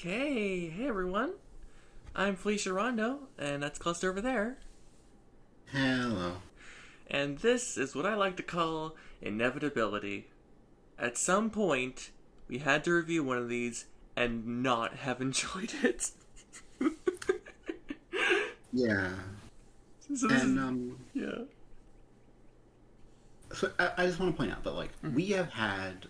Okay, hey everyone. I'm Felicia Rondo, and that's Cluster over there. Hello. And this is what I like to call inevitability. At some point, we had to review one of these and not have enjoyed it. Yeah. So this is, And yeah. so I just want to point out that Mm-hmm. we have had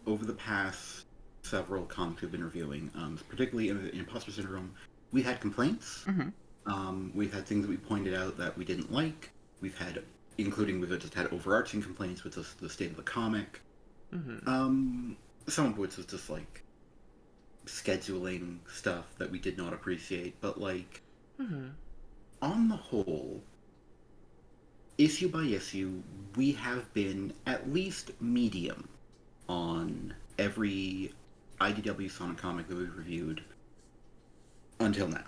over the past several comics we've been reviewing, particularly in Imposter Syndrome, we've had complaints. Mm-hmm. We've had things that we pointed out that we didn't like. We've just had overarching complaints with the state of the comic. Mm-hmm. Um, some of which was just like scheduling stuff that we did not appreciate, but Mm-hmm. on the whole, issue by issue, we have been at least medium on every IDW Sonic comic that we've reviewed until now.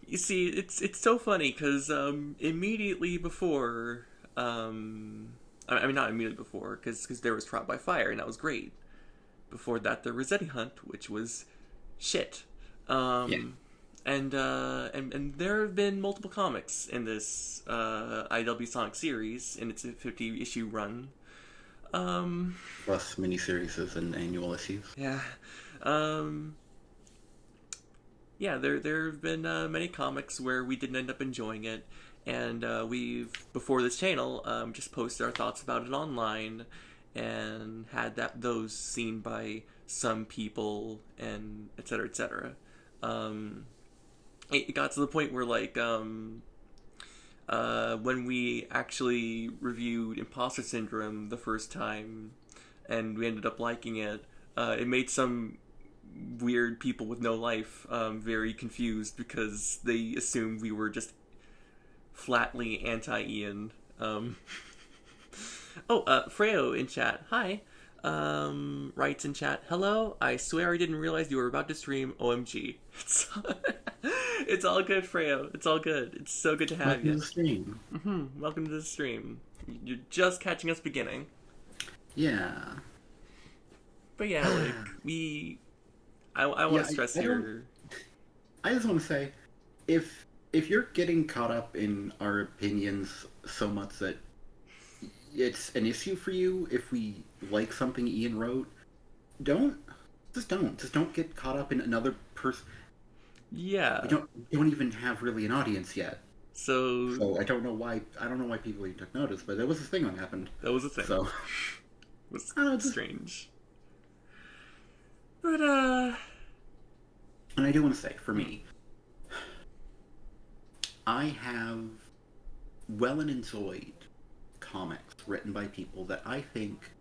You see, it's so funny because immediately before, I mean not immediately before, because there was Trial by Fire and that was great. Before that, the Rossetti Hunt, which was shit. Yeah. And there have been multiple comics in this IW Sonic series in its 50 issue run. Um, Plus miniseries and annual issues. yeah. Um, yeah, there have been many comics where we didn't end up enjoying it, and we've before this channel just posted our thoughts about it online, and had those seen by some people and etc. etc. Um, it got to the point where when we actually reviewed Imposter Syndrome the first time, and we ended up liking it, it made some weird people with no life very confused because they assumed we were just flatly anti-Ian. Freo in chat. Hi. Writes in chat. Hello. I swear I didn't realize you were about to stream. OMG. It's all good, Freo. It's all good. It's so good to have Welcome to you. the stream. Welcome to the stream. You're just catching us beginning. Yeah. But yeah, I want Yeah, to stress I don't. here. I just want to say, if you're getting caught up in our opinions so much that it's an issue for you if we like something Ian wrote, don't just don't get caught up in another person. We Yeah. don't even have really an audience yet, So so I don't know why people even took notice, but there was this thing that happened. that was a thing. So It was I don't know, strange. But and I do want to say, for me, I have well and enjoyed comics written by people that I think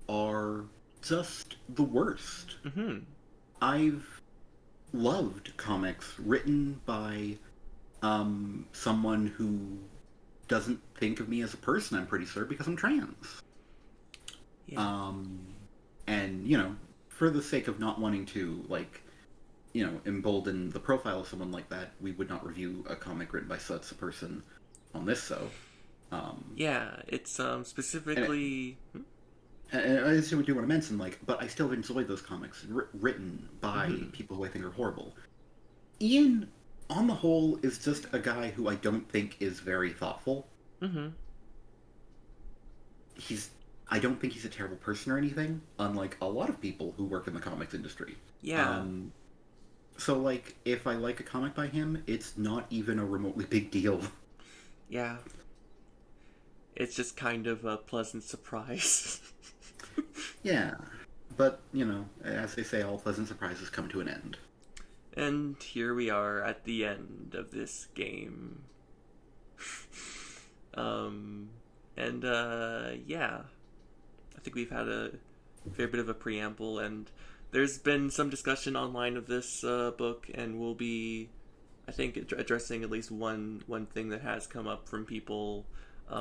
are just the worst. mm-hmm. I've loved comics written by someone who doesn't think of me as a person, I'm pretty sure, because I'm trans. Yeah. Um, and, for the sake of not wanting to, embolden the profile of someone like that, we would not review a comic written by such a person on this, so. Yeah, it's And, specifically and I just do want to mention, but I still enjoy those comics written by mm-hmm. people who I think are horrible. Ian, on the whole, is just a guy who I don't think is very thoughtful. Mm-hmm. He's I don't think he's a terrible person or anything, unlike a lot of people who work in the comics industry. Yeah. Um, so if I like a comic by him, it's not even a remotely big deal. Yeah. It's just kind of a pleasant surprise. Yeah, but as they say, all pleasant surprises come to an end. And here we are at the end of this game. um and yeah. I think we've had a fair bit of a preamble, and there's been some discussion online of this book, and we'll be, I think, addressing at least one thing that has come up from people.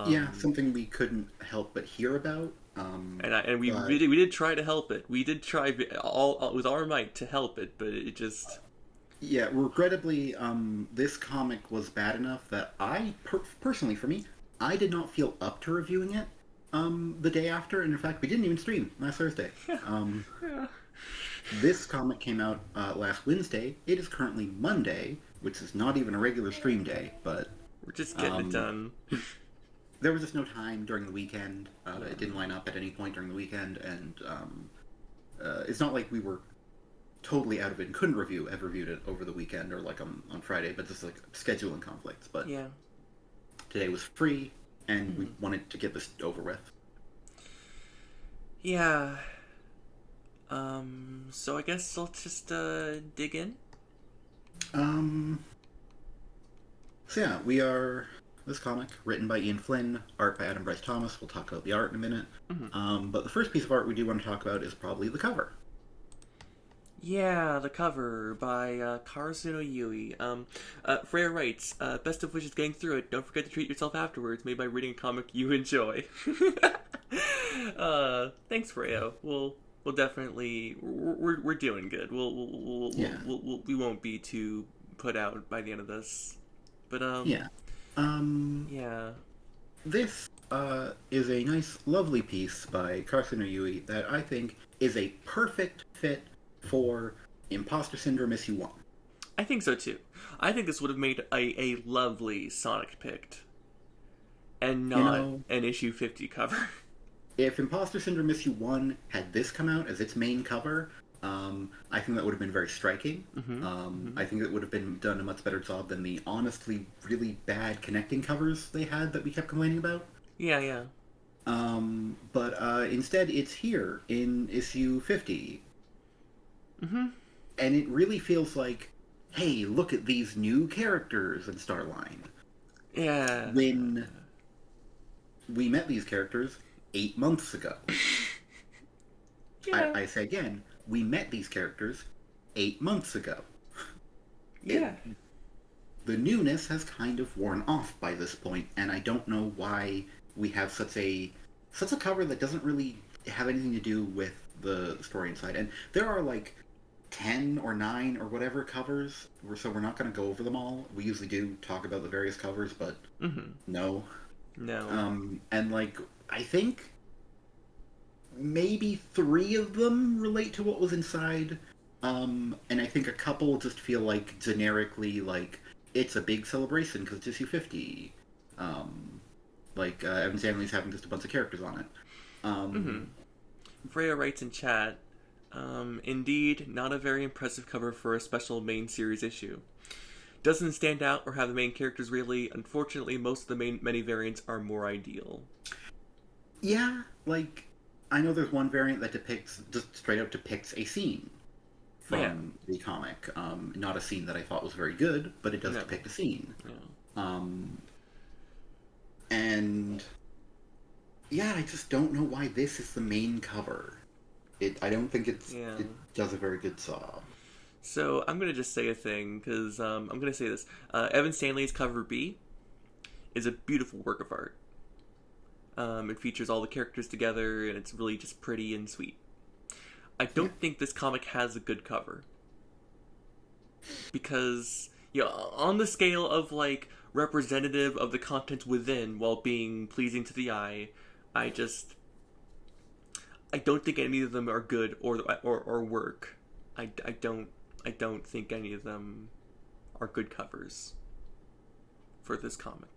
Yeah, something we couldn't help but hear about. And we But we did try to help it. We did try all with our might to help it, but it just yeah, regrettably, this comic was bad enough that personally, for me, I did not feel up to reviewing it. The day after, and in fact, we didn't even stream last Thursday. yeah. This comic came out last Wednesday. It is currently Monday, which is not even a regular stream day, but We're just getting it um, done. there was just no time during the weekend. Yeah. It didn't line up at any point during the weekend, and it's not like we were totally out of it and couldn't have reviewed it over the weekend or like on Friday, but just like scheduling conflicts. But Yeah. today was free, and we Mhm. wanted to get this over with. Yeah. So I guess let's just dig in. Um, so yeah, we are this comic written by Ian Flynn, art by Adam Bryce Thomas. We'll talk about the art in a minute. Mm-hmm. But the first piece of art we do want to talk about is probably the cover. Yeah, the cover by Karazuno Yui. Freya writes, best of wishes getting through it. Don't forget to treat yourself afterwards, made by reading a comic you enjoy. Thanks, Freya. We'll definitely, we're doing good. Yeah. We won't be too put out by the end of this. But, Yeah. yeah. This is a nice, lovely piece by Karazuno Yui that I think is a perfect fit for Imposter Syndrome Issue 1. I think so too. I think this would have made a lovely Sonic picked and not an issue 50 cover. If Imposter Syndrome Issue 1 had this come out as its main cover, I think that would have been very striking. I think it would have been done a much better job than the honestly really bad connecting covers they had that we kept complaining about. Yeah. But instead, it's here in issue 50. And it really feels like, hey, look at these new characters in Starline. Yeah. When we met these characters 8 months ago. Yeah. I say again, we met these characters 8 months ago. Yeah. The newness has kind of worn off by this point, and I don't know why we have such a cover that doesn't really have anything to do with the story inside. And there are like 10 or 9 or whatever covers, so we're not going to go over them all. We usually do talk about the various covers, but no. And like, I think maybe 3 of them relate to what was inside, and I think a couple just feel like generically like it's a big celebration because it's issue 50. Evan Stanley's having just a bunch of characters on it. Freya writes in chat, indeed, not a very impressive cover for a special main series issue. Doesn't stand out or have the main characters really. Unfortunately, most of the many variants are more ideal. Yeah, like, I know there's one variant that just straight up depicts a scene from the comic. Not a scene that I thought was very good, but it does depict a scene. Yeah. And yeah, I just don't know why this is the main cover. I don't think it does a very good job. So I'm gonna just say a thing because I'm gonna say this. Evan Stanley's cover B is a beautiful work of art. It features all the characters together, and it's really just pretty and sweet. I don't think this comic has a good cover because on the scale of like representative of the content within while being pleasing to the eye, I don't think any of them are good or work. I don't think any of them are good covers for this comic.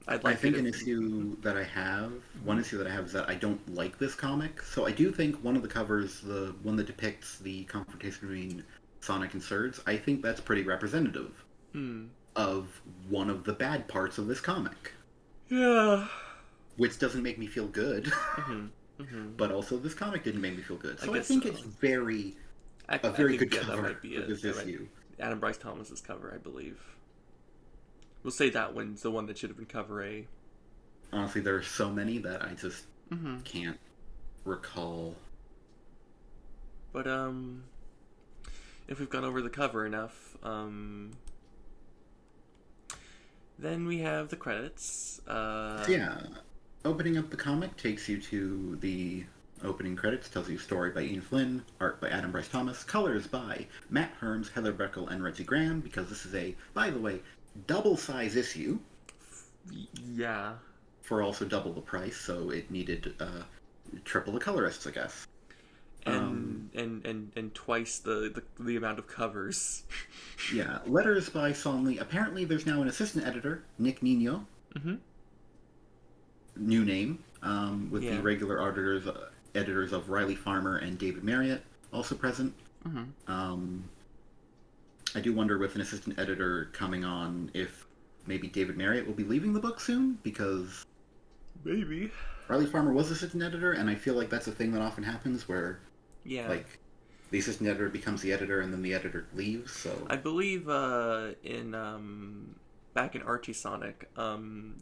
I think one issue that I have is that I don't like this comic. So I do think one of the covers, the one that depicts the confrontation between Sonic and Surge, I think that's pretty representative of one of the bad parts of this comic. Yeah. Which doesn't make me feel good. But also this comic didn't make me feel good. So I think it's a very good cover that might be for this issue. Adam Bryce Thomas's cover, I believe. We'll say that one's the one that should have been cover A. Honestly, there are so many that I just can't recall. But if we've gone over the cover enough, then we have the credits. Opening up the comic takes you to the opening credits, tells you story by Ian Flynn, art by Adam Bryce Thomas, colors by Matt Herms, Heather Breckel, and Reggie Graham, because this is a, by the way, double-size issue. Yeah. For also double the price, so it needed triple the colorists, I guess. And and twice the amount of covers. Yeah, letters by Sonley. Apparently, there's now an assistant editor, Nick Nino, Mm-hmm. new name, with the Yeah. regular editors of Riley Farmer and David Marriott also present. Mm-hmm. Um, I do wonder, with an assistant editor coming on, if maybe David Marriott will be leaving the book soon, because Maybe. Riley Farmer was assistant editor, and I feel like that's a thing that often happens where, Yeah. like, the assistant editor becomes the editor and then the editor leaves, so... I believe in back in Archie Sonic,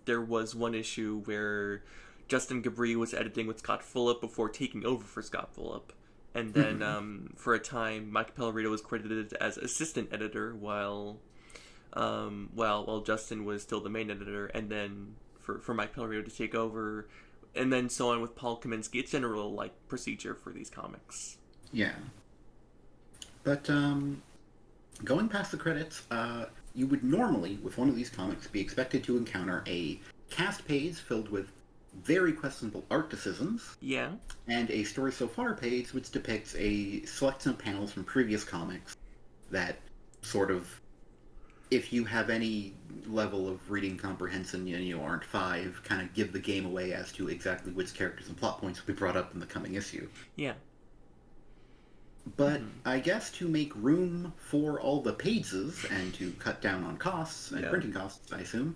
there was one issue where Justin Gabri was editing with Scott Fulop before taking over for Scott Fulop. And then for a time, Mike Pellerito was credited as assistant editor while Justin was still the main editor. And then for Mike Pellerito to take over, and then so on with Paul Kaminsky. It's general like procedure for these comics. Yeah. But going past the credits, you would normally, with one of these comics, be expected to encounter a cast page filled with very questionable art decisions, Yeah. and a story so far page which depicts a selection of panels from previous comics that sort of, if you have any level of reading comprehension, you aren't 5, kind of give the game away as to exactly which characters and plot points will be brought up in the coming issue. Yeah. But I guess to make room for all the pages and to cut down on costs and printing costs, I assume,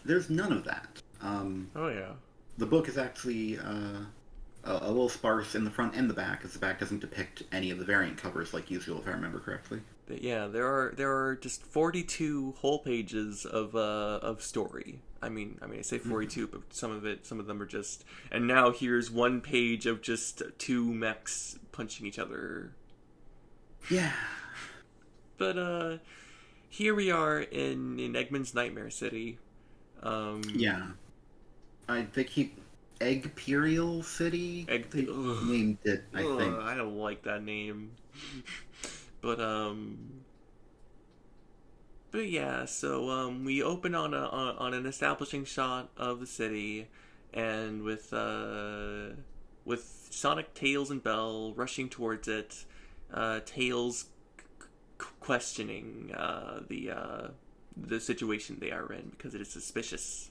there's none of that. Oh yeah. The book is actually a little sparse in the front and the back, as the back doesn't depict any of the variant covers like usual, if I remember correctly. Yeah, there are just 42 whole pages of story. I say 42, but some of them are just. And now here's one page of just two mechs punching each other. Yeah. But here we are in Eggman's Nightmare City. Yeah. They keep Eggperial City. They named it, I think. I don't like that name. But yeah, so we open on an establishing shot of the city, and with Sonic, Tails, and Bell rushing towards it, Tails questioning the situation they are in because it is suspicious.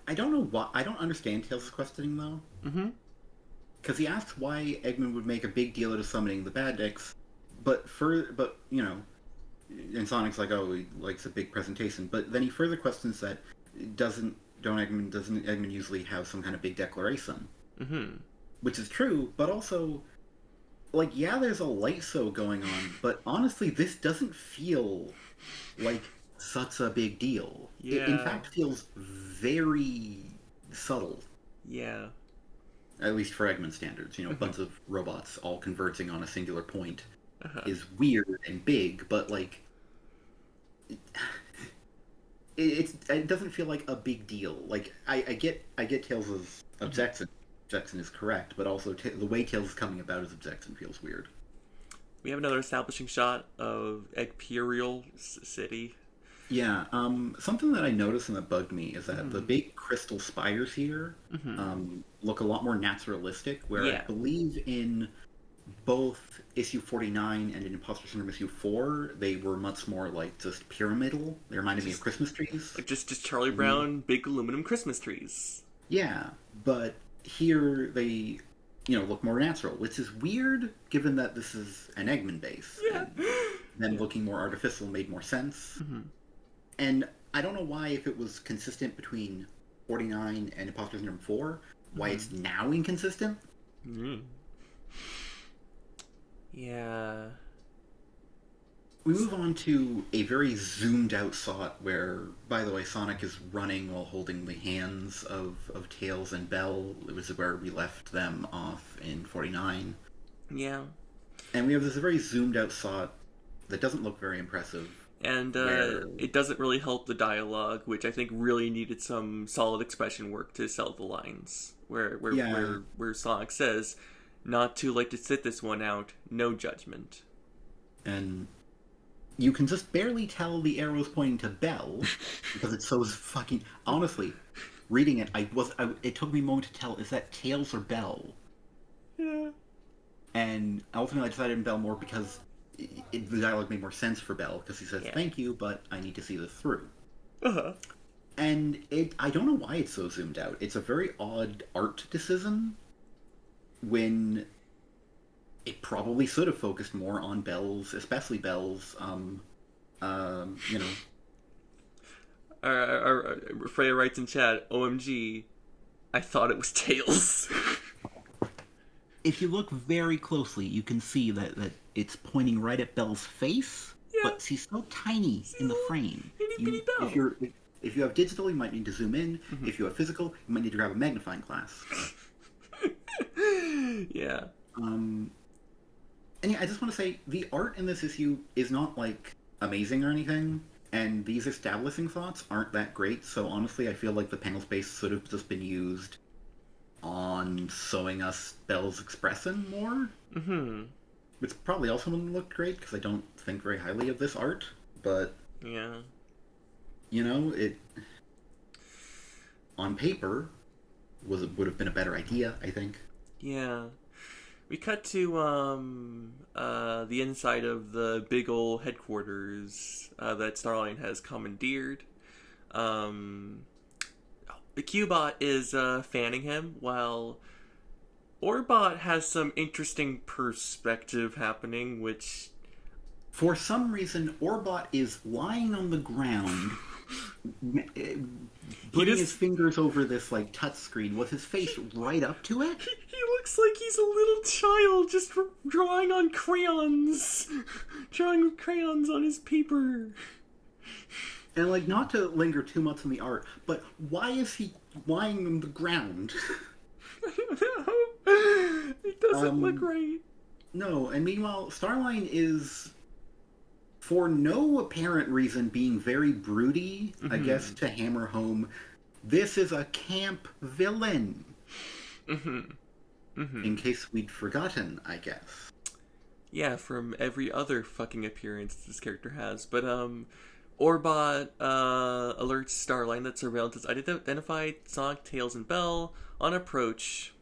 I don't know why. I don't understand Tails' questioning though. Mm-hmm. Because he asks why Eggman would make a big deal out of summoning the Bad Dicks, but and Sonic's like, oh, he likes a big presentation. But then he further questions that doesn't Eggman usually have some kind of big declaration? Mm-hmm. Which is true, but also, like, yeah, there's a light show going on, but honestly, this doesn't feel like such a big deal. Yeah. It, in fact, feels very subtle. Yeah. At least for Eggman standards. A bunch of robots all converging on a singular point is weird and big, but, like, it doesn't feel like a big deal. Like, I get Tails' objection. Objection is correct, but also the way Tails is coming about his objection feels weird. We have another establishing shot of Eggperial City. Yeah, something that I noticed and that bugged me is that the big crystal spires here look a lot more naturalistic, where I believe in both issue 49 and in Imposter Syndrome issue 4, they were much more like just pyramidal. They reminded me of Christmas trees. Like just Charlie Brown big aluminum Christmas trees. Yeah, but here they, look more natural, which is weird given that this is an Eggman base. Yeah. Then looking more artificial made more sense. Mm-hmm. And I don't know why, if it was consistent between 49 and Imposter Syndrome 4, why it's now inconsistent. Mm. Yeah. We move on to a very zoomed out shot where, by the way, Sonic is running while holding the hands of Tails and Bell. It was where we left them off in 49. Yeah. And we have this very zoomed out shot that doesn't look very impressive. And it doesn't really help the dialogue, which I think really needed some solid expression work to sell the lines. Where Sonic says, "Not too late to sit this one out. No judgment." And you can just barely tell the arrow's pointing to Bell because it's so fucking. Honestly, reading it, it took me a moment to tell, is that Tails or Bell? Yeah. And ultimately I decided in Bell more because the dialogue made more sense for Bell, because he says, Yeah. thank you, but I need to see this through. Uh-huh. And I don't know why it's so zoomed out. It's a very odd art decision when it probably should have focused more on Bell's, especially Bell's, you know. Freya writes in chat, OMG, I thought it was Tails. If you look very closely, you can see that it's pointing right at Belle's face, Yeah. but she's so tiny in the frame. Itty bitty Belle. If you have digital, you might need to zoom in. Mm-hmm. If you have physical, you might need to grab a magnifying glass. Yeah. And yeah, I just want to say the art in this issue is not like amazing or anything, and these establishing thoughts aren't that great. So honestly, I feel like the panel space should have just been used on showing us Belle's expression more. Mm-hmm. Which probably also wouldn't look great because I don't think very highly of this art. But Yeah. you know, it on paper would have been a better idea, I think. Yeah. We cut to the inside of the big old headquarters that Starline has commandeered. The Cubot is fanning him while Orbot has some interesting perspective happening, which For some reason, Orbot is lying on the ground, putting his fingers over this like touchscreen with his face right up to it. he looks like he's a little child just drawing on crayons. Drawing with crayons on his paper. And like, not to linger too much on the art, but why is he lying on the ground? I don't know. It doesn't look right. No, and meanwhile, Starline is, for no apparent reason, being very broody, I guess, to hammer home, this is a camp villain. In case we'd forgotten, I guess. Yeah, from every other fucking appearance this character has. But, Orbot alerts Starline that surveillance has identified Sonic, Tails, and Bell on approach,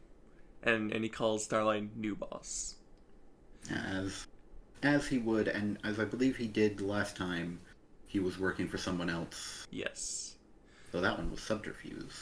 and he calls Starline new boss. As he would, and as I believe he did last time he was working for someone else. Yes. So that one was subterfuge.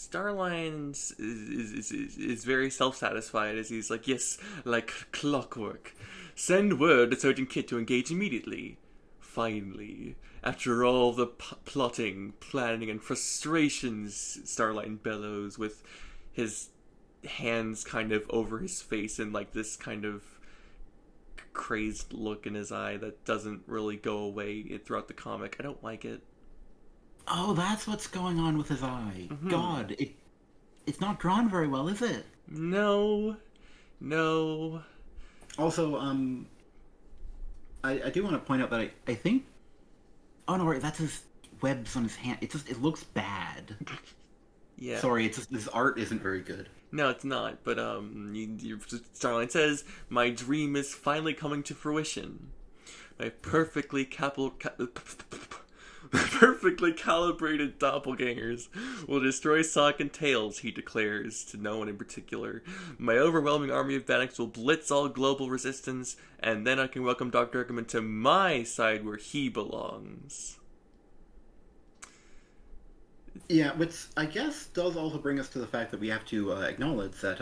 Starline is very self-satisfied as he's like, yes, like clockwork. Send word to Sergeant Kit to engage immediately. Finally, after all the plotting, planning, and frustrations, Starline bellows with his hands kind of over his face and like this kind of crazed look in his eye that doesn't really go away throughout the comic. I don't like it. Oh, that's what's going on with his eye. God, it's not drawn very well, is it? No. Also, I do want to point out that I think... Oh, no, that's his webs on his hand. It looks bad. Yeah. Sorry, this art isn't very good. No, it's not, but, Starline says, my dream is finally coming to fruition. My perfectly calibrated doppelgangers will destroy Sonic and Tails, he declares, to no one in particular. My overwhelming army of Bannocs will blitz all global resistance, and then I can welcome Dr. Ackerman to my side where he belongs. Yeah, which I guess does also bring us to the fact that we have to acknowledge that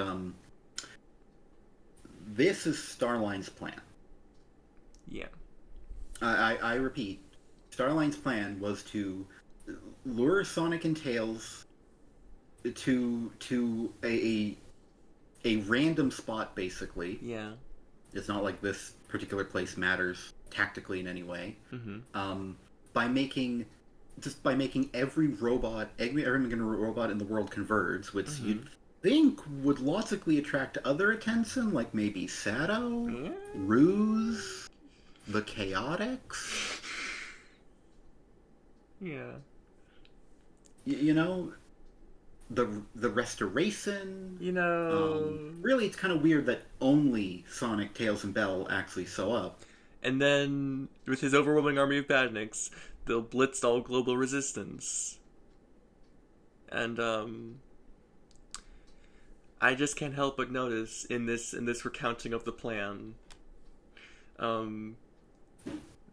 this is Starline's plan. Yeah. I repeat, Starline's plan was to lure Sonic and Tails to a random spot, basically. Yeah. It's not like this particular place matters tactically in any way. By making every robot in the world converge, which you'd think would logically attract other attention, like maybe Shadow, Ruse, the Chaotix. Yeah. You know, the Restoration. You know... really, it's kind of weird that only Sonic, Tails, and Bell actually show up. And then, with his overwhelming army of badniks, they'll blitz all global resistance. And, I just can't help but notice in this recounting of the plan, um,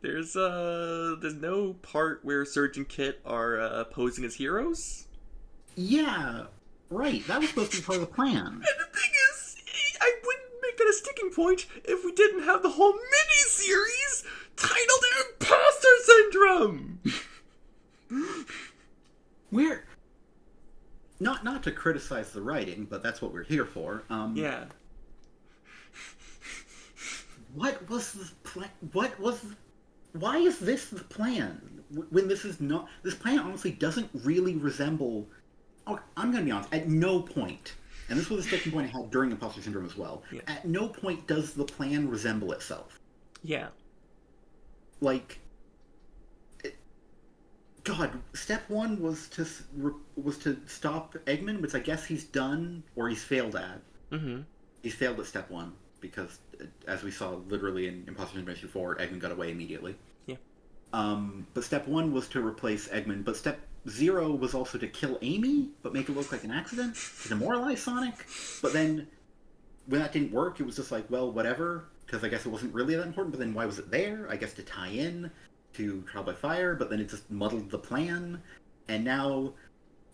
there's no part where Surge and Kit are posing as heroes. Yeah, right. That was supposed to be part of the plan. And the thing is, I wouldn't make that a sticking point if we didn't have the whole mini-series titled Imposter Syndrome! We're not to criticize the writing, but that's what we're here for. Yeah. What was the plan? Why is this the plan? When this is not... This plan honestly doesn't really resemble... Oh, I'm going to be honest. At no point, and this was a sticking point I had during Imposter Syndrome as well, Yeah. at no point does the plan resemble itself. Yeah. Like... God, step one was to stop Eggman, which I guess he's done, or he's failed at. Mm-hmm. He's failed at step one, because, as we saw literally in Imposter Syndrome 4, Eggman got away immediately. Yeah. But step one was to replace Eggman, but step 0 was also to kill Amy, but make it look like an accident, to demoralize Sonic. But then, when that didn't work, it was just like, well, whatever, because I guess it wasn't really that important, but then why was it there? I guess to tie in to Trial by Fire, but then it just muddled the plan, and now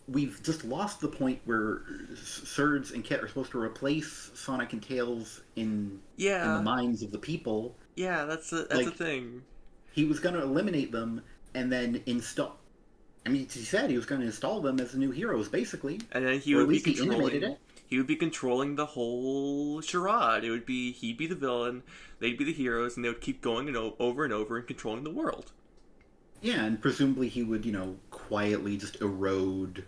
we've just lost the point where Surge and Kit are supposed to replace Sonic and Tails in the minds of the people. Yeah, that's a thing. He was going to eliminate them and then install... I mean, he said he was going to install them as the new heroes, basically. And then he would be controlling... He would be controlling the whole charade. He'd be the villain, they'd be the heroes, and they would keep going over and over and controlling the world. Yeah, and presumably he would, quietly just erode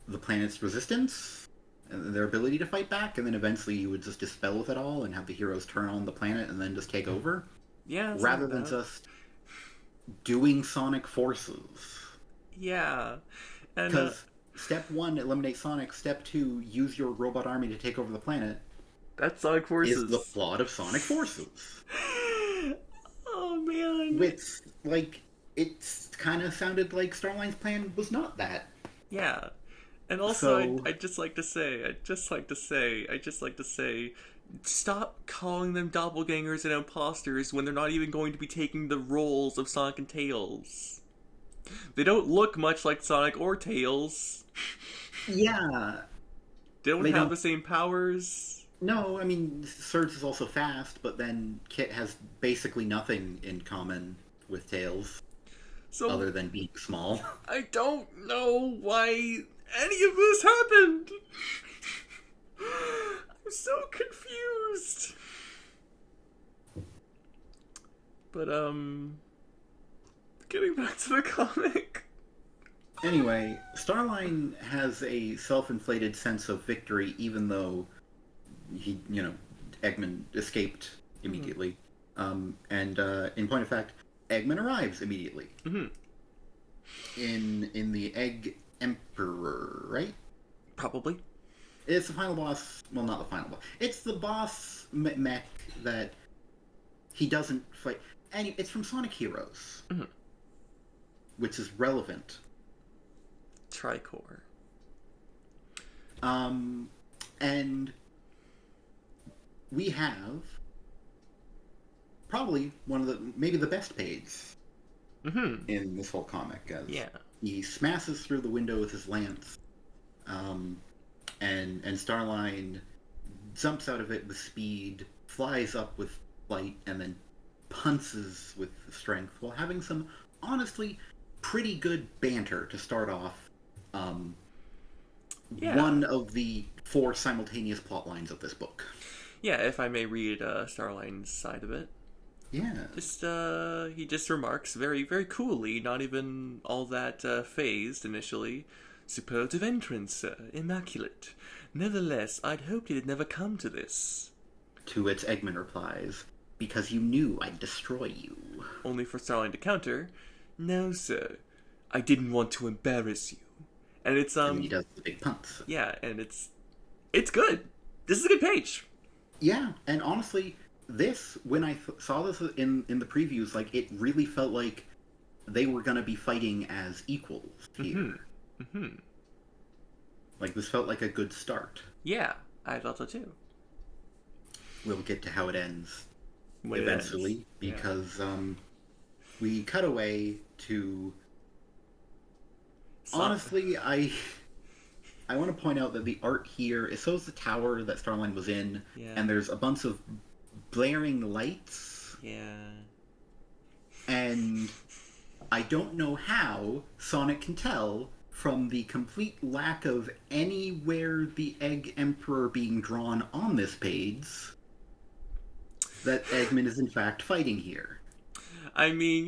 the planet's resistance and their ability to fight back, and then eventually he would just dispel with it all and have the heroes turn on the planet and then just take over. Yeah, rather than just doing Sonic forces. Yeah. Because step 1, eliminate Sonic. Step 2, use your robot army to take over the planet. That's Sonic Forces. Is the plot of Sonic Forces. Oh, man. Which, it kind of sounded like Starline's plan was not that. Yeah. And also, I'd just like to say, stop calling them doppelgangers and imposters when they're not even going to be taking the roles of Sonic and Tails. They don't look much like Sonic or Tails. Yeah. They don't have the same powers. No, I mean, Surge is also fast, but then Kit has basically nothing in common with Tails. Other than being small. I don't know why any of this happened. I'm so confused. But, getting back to the comic. Anyway, Starline has a self-inflated sense of victory, even though he, Eggman escaped immediately. And in point of fact, Eggman arrives immediately. Mm-hmm. In the Egg Emperor, right? Probably. It's the final boss. Well, not the final boss. It's the boss mech that he doesn't fight. And it's from Sonic Heroes. Mm-hmm. Which is relevant. Tricor. And we have probably maybe the best page in this whole comic. As he smashes through the window with his lance, and Starline jumps out of it with speed, flies up with flight, and then punches with strength while having some honestly pretty good banter to start off. One of the 4 simultaneous plot lines of this book. Yeah, if I may read Starline's side of it. Yeah. He just remarks very, very coolly, not even all that phased initially. Superlative entrance, sir. Immaculate. Nevertheless, I'd hoped it'd never come to this. To which Eggman replies, because you knew I'd destroy you. Only for Starline to counter, no, sir. I didn't want to embarrass you. And it's, And he does the big punts. Yeah, and it's good. This is a good page. Yeah, and honestly, this, when I saw this in the previews, it really felt like they were going to be fighting as equals here. Mm-hmm. This felt like a good start. Yeah, I thought so too. We'll get to how it ends When it ends. eventually, Yeah. because we cut away to. So, Honestly, I want to point out that the art here it shows the tower that Starline was in, yeah. and there's a bunch of blaring lights, Yeah. and I don't know how Sonic can tell from the complete lack of anywhere the Egg Emperor being drawn on this page that Eggman is in fact fighting here. I mean,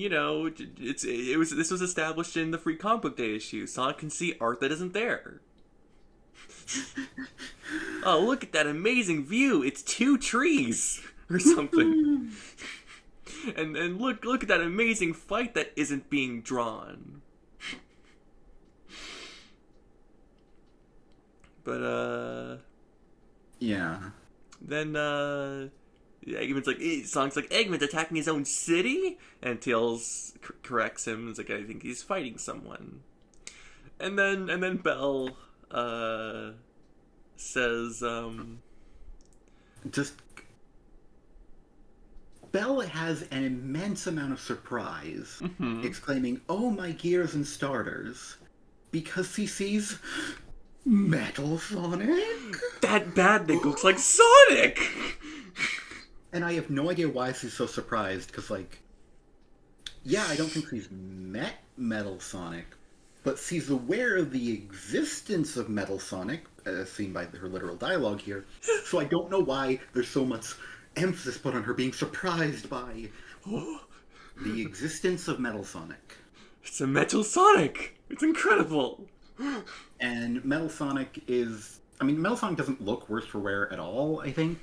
this was established in the Free Comic Book Day issue. Sonic can see art that isn't there. Oh, look at that amazing view! It's two trees or something. And look at that amazing fight that isn't being drawn. But Yeah. then Eggman's like, Sonic's like, Eggman's attacking his own city, and Tails corrects him. It's like, I think he's fighting someone. And then Belle says, Just Belle has an immense amount of surprise, exclaiming, "Oh my gears and starters," because he sees Metal Sonic. that badnik looks like Sonic. And I have no idea why she's so surprised, because, like, yeah, I don't think she's met Metal Sonic, but she's aware of the existence of Metal Sonic, as seen by her literal dialogue here, so I don't know why there's so much emphasis put on her being surprised by the existence of Metal Sonic. It's a Metal Sonic. It's incredible. And Metal Sonic is... I mean, Metal Sonic doesn't look worse for wear at all, I think.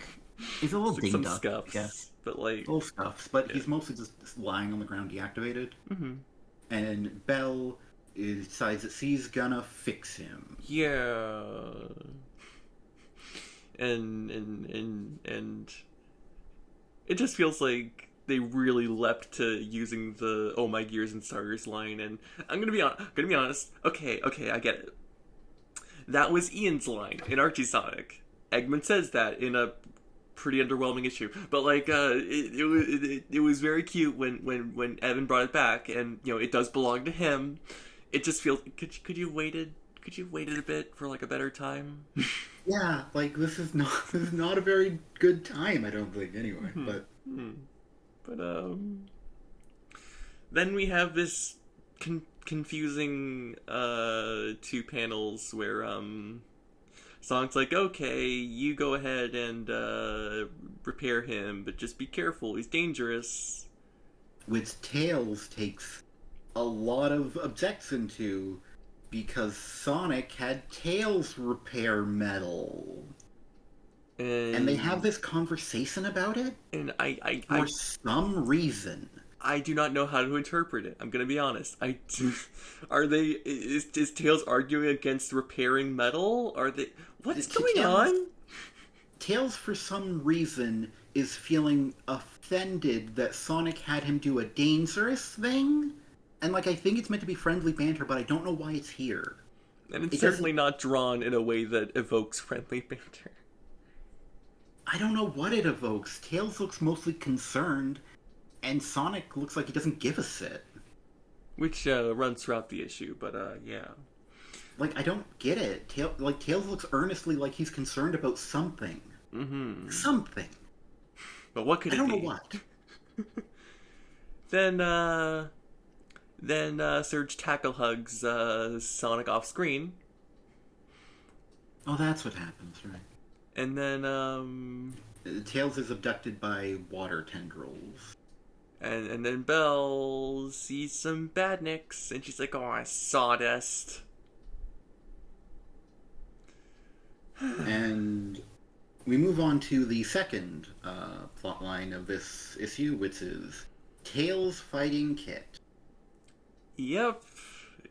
He's a little It's like some dinged up, scuffs, yes. but like, Little scuffs, but yeah. he's mostly just lying on the ground deactivated. Mm-hmm. And Belle decides that she's gonna fix him. Yeah. And it just feels like they really leapt to using the "Oh my gears and starters" line, and I'm gonna be honest. Okay, I get it. That was Ian's line in Archie Sonic. Eggman says that in a pretty underwhelming issue, but like it was very cute when Evan brought it back, and it does belong to him. It just feels could you waited a bit for like a better time? Yeah, like this is not a very good time, I don't think, anyway. But But then we have this confusing two panels where Sonic's like, okay, you go ahead and repair him, but just be careful, he's dangerous. which Tails takes a lot of objection to because Sonic had Tails repair Metal. And they have this conversation about it and for some reason. I do not know how to interpret it. I'm gonna be honest. Are they? Is Tails arguing against repairing Metal? Are they? What's going on? Tails, for some reason, is feeling offended that Sonic had him do a dangerous thing. And, like, I think it's meant to be friendly banter, but I don't know why it's here. And it's certainly not drawn in a way that evokes friendly banter. I don't know what it evokes. Tails looks mostly concerned, and Sonic looks like he doesn't give a shit. Which runs throughout the issue, but yeah. Like, I don't get it. Tails looks earnestly like he's concerned about something. Mm-hmm. Something. But what could it be? I don't know what. Then Surge tackle hugs Sonic off screen. Oh, that's what happens, right? And then Tails is abducted by water tendrils. And then Belle sees some badniks, and she's like, "Oh, sawdust." And we move on to the second plot line of this issue, which is Tails fighting Kit. Yep,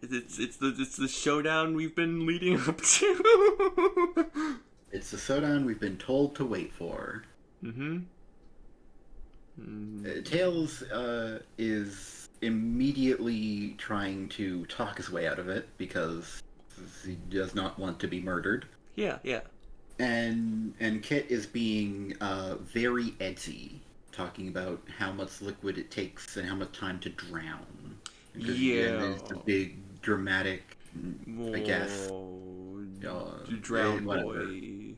it's the showdown we've been leading up to. It's the showdown we've been told to wait for. Mm-hmm. Tails is immediately trying to talk his way out of it because he does not want to be murdered. Yeah. and Kit is being very edgy, talking about how much liquid it takes and how much time to drown. Because and Yeah. there's the big dramatic, I guess, Whoa. uh, Drown whatever. boy.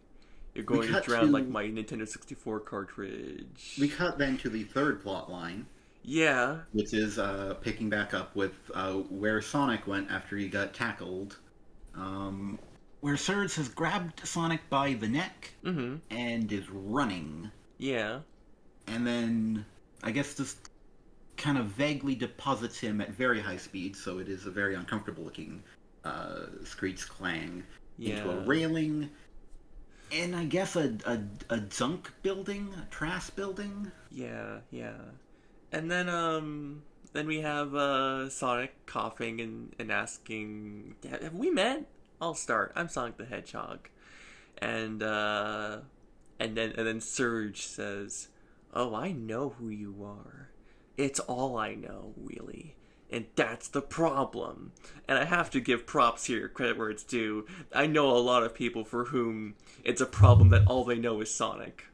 You're We going to cut drown like to my Nintendo 64 we cartridge. cut then to the third plot line, Yeah. which is picking back up with where Sonic went after he got tackled. Um, where Surge has grabbed Sonic by the neck Mm-hmm. and is running, Yeah. and then I guess just kind of vaguely deposits him at very high speed, so it is a very uncomfortable looking screech clang into a Yeah. railing, and I guess a junk building, a trash building. Yeah. Yeah. And then we have Sonic coughing and asking, "Have we met?" I'll start. I'm Sonic the Hedgehog, and then Surge says, "Oh, I know who you are. It's all I know, really." And that's the problem. And I have to give props here, credit where it's due. I know a lot of people for whom it's a problem that all they know is Sonic.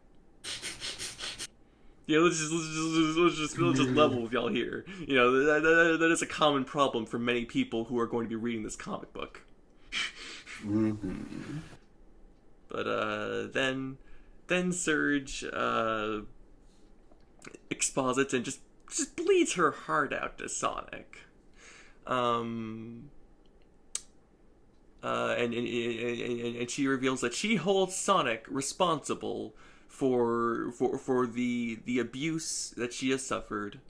Yeah, let's just level with y'all here. That is a common problem for many people who are going to be reading this comic book. Mm-hmm. But then Surge exposits and just bleeds her heart out to Sonic. And she reveals that she holds Sonic responsible for the abuse that she has suffered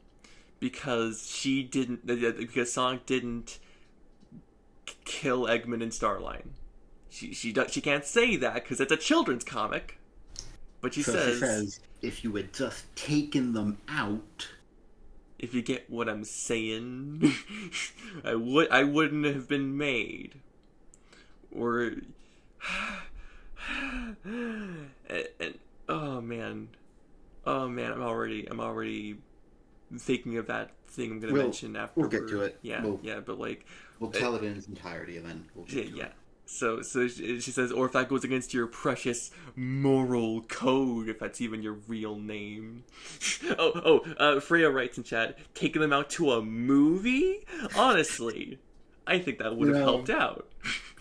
because Sonic didn't kill Eggman and Starline. She can't say that because it's a children's comic, but she says, if you had just taken them out. if you get what I'm saying, I wouldn't have been made. Or and oh man, I'm already thinking of that thing I'm gonna mention after. We'll get to it. Yeah, but like we'll tell it in its entirety, and then we'll get to it. So she says, or if that goes against your precious moral code, if that's even your real name. Freya writes in chat, taking them out to a movie? Honestly, I think that would have helped out.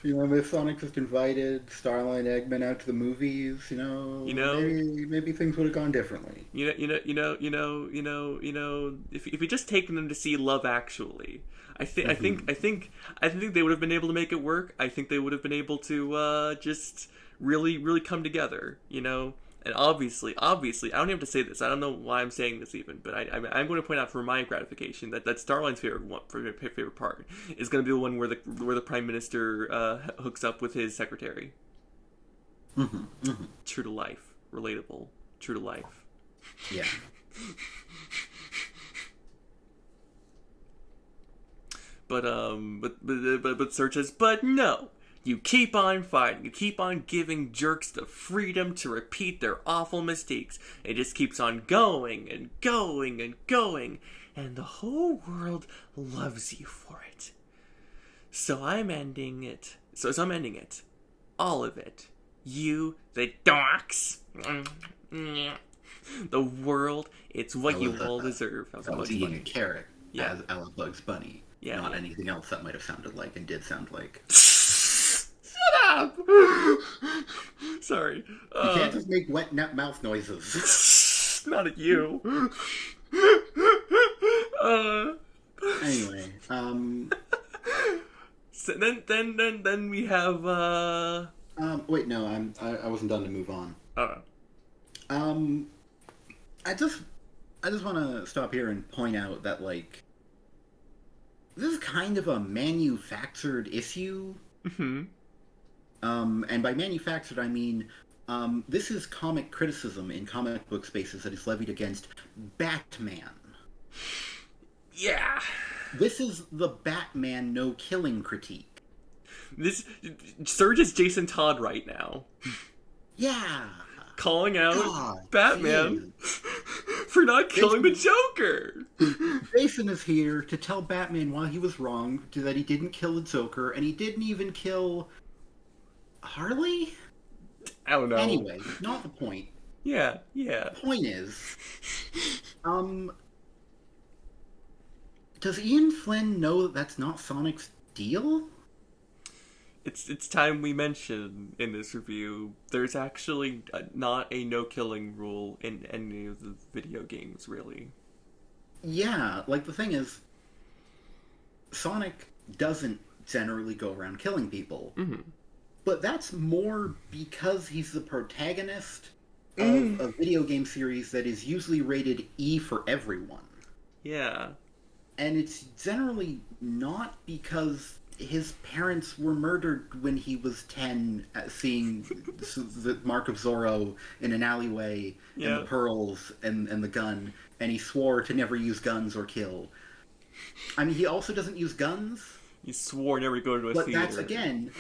If Sonic just invited Starline Eggman out to the movies, maybe things would have gone differently. If you just taken them to see Love Actually, I think they would have been able to make it work. I think they would have been able to just really come together, And obviously, I don't have to say this. I don't know why I'm saying this even, but I'm going to point out for my gratification that Starline's favorite part is going to be the one where the Prime Minister hooks up with his secretary. True to life, relatable, true to life. Yeah. But Surge says, but no. You keep on fighting. You keep on giving jerks the freedom to repeat their awful mistakes. It just keeps on going and going and going. And the whole world loves you for it. So I'm ending it. I'm ending it. All of it. You, the dorks. The world, it's what you all deserve. That was eating a carrot as Ella Bugs Bunny. Yeah, not anything else that might have sounded like and did sound like. Shut up! Sorry. You can't just make wet mouth noises. Not at you. Anyway, So then we have wait, no, I wasn't done to move on. I just want to stop here and point out that this is kind of a manufactured issue. Mm-hmm. And by manufactured, I mean this is comic criticism in comic book spaces that is levied against Batman. Yeah. This is the Batman no killing critique. This Surge is Jason Todd right now. Yeah. Calling out God, Batman for not killing the Joker. Jason is here to tell Batman why he was wrong, that he didn't kill the Joker, and he didn't even kill Harley? I don't know. Anyway, not the point. Yeah, yeah. The point is, um, does Ian Flynn know that that's not Sonic's deal? It's time we mention in this review. There's actually not a no killing rule in any of the video games, really. Yeah, like the thing is, Sonic doesn't generally go around killing people, Mm-hmm. but that's more because he's the protagonist of Mm. a video game series that is usually rated E for everyone. Yeah. And it's generally not because his parents were murdered when he was 10, seeing the mark of Zorro in an alleyway, and the Yeah. pearls, and the gun, and he swore to never use guns or kill. I mean, he also doesn't use guns, You swore never to go to a but that's, theater. again,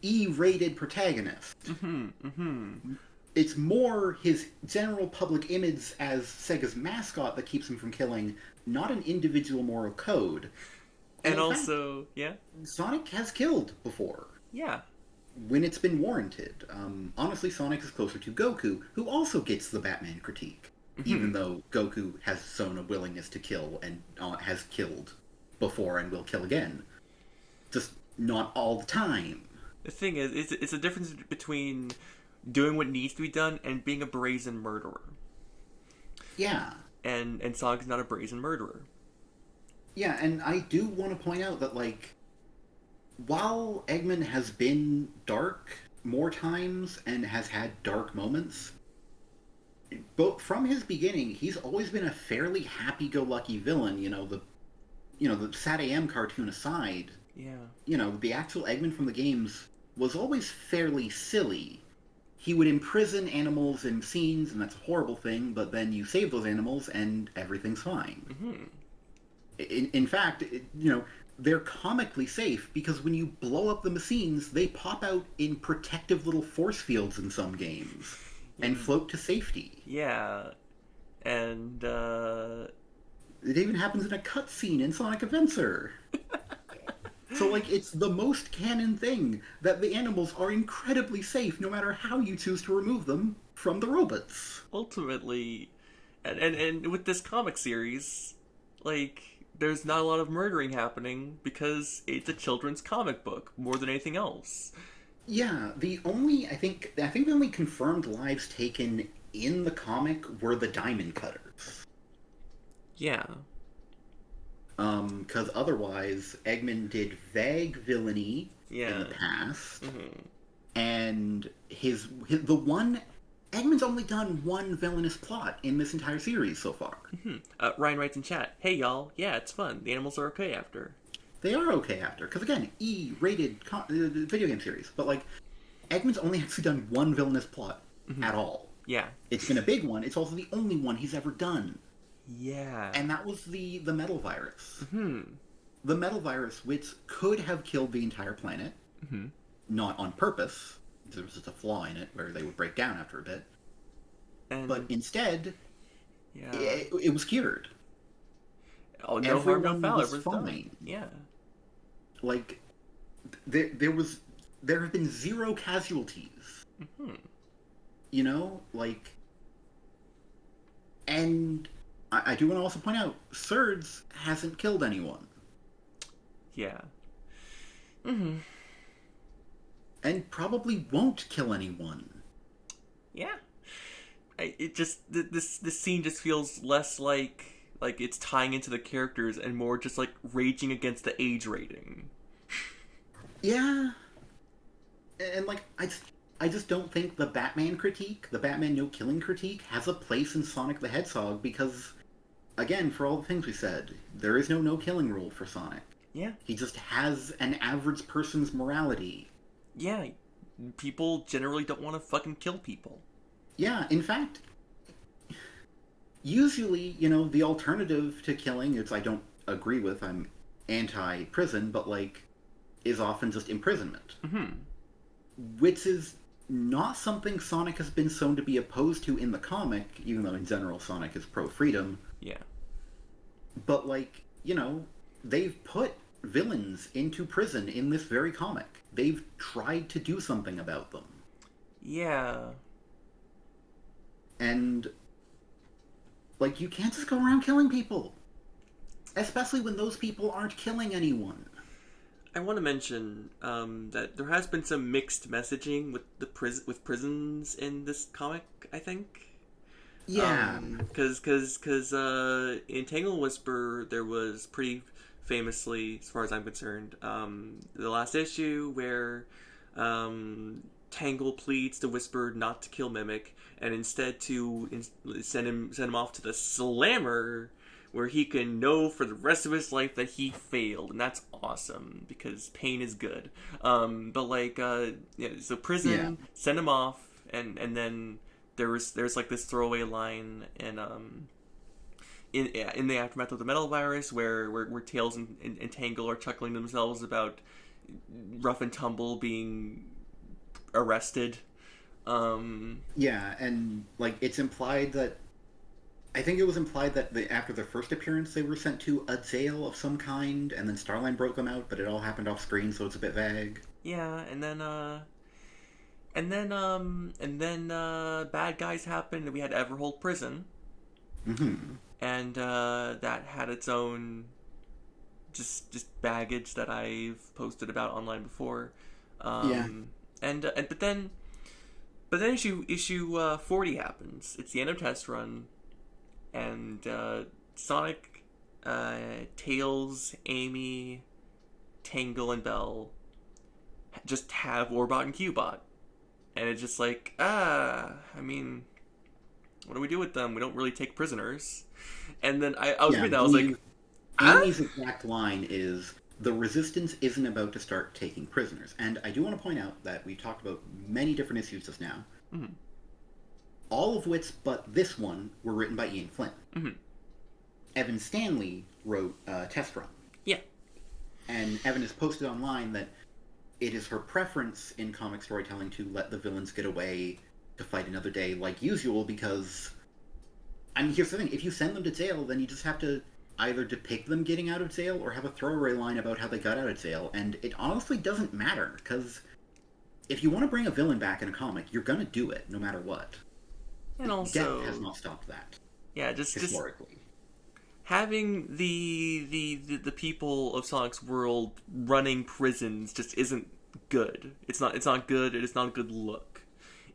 E-rated protagonist. Mm-hmm. Mm-hmm. It's more his general public image as Sega's mascot that keeps him from killing, not an individual moral code. And in also, yeah. fact, Sonic has killed before, Yeah. when it's been warranted. Honestly, Sonic is closer to Goku, who also gets the Batman critique, Mm-hmm. even though Goku has shown a willingness to kill and has killed before and will kill again. Just not all the time. The thing is, it's a difference between doing what needs to be done and being a brazen murderer. Yeah. And Sonic's not a brazen murderer. Yeah, and I do want to point out that, like, while Eggman has been dark more times and has had dark moments, but from his beginning, he's always been a fairly happy-go-lucky villain. The Sad AM cartoon aside, Yeah. the actual Eggman from the games was always fairly silly. He would imprison animals in scenes, and that's a horrible thing, but then you save those animals and everything's fine. Mm-hmm. In fact, they're comically safe because when you blow up the machines, they pop out in protective little force fields in some games and float to safety. Yeah. And, It even happens in a cutscene in Sonic Adventure. So, like, it's the most canon thing that the animals are incredibly safe no matter how you choose to remove them from the robots. ultimately, and with this comic series, like, there's not a lot of murdering happening because it's a children's comic book more than anything else. Yeah, I think the only confirmed lives taken in the comic were the Diamond Cutters. Yeah. Because otherwise, Eggman did vague villainy Yeah. in the past, Mm-hmm. and Eggman's only done one villainous plot in this entire series so far. Ryan writes in chat, "Hey y'all, yeah, it's fun. The animals are okay after." They are okay after, because again, E-rated video game series, but like, Eggman's only actually done one villainous plot at all. Yeah. It's been a big one. It's also the only one he's ever done. Yeah. And that was the metal virus. Hmm. The metal virus, which could have killed the entire planet, not on purpose. There was just a flaw in it where they would break down after a bit. And But instead, yeah. it was cured. Oh, no harm, no everyone foul. was It was fine. done. Yeah. Like, there have been zero casualties. Like, and I do want to also point out, Surds hasn't killed anyone. Yeah. And probably won't kill anyone. Yeah. It just this scene just feels less like it's tying into the characters and more just like raging against the age rating. Yeah. And like, I just don't think the Batman critique, the Batman no killing critique, has a place in Sonic the Hedgehog because, again, for all the things we said, there is no killing rule for Sonic. Yeah. He just has an average person's morality. Yeah. People generally don't want to fucking kill people. Yeah, in fact, usually, the alternative to killing, which I don't agree with, I'm anti-prison, but like, is often just imprisonment. Which is not something Sonic has been shown to be opposed to in the comic, even though in general Sonic is pro-freedom. Yeah. But like, they've put villains into prison in this very comic. They've tried to do something about them. Yeah. And, like, you can't just go around killing people. Especially when those people aren't killing anyone. I want to mention that there has been some mixed messaging with with prisons in this comic. I think Yeah. because in Tangle Whisper there was pretty famously, as far as I'm concerned, the last issue where Tangle pleads to Whisper not to kill Mimic and instead to send him off to the Slammer, where he can know for the rest of his life that he failed, and that's awesome because pain is good. But like, yeah, so Yeah. prison send him off, and then there's like this throwaway line in the aftermath of the metal virus where Tails and Tangle are chuckling to themselves about Rough and Tumble being arrested. Yeah, and, like, it's implied that... I think it was implied that after their first appearance they were sent to a jail of some kind, and then Starline broke them out, but it all happened off screen, so it's a bit vague. Yeah, and then bad guys happened, and we had Everhold Prison, Mm-hmm. and that had its own just baggage that I've posted about online before. Yeah. And but then issue 40 happens. It's the end of Test Run, and Sonic, Tails, Amy, Tangle, and Belle just have Orbot and Cubot, and it's just like, I mean, what do we do with them? We don't really take prisoners. And then I was Yeah, reading that, I was like, Amy's exact line is, the Resistance isn't about to start taking prisoners. And I do want to point out that we've talked about many different issues just now, mm-hmm, all of which but this one were written by Ian Flynn. mm-hmm. Evan Stanley wrote Test Run. Yeah, And Evan has posted online that it is her preference in comic storytelling to let the villains get away to fight another day like usual, because, I mean, here's the thing, if you send them to jail, then you just have to either depict them getting out of jail or have a throwaway line about how they got out of jail, and it honestly doesn't matter, because if you want to bring a villain back in a comic, you're gonna do it, no matter what. and also, Death has not stopped that, yeah, just historically. having the people of Sonic's world running prisons just isn't good. It's not good. It is not a good look.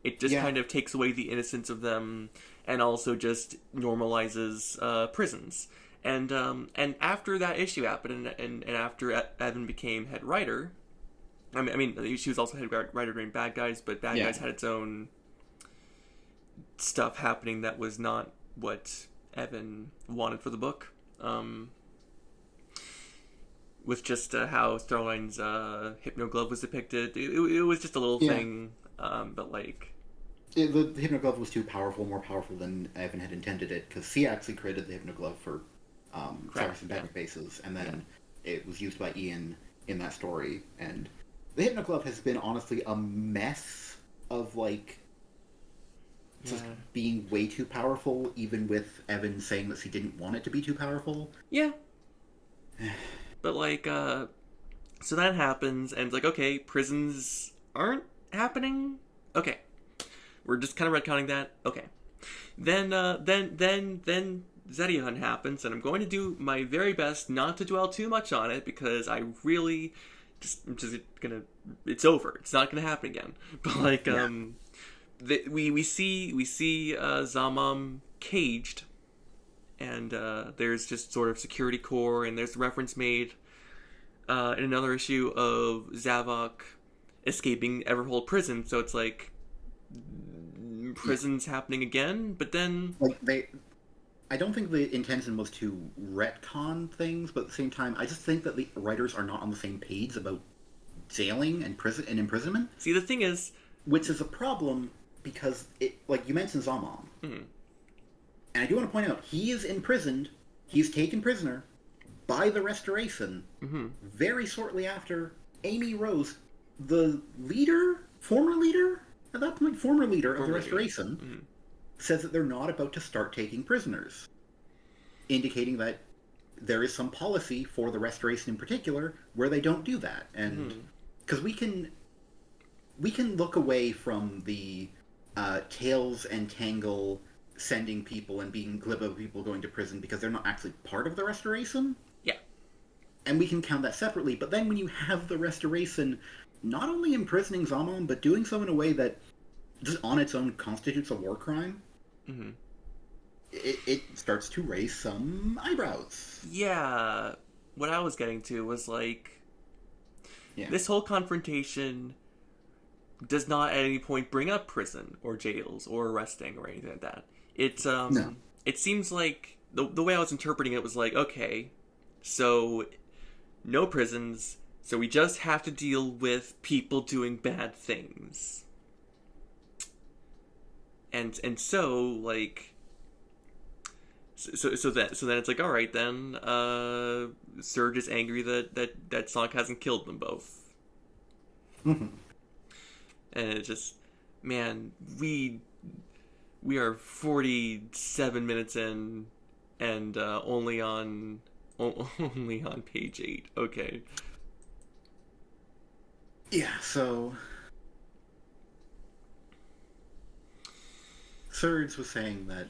It just kind of takes away the innocence of them, and also just normalizes prisons. And after that issue happened, and after Evan became head writer, I mean, she was also head writer during Bad Guys, but Bad Guys had its own stuff happening that was not what Evan wanted for the book. With just how Starline's Hypno Glove was depicted, it was just a little thing, but like... The Hypno Glove was too powerful, more powerful than Evan had intended it, because he actually created the Hypno Glove for Cyrus and Batman bases, and then it was used by Ian in that story, and the Hypno Glove has been honestly a mess of, like, just being way too powerful, even with Evan saying that she didn't want it to be too powerful. Yeah. But, like, so that happens, and it's like, okay, prisons aren't happening? Okay. We're just kind of retconning that? Okay. Then Zetiahun happens, and I'm going to do my very best not to dwell too much on it, because I really I'm just gonna... It's over. It's not gonna happen again. But, like, we see Zamam caged, and there's just sort of security core, and there's a reference made in another issue of Zavok escaping Everhold prison. So it's like prison's happening again, but then I don't think the intention was to retcon things, but at the same time, I just think that the writers are not on the same page about jailing and imprisonment. See, the thing is, which is a problem, because it, like you mentioned, Zamam, and I do want to point out, he is imprisoned. He's taken prisoner by the Restoration very shortly after Amy Rose, the former leader of the Restoration, says that they're not about to start taking prisoners, indicating that there is some policy for the Restoration in particular where they don't do that. And because we can look away from the Tails and Tangle sending people and being glib about people going to prison because they're not actually part of the Restoration. Yeah. And we can count that separately. But then when you have the Restoration not only imprisoning Zaman, but doing so in a way that just on its own constitutes a war crime, Mm-hmm. it starts to raise some eyebrows. Yeah. What I was getting to was like, Yeah. this whole confrontation does not at any point bring up prison or jails or arresting or anything like that. It's No. It seems like the way I was interpreting it was like, okay, so no prisons, so we just have to deal with people doing bad things. And so like so then it's like, all right then, Surge is angry that Sonic hasn't killed them both. Mhm. And it just, man, we are 47 minutes in, and only on page 8. Okay. Yeah, so Surge was saying that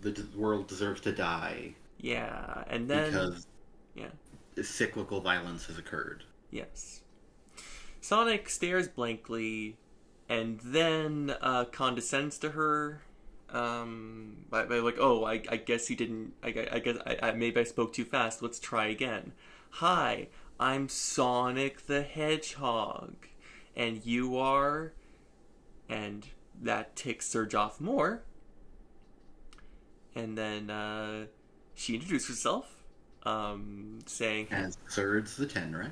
the world deserves to die Yeah, and then because yeah, cyclical violence has occurred. yes. Sonic stares blankly, and then condescends to her. By like, oh, I guess you didn't. I guess maybe I spoke too fast. Let's try again. Hi, I'm Sonic the Hedgehog, and you are, and that ticks Surge off more. And then she introduced herself, saying, As Surge the Tenrec.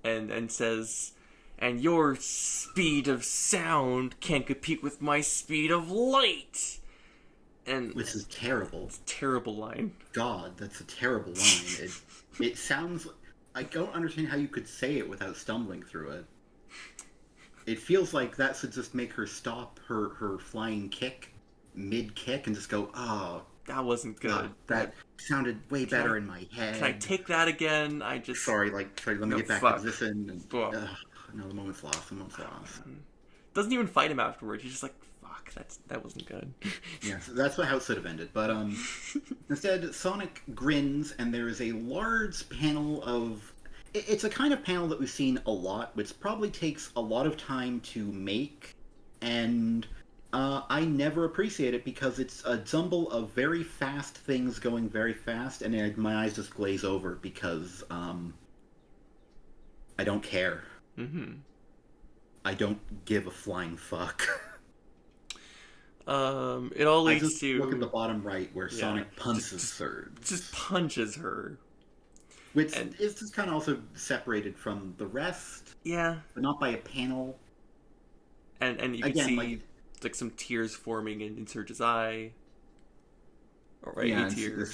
and says, and your speed of sound can't compete with my speed of light. And Which is terrible. it's a terrible line. God, that's a terrible line. It sounds... I don't understand how you could say it without stumbling through it. It feels like that should just make her stop her flying kick, mid-kick, and just go, oh, That wasn't good. God, that sounded way better in my head. Can I take that again? I just... Sorry, let me No, get back fuck. to position. And, Fuck. no, the moment's lost. Doesn't even fight him afterwards. He's just like, fuck, that wasn't good. Yeah, so that's how it should have ended. But instead, Sonic grins, and there is a large panel of... It's a kind of panel that we've seen a lot, which probably takes a lot of time to make, and I never appreciate it because it's a jumble of very fast things going very fast, and my eyes just glaze over because I don't care. Mm-hmm. I don't give a flying fuck. It all I leads just to... look at the bottom right where Yeah. Sonic punches Surge. just punches her. Which And- is just kind of also separated from the rest, Yeah. but not by a panel. And you can Again, see like some tears forming in Surge's eye. Or right, Yeah, a and tear.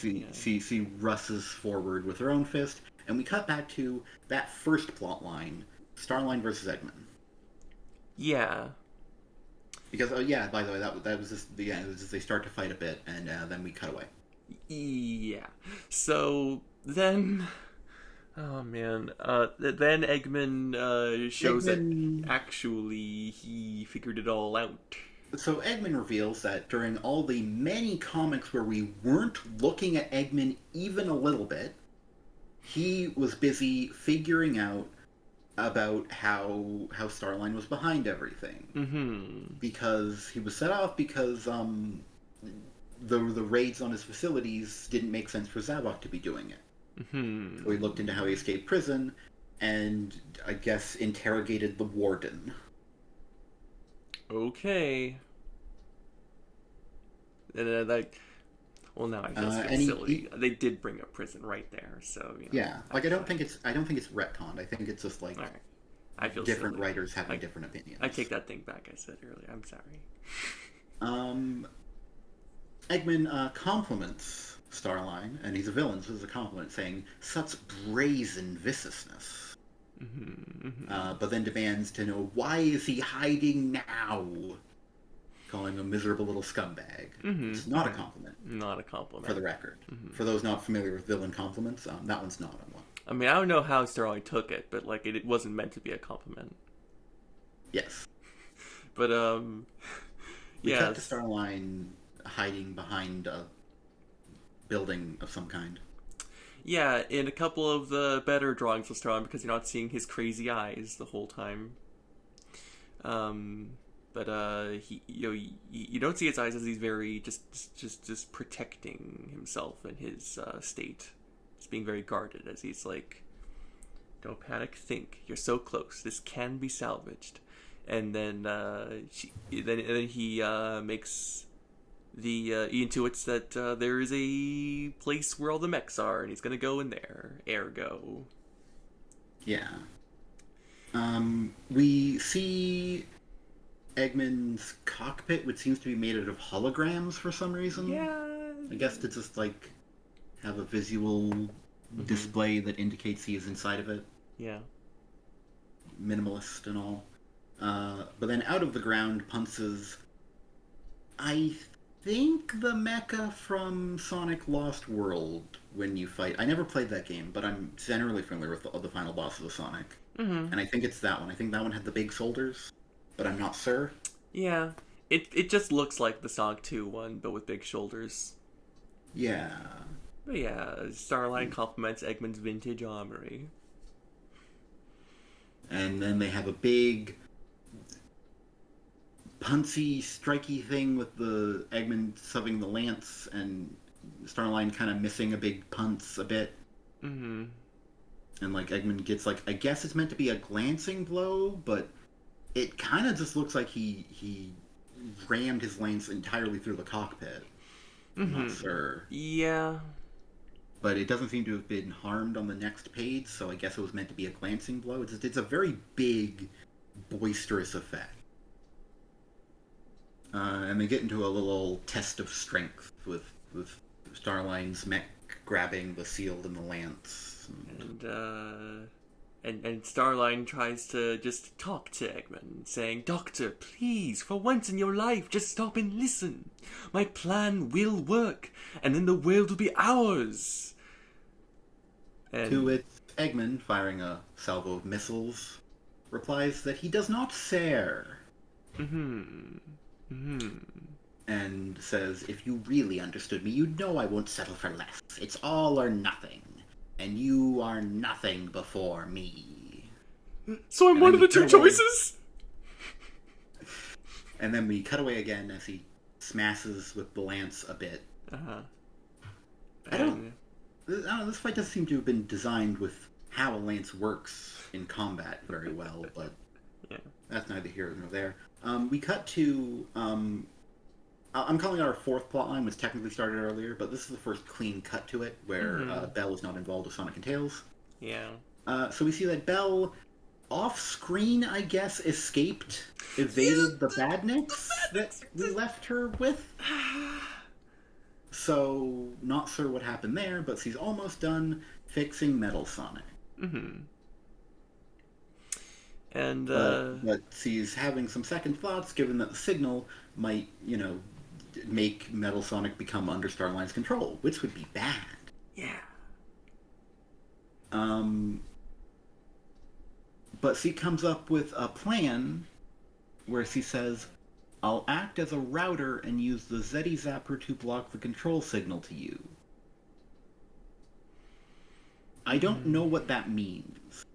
she rushes forward with her own fist, and we cut back to that first plot line, Starline versus Eggman. Yeah. Because, oh yeah, by the way, that was just the end. It was just they start to fight a bit, and then we cut away. Yeah. So then, oh man, then Eggman shows Eggman- that actually he figured it all out. So Eggman reveals that during all the many comics where we weren't looking at Eggman even a little bit, he was busy figuring out about how Starline was behind everything. Mm-hmm. Because he was set off because the raids on his facilities didn't make sense for Zavok to be doing it. Mm-hmm. So he looked into how he escaped prison and, I guess, interrogated the warden. Okay. And then well, now I guess the and he- facility they did bring up prison right there. So you know, Yeah, like I that's don't think it's retconned. I think it's just like all right. I feel different silly. writers having different opinions. I take that thing back I said earlier. I'm sorry. Eggman compliments Starline, and he's a villain, so it's a compliment, saying such brazen viciousness. Mm-hmm, mm-hmm. But then demands to know why is he hiding now, calling him a miserable little scumbag. Mm-hmm. It's not a compliment, Not a compliment. for the record. Mm-hmm. For those not familiar with villain compliments, that one's not on one. I mean, I don't know how Starlight took it, but like it wasn't meant to be a compliment. Yes. But We cut to yes. Starline hiding behind a building of some kind. Yeah, in a couple of the better drawings of Starline because you're not seeing his crazy eyes the whole time. Um, but he you don't see his eyes as he's very just protecting himself and his state. He's being very guarded as he's like, don't panic, think. You're so close. This can be salvaged. And then then he makes the he intuits that there is a place where all the mechs are, and he's gonna go in there. Ergo. Yeah. We see Eggman's cockpit, which seems to be made out of holograms for some reason. Yeah. I guess to just like have a visual display that indicates he is inside of it. Yeah. Minimalist and all. But then out of the ground punches, I think, the mecha from Sonic Lost World when you fight. I never played that game, but I'm generally familiar with the final bosses of Sonic. Mm-hmm. And I think it's that one. I think that one had the big shoulders, but I'm not sure. Yeah. It just looks like the Sonic 2 one, but with big shoulders. Yeah. But yeah, Starline compliments Eggman's vintage armory. And then they have a big punchy, striky thing with the Eggman subbing the lance and Starline kind of missing a big punch a bit. Mm-hmm. And like Eggman gets like, I guess it's meant to be a glancing blow, but it kind of just looks like he rammed his lance entirely through the cockpit. I'm not sure. Yeah. But it doesn't seem to have been harmed on the next page, so I guess it was meant to be a glancing blow. It's a very big, boisterous effect. And they get into a little test of strength with Starline's mech grabbing the shield and the lance. And Starline tries to just talk to Eggman, saying, "Doctor, please, for once in your life, just stop and listen. My plan will work, and then the world will be ours." And To which Eggman, firing a salvo of missiles, replies that he does not fare. And says, if you really understood me, you'd know I won't settle for less. It's all or nothing. And you are nothing before me. so I'm And one then of the we two cut away. choices? And then we cut away again as he smashes with the lance a bit. Uh-huh. I don't know, this fight doesn't seem to have been designed with how a lance works in combat very well, but Yeah. that's neither here nor there. We cut to... I'm calling it our fourth plotline, which technically started earlier, but this is the first clean cut to it, where Belle is not involved with Sonic and Tails. Yeah. So we see that Belle, off-screen, I guess, evaded the badniks that we left her with. So, not sure what happened there, but she's almost done fixing Metal Sonic. And But she's having some second thoughts, given that the signal might, make Metal Sonic become under Starline's control, which would be bad. yeah. But she comes up with a plan where she says, I'll act as a router and use the Zeddy Zapper to block the control signal to you. I don't know what that means.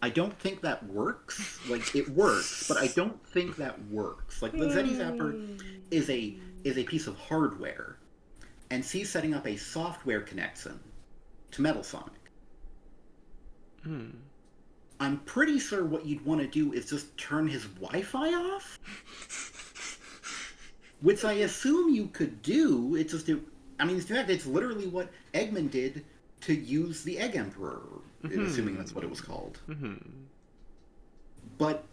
I don't think that works. Like, it works, but I don't think that works. Like, the Zeddy Zapper is a piece of hardware, and she's setting up a software connection to Metal Sonic. I'm pretty sure what you'd want to do is just turn his Wi-Fi off, which I assume you could do. It's just, in fact, it's literally what Eggman did to use the Egg Emperor, assuming that's what it was called. But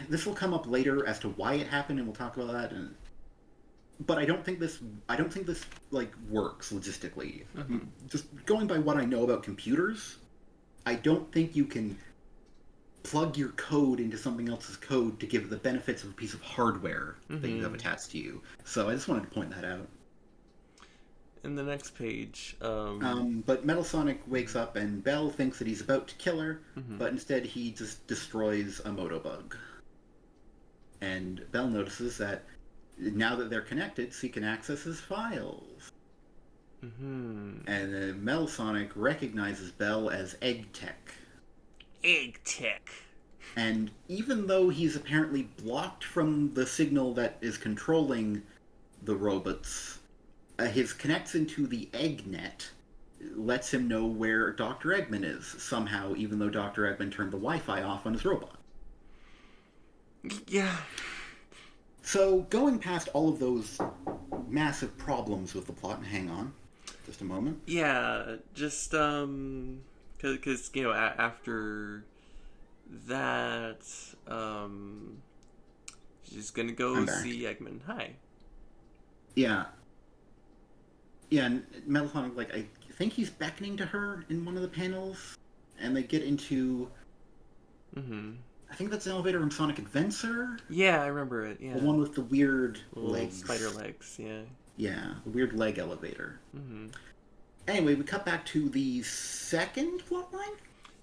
this will come up later as to why it happened, and we'll talk about that. But I don't think this like works logistically. Just going by what I know about computers, I don't think you can plug your code into something else's code to give the benefits of a piece of hardware that you have attached to you. So I just wanted to point that out. in the next page. But Metal Sonic wakes up and Bell thinks that he's about to kill her, Mhm. but instead he just destroys a Motobug. And Bell notices that now that they're connected, she can access his files. Mhm. And Metal Sonic recognizes Bell as Egg Tech. Egg Tech. And even though he's apparently blocked from the signal that is controlling the robots, his connection to the EggNet lets him know where Dr. Eggman is somehow, even though Dr. Eggman turned the Wi-Fi off on his robot. Yeah. So, going past all of those massive problems with the plot, and hang on just a moment. Yeah, just cuz after that she's going to go I'm back. see Eggman. Hi. Yeah. Yeah, and Metal Sonic, like, I think he's beckoning to her in one of the panels, and they get into... Mhm. I think that's an elevator from Sonic Adventure? Yeah, I remember it. Yeah. The one with the weird Little legs. spider legs, yeah. Yeah, the weird leg elevator. Mhm. Anyway, we cut back to the second plotline?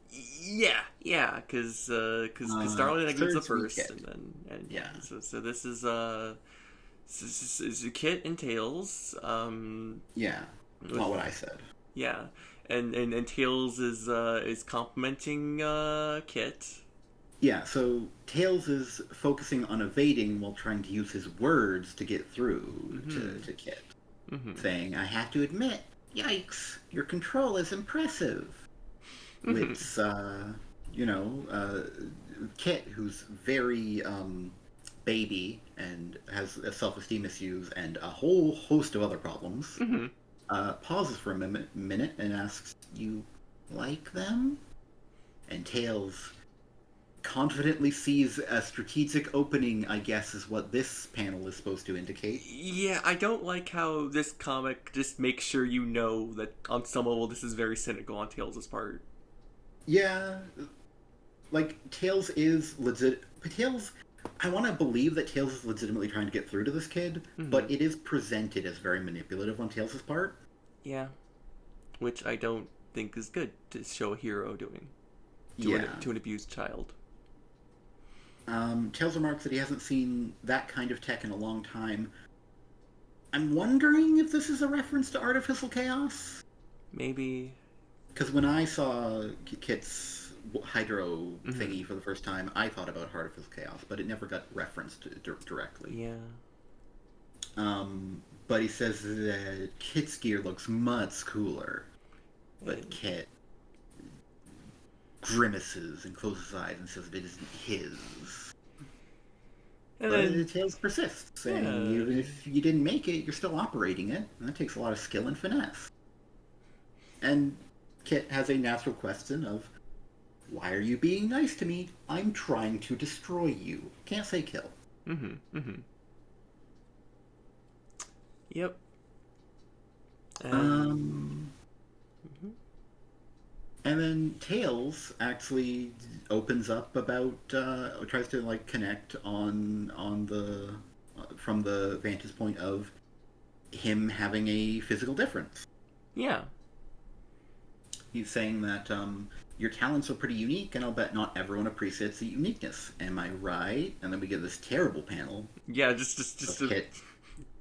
Yeah, because Starlight Eggman's the Third first, weekend. and Yeah. so this is Kit and Tails. Yeah, not what I said. Yeah, and Tails is complimenting Kit. Yeah, so Tails is focusing on evading while trying to use his words to get through to Kit. Saying, I have to admit, yikes, your control is impressive. Which, Kit, who's very baby and has self-esteem issues and a whole host of other problems, pauses for a minute and asks, you like them? And Tails confidently sees a strategic opening, I guess, is what this panel is supposed to indicate. Yeah, I don't like how this comic just makes sure you know that on some level this is very cynical on Tails' part. Yeah, like, Tails is legit. Tails, I want to believe that Tails is legitimately trying to get through to this kid, but it is presented as very manipulative on Tails' part. Yeah, which I don't think is good to show a hero doing to an abused child. Tails remarks that he hasn't seen that kind of tech in a long time. I'm wondering if this is a reference to Artificial Chaos? Maybe. Because when I saw Kit's Hydro thingy for the first time, I thought about Artificial Chaos, but it never got referenced directly. Yeah. But he says that Kit's gear looks much cooler. But Kit grimaces and closes his eyes and says that it isn't his. And but then Tails persists, saying even if you didn't make it, you're still operating it, and that takes a lot of skill and finesse. And Kit has a natural question of, why are you being nice to me? I'm trying to destroy you. Can't say kill. Yep. And then Tails actually opens up about, tries to like connect on the from the vantage point of him having a physical difference. Yeah. He's saying that your talents are pretty unique, and I'll bet not everyone appreciates the uniqueness. Am I right? And then we get this terrible panel. Yeah, just Kit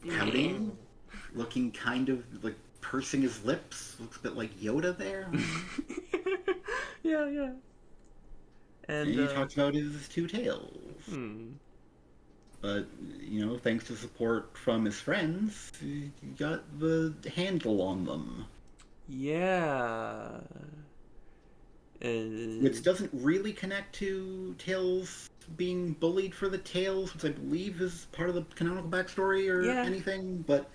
pouting, looking kind of like pursing his lips. Looks a bit like Yoda there. yeah. And he talks about his two tails. But, thanks to support from his friends, he got the handle on them. Yeah. Which doesn't really connect to Tails being bullied for the tails, which I believe is part of the canonical backstory or anything, but...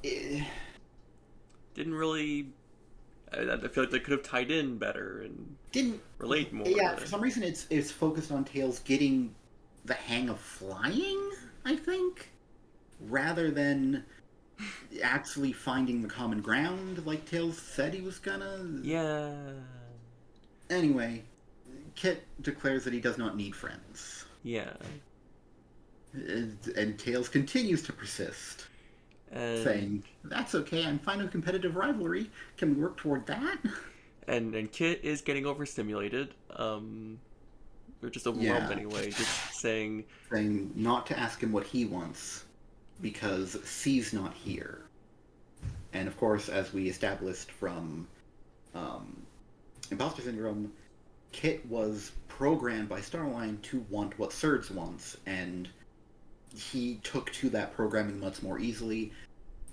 Didn't really... I feel like they could have tied in better and didn't relate more. Yeah, for some reason it's focused on Tails getting the hang of flying, I think, rather than actually finding the common ground like Tails said he was gonna. Yeah. Anyway, Kit declares that he does not need friends. Yeah. And Tails continues to persist. And saying, "That's okay. I'm fine with competitive rivalry. Can we work toward that?" and Kit is getting overstimulated, or just overwhelmed Yeah, anyway. Just saying, saying not to ask him what he wants because C's not here. And of course, as we established from um, Imposter Syndrome, Kit was programmed by Starline to want what Surge wants, and he took to that programming much more easily,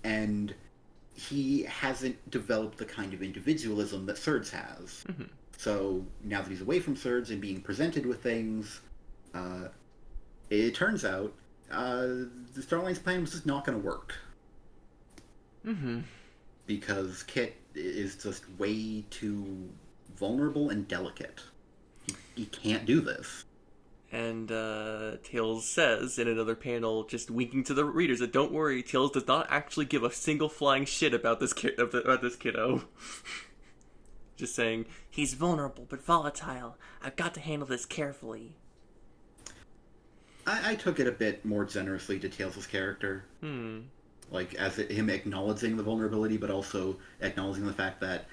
and he hasn't developed the kind of individualism that Surge has. mm-hmm, So now that he's away from Surge and being presented with things, uh, it turns out the Starline's plan was just not going to work mm-hmm. because Kit is just way too vulnerable and delicate. He can't do this. And Tails says in another panel, just winking to the readers, that don't worry, Tails does not actually give a single flying shit about this about this kiddo. Just saying, he's vulnerable but volatile. I've got to handle this carefully. I took it a bit more generously to Tails' character. Like, him acknowledging the vulnerability, but also acknowledging the fact that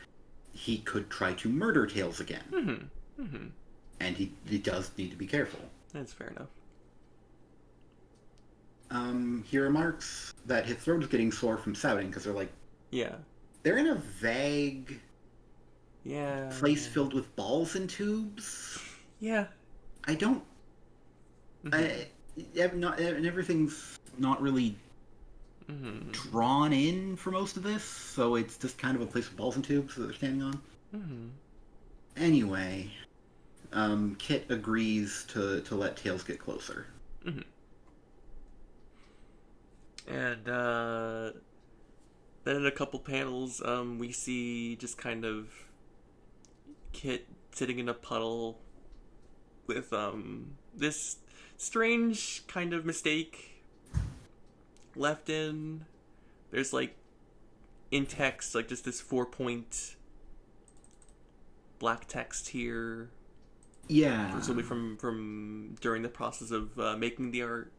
he could try to murder Tails again. Mm-hmm. Mm-hmm. And he does need to be careful. That's fair enough. He remarks that his throat is getting sore from shouting because Yeah. they're in a vague Yeah. place filled with balls and tubes. Yeah. I don't. Mm-hmm. And everything's not really Mm-hmm. drawn in for most of this, so it's just kind of a place with balls and tubes that they're standing on. Mm-hmm. Anyway, Kit agrees to let Tails get closer. Mm-hmm. And then in a couple panels, we see just kind of Kit sitting in a puddle with this strange kind of mistake left in. There's like in text, like just this 4-point black text here. Yeah. Presumably from during the process of making the art.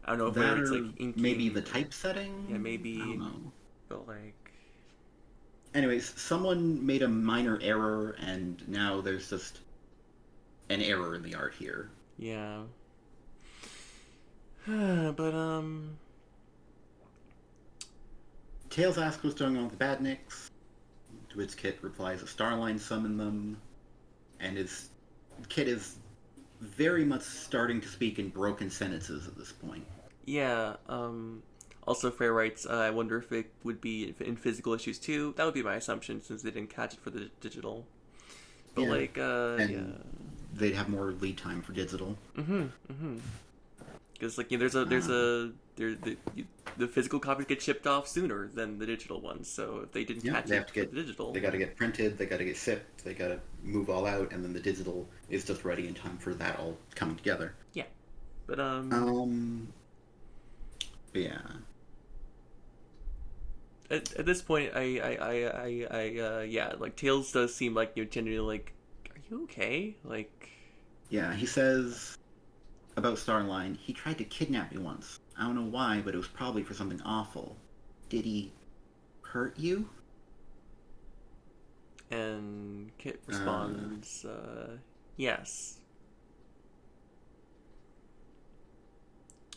I don't know if That it's or like inking. maybe the typesetting? Yeah, maybe. I don't know. But like. Anyways, someone made a minor error, and now there's just an error in the art here. Yeah. But Tails asks what's going on with the Badniks, to which Kit replies that Starline summoned them, and Kit is very much starting to speak in broken sentences at this point. yeah. Also, Fair writes, I wonder if it would be in physical issues too. That would be my assumption since they didn't catch it for the digital. But Yeah. And yeah. they'd have more lead time for digital. Because like the physical copies get shipped off sooner than the digital ones. So if they didn't catch they it have to for get the digital, They got to get printed. They got to get shipped. They got to move all out, and then the digital is just ready in time for that all coming together. yeah. But Yeah. At this point, yeah, like Tails does seem like genuinely like, are you okay? Like, Yeah, he says about Starline, he tried to kidnap me once. I don't know why, but it was probably for something awful. Did he hurt you? and Kit responds, yes.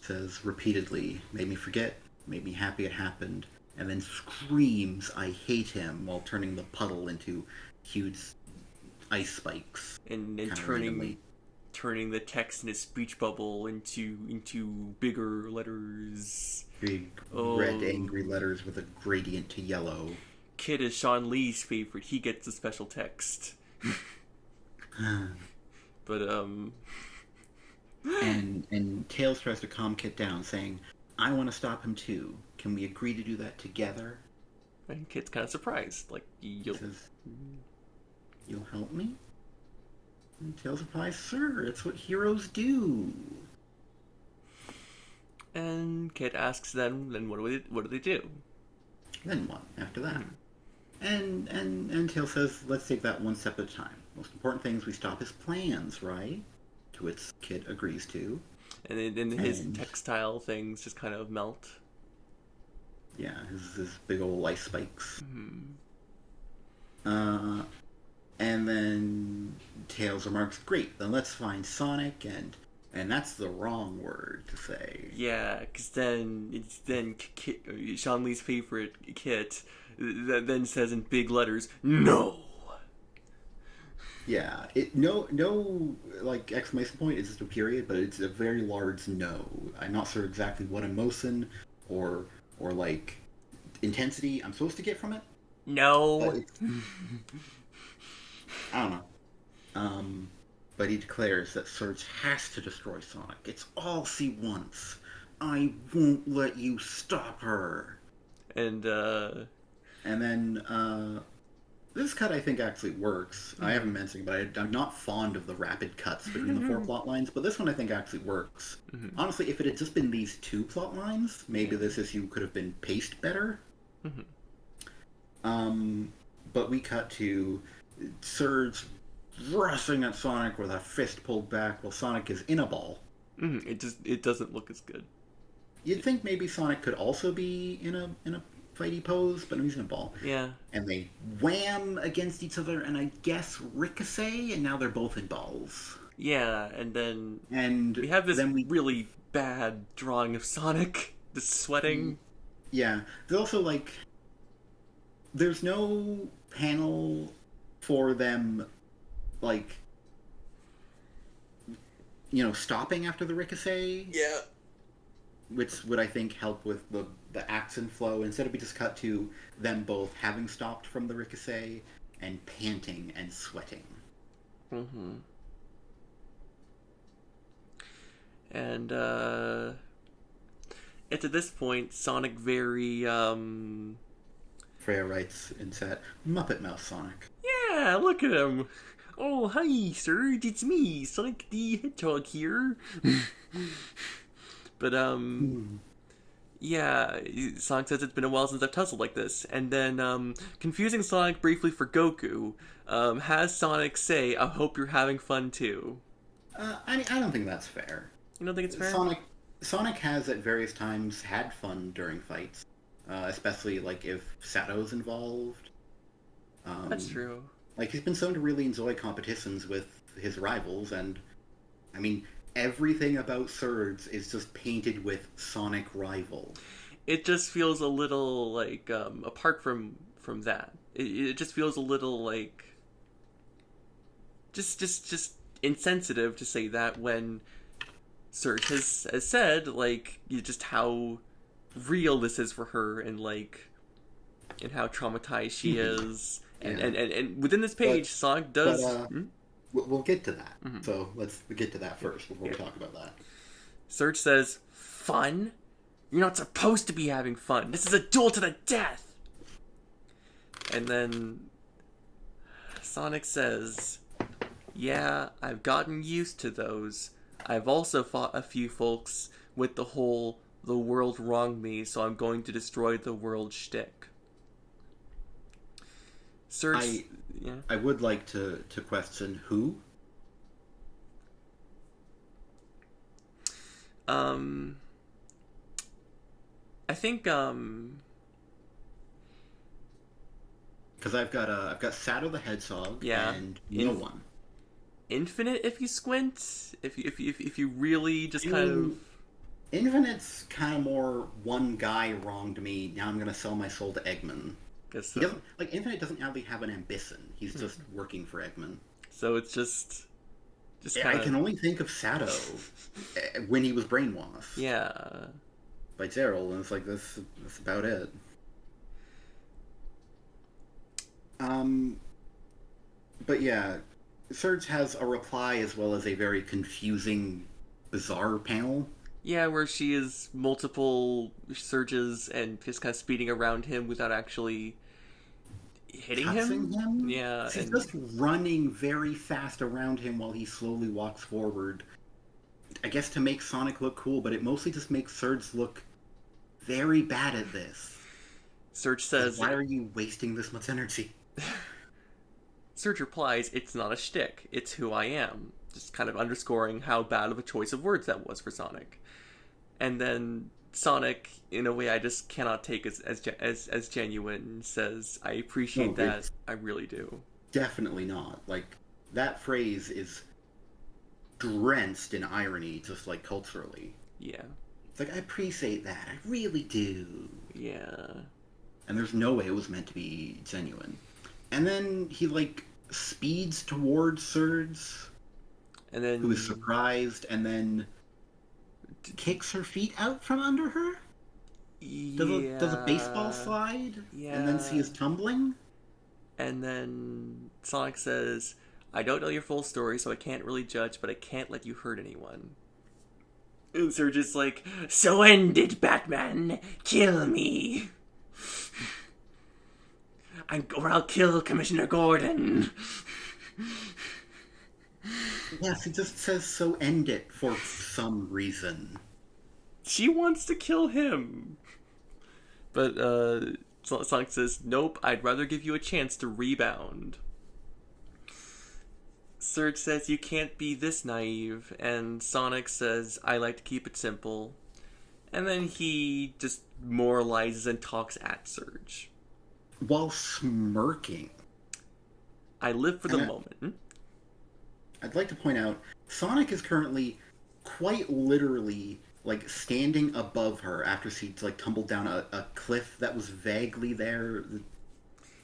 Says repeatedly, made me forget, made me happy it happened, and then screams, I hate him, while turning the puddle into huge ice spikes. And kinda turning randomly. turning the text in his speech bubble into bigger letters. Big red angry letters with a gradient to yellow. Kit is Sean Lee's favorite. He gets the special text. But And Tails tries to calm Kit down, saying, I want to stop him too. Can we agree to do that together? and Kit's kind of surprised. Like, you'll... Says, you'll help me? And Tails replies, sir, it's what heroes do. And Kit asks then what do they do? Then what after that? And Tails says, let's take that one step at a time. Most important thing is we stop his plans, right? To which Kit agrees to. And then his textile things just kind of melt. Yeah, his big old ice spikes. Mm-hmm. Uh, and then Tails remarks, "Great, then let's find Sonic and that's the wrong word to say." Yeah, because then it's then Sean Lee's favorite Kit that then says in big letters, "No." Yeah, no like exclamation point. It's just a period, but it's a very large no. I'm not sure exactly what emotion or like intensity I'm supposed to get from it, but No. I don't know. Um, but he declares that Surge has to destroy Sonic. It's all she wants. I won't let you stop her. And And then this cut I think actually works. I haven't mentioned, but I'm not fond of the rapid cuts between the four plot lines. But this one I think actually works. Mhm. Honestly, if it had just been these two plot lines, maybe Yeah. this issue could have been paced better. Mhm. But we cut to Surge rushing at Sonic with a fist pulled back while Sonic is in a ball. It doesn't look as good. You'd think maybe Sonic could also be in a fighty pose, but no, he's in a ball. Yeah. And they wham against each other, and I guess ricochet, and now they're both in balls. Yeah, and then And we have this then we, really bad drawing of Sonic, the sweating. yeah, there's also like, there's no panel for them, like, stopping after the ricochet, Yeah. which would I think help with the action flow. Instead, we just cut to them both having stopped from the ricochet and panting and sweating. Mm-hmm. And it's at this point Sonic very Freya writes in chat, Muppet Mouth Sonic. yeah, look at him. Oh, hi, Serge, it's me, Sonic the Hedgehog here. But yeah, Sonic says it's been a while since I've tussled like this. And then, confusing Sonic briefly for Goku, has Sonic say, I hope you're having fun too. I don't think that's fair. You don't think it's fair? Sonic has at various times had fun during fights, especially like if Sato's involved. That's true. Like he's been shown to really enjoy competitions with his rivals, and I mean everything about Surge is just painted with Sonic rival. It just feels a little like apart from that. It just feels a little like just insensitive to say that when Serge has said like just how real this is for her and like and how traumatized she is and, Yeah. and within this page Sonic does We'll get to that. So let's get to that first before we talk about that. Serge says, fun? You're not supposed to be having fun. This is a duel to the death. And then Sonic says, yeah, I've gotten used to those. I've also fought a few folks with the whole the world wronged me, so I'm going to destroy the world shtick. Serge, yeah. I would like to question who. I think Because I've got Sato the Hedgehog Yeah. and no one. Infinite if you squint. If you really just kind of Infinite's kind of more one guy wronged me. Now I'm gonna sell my soul to Eggman. guess He so. doesn't like Infinite doesn't really have an ambition. He's just working for Eggman. So it's just I kind can of only think of Sato when he was brainwashed yeah. by Gerald, and it's like that's about it. But yeah, Surge has a reply as well as a very confusing, bizarre panel. Yeah, where she is multiple surges and just kind of speeding around him without actually hitting Touching him? Yeah, She's and just running very fast around him while he slowly walks forward. I guess to make Sonic look cool, but it mostly just makes Surge look very bad at this. Surge says, Why are you wasting this much energy? Surge replies, it's not a shtick, it's who I am. Just kind of underscoring how bad of a choice of words that was for Sonic. And then Sonic, in a way I just cannot take as genuine, says, "I appreciate No, that. it's I really do." definitely not. Like, that phrase is drenched in irony, just like culturally. Yeah. It's like, I appreciate that. I really do. Yeah. And there's no way it was meant to be genuine. And then he, like, speeds towards Surge, And who is then surprised, and then kicks her feet out from under her? Does a baseball yeah. slide? And then she Yeah. is tumbling? And then Sonic says, "I don't know your full story, so I can't really judge, but I can't let you hurt anyone." And Surge is like, "So end it, Batman! Kill me! Or I'll kill Commissioner Gordon!" Yes, he just says so end it for some reason. She wants to kill him. But Sonic says, "Nope, I'd rather give you a chance to rebound." Surge says, "You can't be this naive," and Sonic says, "I like to keep it simple." And then he just moralizes and talks at Surge. While smirking. "I live for the And moment." I'd like to point out, Sonic is currently quite literally like standing above her after she's like tumbled down a cliff that was vaguely there.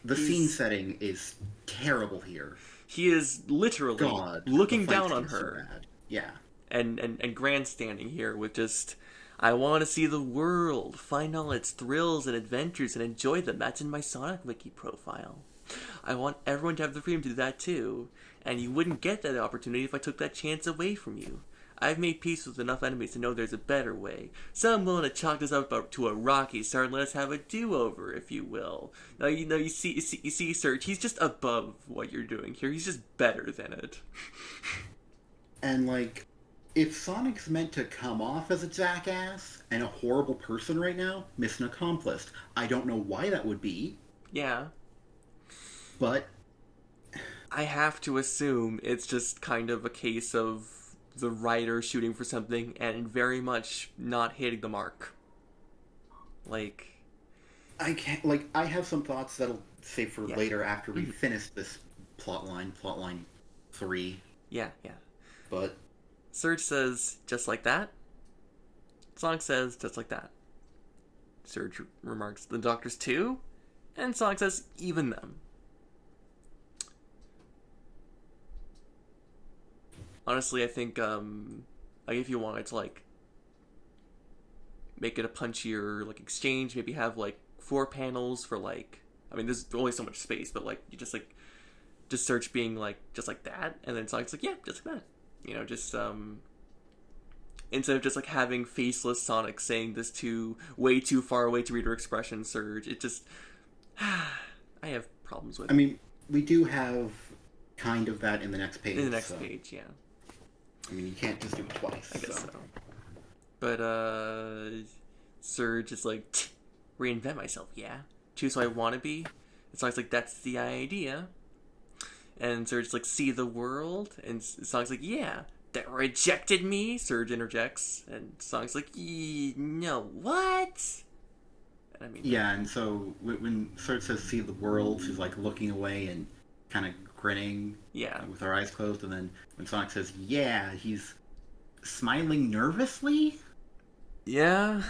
The scene setting is terrible here. He is literally God, looking the down fight on scenes so her bad. Yeah. and grandstanding here with just, "I want to see the world, find all its thrills and adventures and enjoy them. That's in my Sonic Wiki profile. I want everyone to have the freedom to do that too, and you wouldn't get that opportunity if I took that chance away from you. I've made peace with enough enemies to know there's a better way. So I'm willing to chalk this up to a rocky start and let us have a do-over, if you will." Now, you see, Serge, he's just above what you're doing here. He's just better than it. And like, if Sonic's meant to come off as a jackass and a horrible person right now, mission accomplished. I don't know why that would be, Yeah. but I have to assume it's just kind of a case of the writer shooting for something and very much not hitting the mark. Like, I can't. Like, I have some thoughts that'll save for yeah. later after we finish this plotline 3. Yeah. But Surge says, "Just like that?" Sonic says, "Just like that." Surge remarks, "The doctors too?" And Sonic says, "Even them." Honestly, I think, like, if you wanted to, like, make it a punchier, like, exchange, maybe have, like, 4 panels for, like, I mean, there's only so much space, but, like, you just Surge being, like, "Just like that," and then Sonic's like, "Yeah, just like that." You know, just, instead of just, like, having faceless Sonic saying this way too far away to reader expression Surge, it just, I have problems with I it. mean, we do have kind of that in the next page. In the next page, yeah. I mean, you can't just do it twice. I guess so. But, Surge is like, "Reinvent myself, yeah? Choose who I want to be?" And Sonic's like, "That's the idea." And Surge's like, "See the world?" And Sonic's like, "Yeah." "That rejected me?" Surge interjects. And Sonic's like, "No, what?" And I mean... Yeah, and so when Surge says "see the world," she's like looking away and kind of grinning. Yeah. With her eyes closed, and then when Sonic says "yeah," he's smiling nervously. Yeah.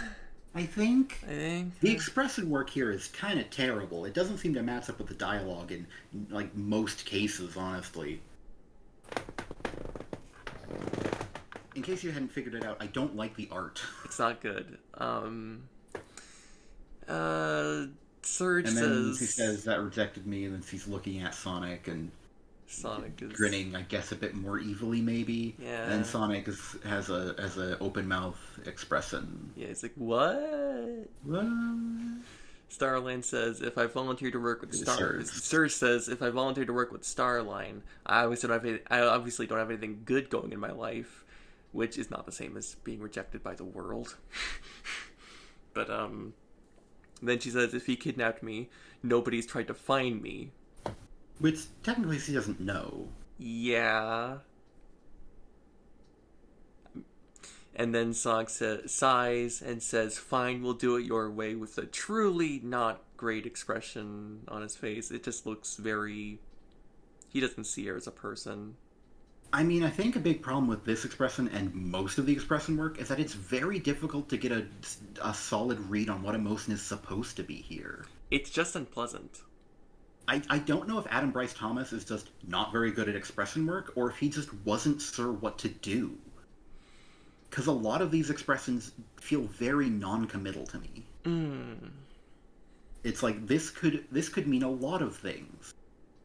I think. The Yeah. expression work here is kind of terrible. It doesn't seem to match up with the dialogue in like most cases, honestly. In case you hadn't figured it out, I don't like the art. It's not good. Surge And then says... she says that rejected me, and then she's looking at Sonic and Sonic is... grinning, I guess, a bit more evilly, maybe. Yeah. And then Sonic has a open mouth expression. Yeah, he's like, "What?" What? Starline says, "If I volunteer to work with Surge. Surge says, "If I volunteer to work with Starline, I obviously don't have anything good going in my life," which is not the same as being rejected by the world. But then she says, "If he kidnapped me, nobody's tried to find me." Which technically she doesn't know. Yeah. And then Sonic sighs and says, "Fine, we'll do it your way," with a truly not great expression on his face. It just looks very... He doesn't see her as a person. I mean, I think a big problem with this expression and most of the expression work is that it's very difficult to get a solid read on what emotion is supposed to be here. It's just unpleasant. I don't know if Adam Bryce Thomas is just not very good at expression work or if he just wasn't sure what to do. Because a lot of these expressions feel very non-committal to me. It's like this could mean a lot of things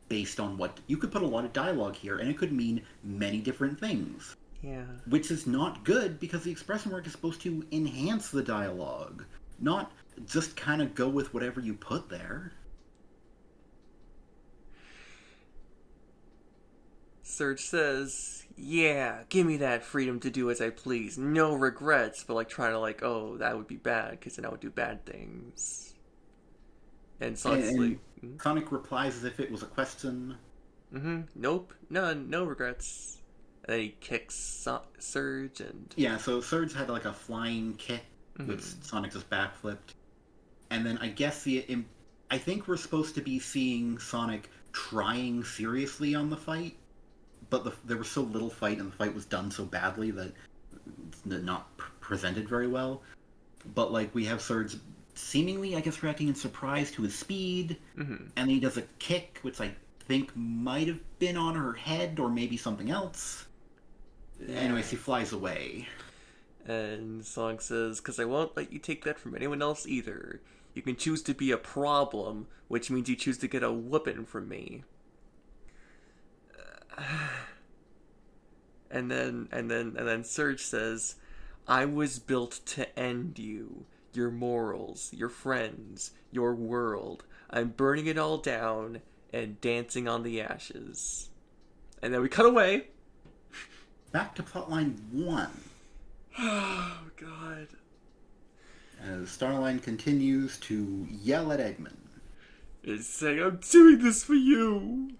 based on what you could put a lot of dialogue here, and it could mean many different things. Yeah. Which is not good because the expression work is supposed to enhance the dialogue, not just kind of go with whatever you put there. Surge says, "Yeah, give me that freedom to do as I please. No regrets," but like trying to like, oh, that would be bad because then I would do bad things. And Sonic's like... Sonic replies as if it was a question. Nope, none, no regrets. And then he kicks Surge and... Yeah, so Surge had like a flying kick, which Sonic just backflipped. And then I guess I think we're supposed to be seeing Sonic trying seriously on the fight, but there was so little fight and the fight was done so badly that it's not presented very well. But like we have Surge seemingly, I guess, reacting in surprise to his speed, and then he does a kick, which I think might have been on her head or maybe something else. Yeah. Anyways, he flies away. And Sonic says, "Because I won't let you take that from anyone else either. You can choose to be a problem, which means you choose to get a whooping from me." And then Surge says, "I was built to end you. Your morals, your friends, your world. I'm burning it all down and dancing on the ashes." And then we cut away. Back to plotline 1. Oh, God. As Starline continues to yell at Eggman. It's saying, "I'm doing this for you."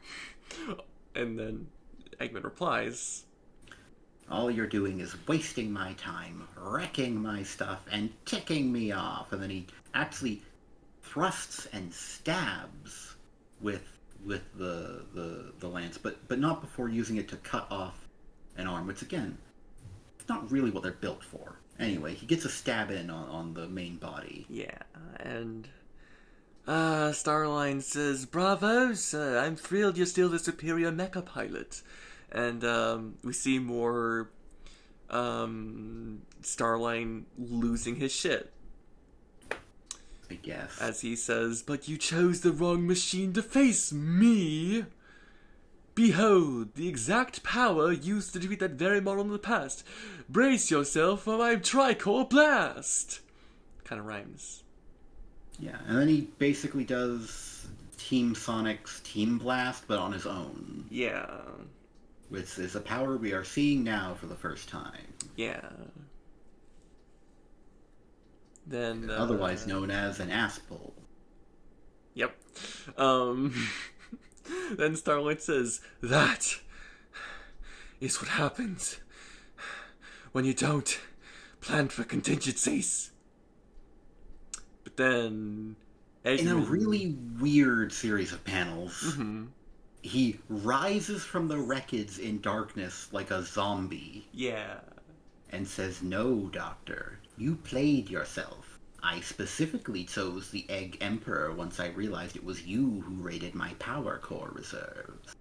And then Eggman replies, "All you're doing is wasting my time, wrecking my stuff, and ticking me off." And then he actually thrusts and stabs with the lance, but not before using it to cut off an arm, which again, it's not really what they're built for. Anyway, he gets a stab in on the main body. Yeah, and Starline says, "Bravo, sir. I'm thrilled you're still the superior mecha pilot." And we see more Starline losing his shit. I guess. As he says, "But you chose the wrong machine to face me. Behold, the exact power used to defeat that very model in the past. Brace yourself for my tricore blast." Kind of rhymes. Yeah, and then he basically does Team Sonic's Team Blast, but on his own. Yeah. Which is a power we are seeing now for the first time. Yeah. Then otherwise known as an ass pull. Yep. Then Starlight says, "That is what happens when you don't plan for contingencies." But then Eggman... In a really weird series of panels, he rises from the wreckage in darkness like a zombie. Yeah. And says, "No, Doctor, you played yourself. I specifically chose the Egg Emperor once I realized it was you who raided my power core reserves."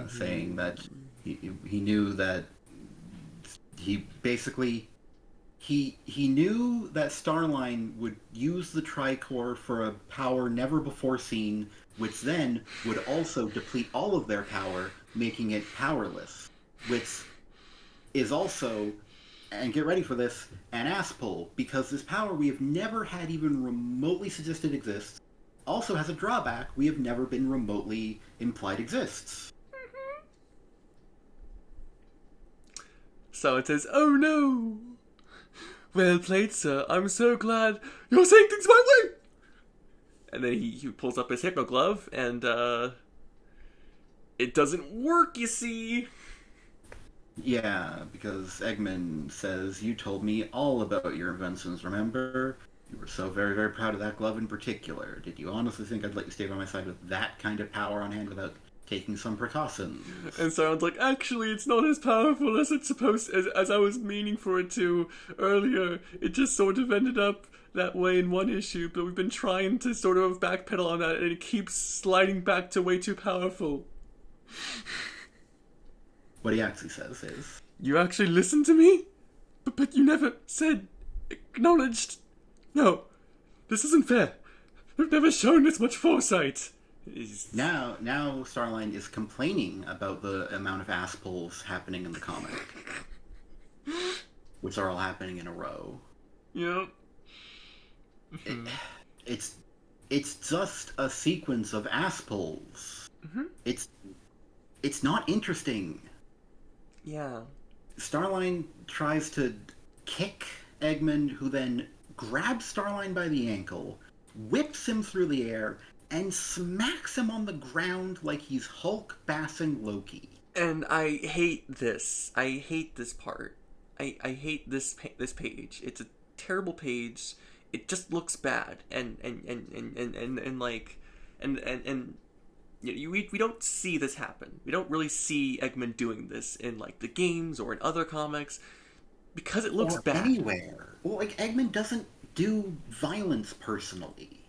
Saying that he knew that he basically... He knew that Starline would use the Tricore for a power never before seen, which then would also deplete all of their power, making it powerless. Which is also, and get ready for this, an ass pull, because this power we have never had even remotely suggested exists also has a drawback we have never been remotely implied exists. So it says, "Oh no! Well played, sir. I'm so glad you're saying things my way!" And then he pulls up his Hypno Glove, and it doesn't work, you see. Yeah, because Eggman says, "You told me all about your inventions, remember? You were so very, very proud of that glove in particular. Did you honestly think I'd let you stay by my side with that kind of power on hand without taking some precautions?" And Sauron's like, actually, it's not as powerful as it's supposed as I was meaning for it to earlier. It just sort of ended up that way in one issue, but we've been trying to sort of backpedal on that, and it keeps sliding back to way too powerful. What he actually says is, You actually listened to me? But you never said, acknowledged. No, this isn't fair. I've never shown this much foresight. He's... now Starline is complaining about the amount of ass pulls happening in the comic, which are all happening in a row. Yep. It, it's it's just a sequence of ass pulls. It's not interesting. Yeah. Starline tries to kick Eggman, who then grabs Starline by the ankle, whips him through the air, and smacks him on the ground like he's Hulk bassing Loki. And I hate this. I hate this part. I hate this page. It's a terrible page. It just looks bad. And like and you know, we don't see this happen. We don't really see Eggman doing this in like the games or in other comics because it looks Or bad. anywhere. Well, like, Eggman doesn't do violence personally.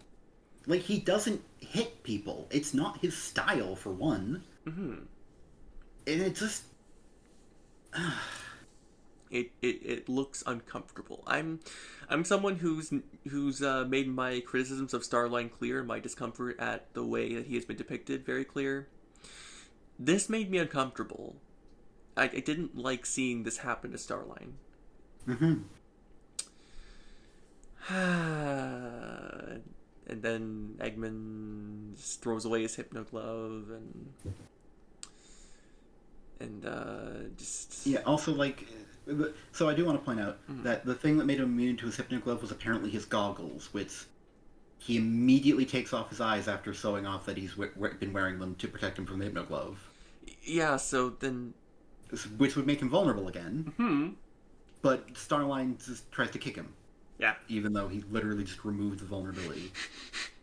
Like, he doesn't hit people. It's not his style, for one. And it just... It looks uncomfortable. I'm someone who's made my criticisms of Starline clear, my discomfort at the way that he has been depicted very clear. This made me uncomfortable. I didn't like seeing this happen to Starline. And then Eggman just throws away his hypno glove and just... Yeah, also, like... So I do want to point out that the thing that made him immune to his hypno glove was apparently his goggles, which he immediately takes off his eyes after showing off that he's been wearing them to protect him from the hypno glove. Yeah, so then... Which would make him vulnerable again. But Starline just tries to kick him. Yeah. Even though he literally just removed the vulnerability.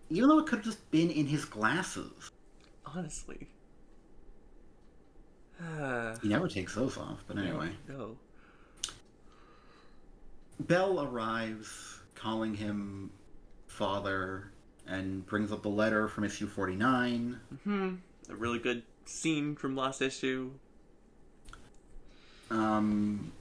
Even though it could have just been in his glasses. Honestly. He never takes those off, but anyway. No. Belle arrives, calling him father, and brings up the letter from issue 49. A really good scene from last issue. And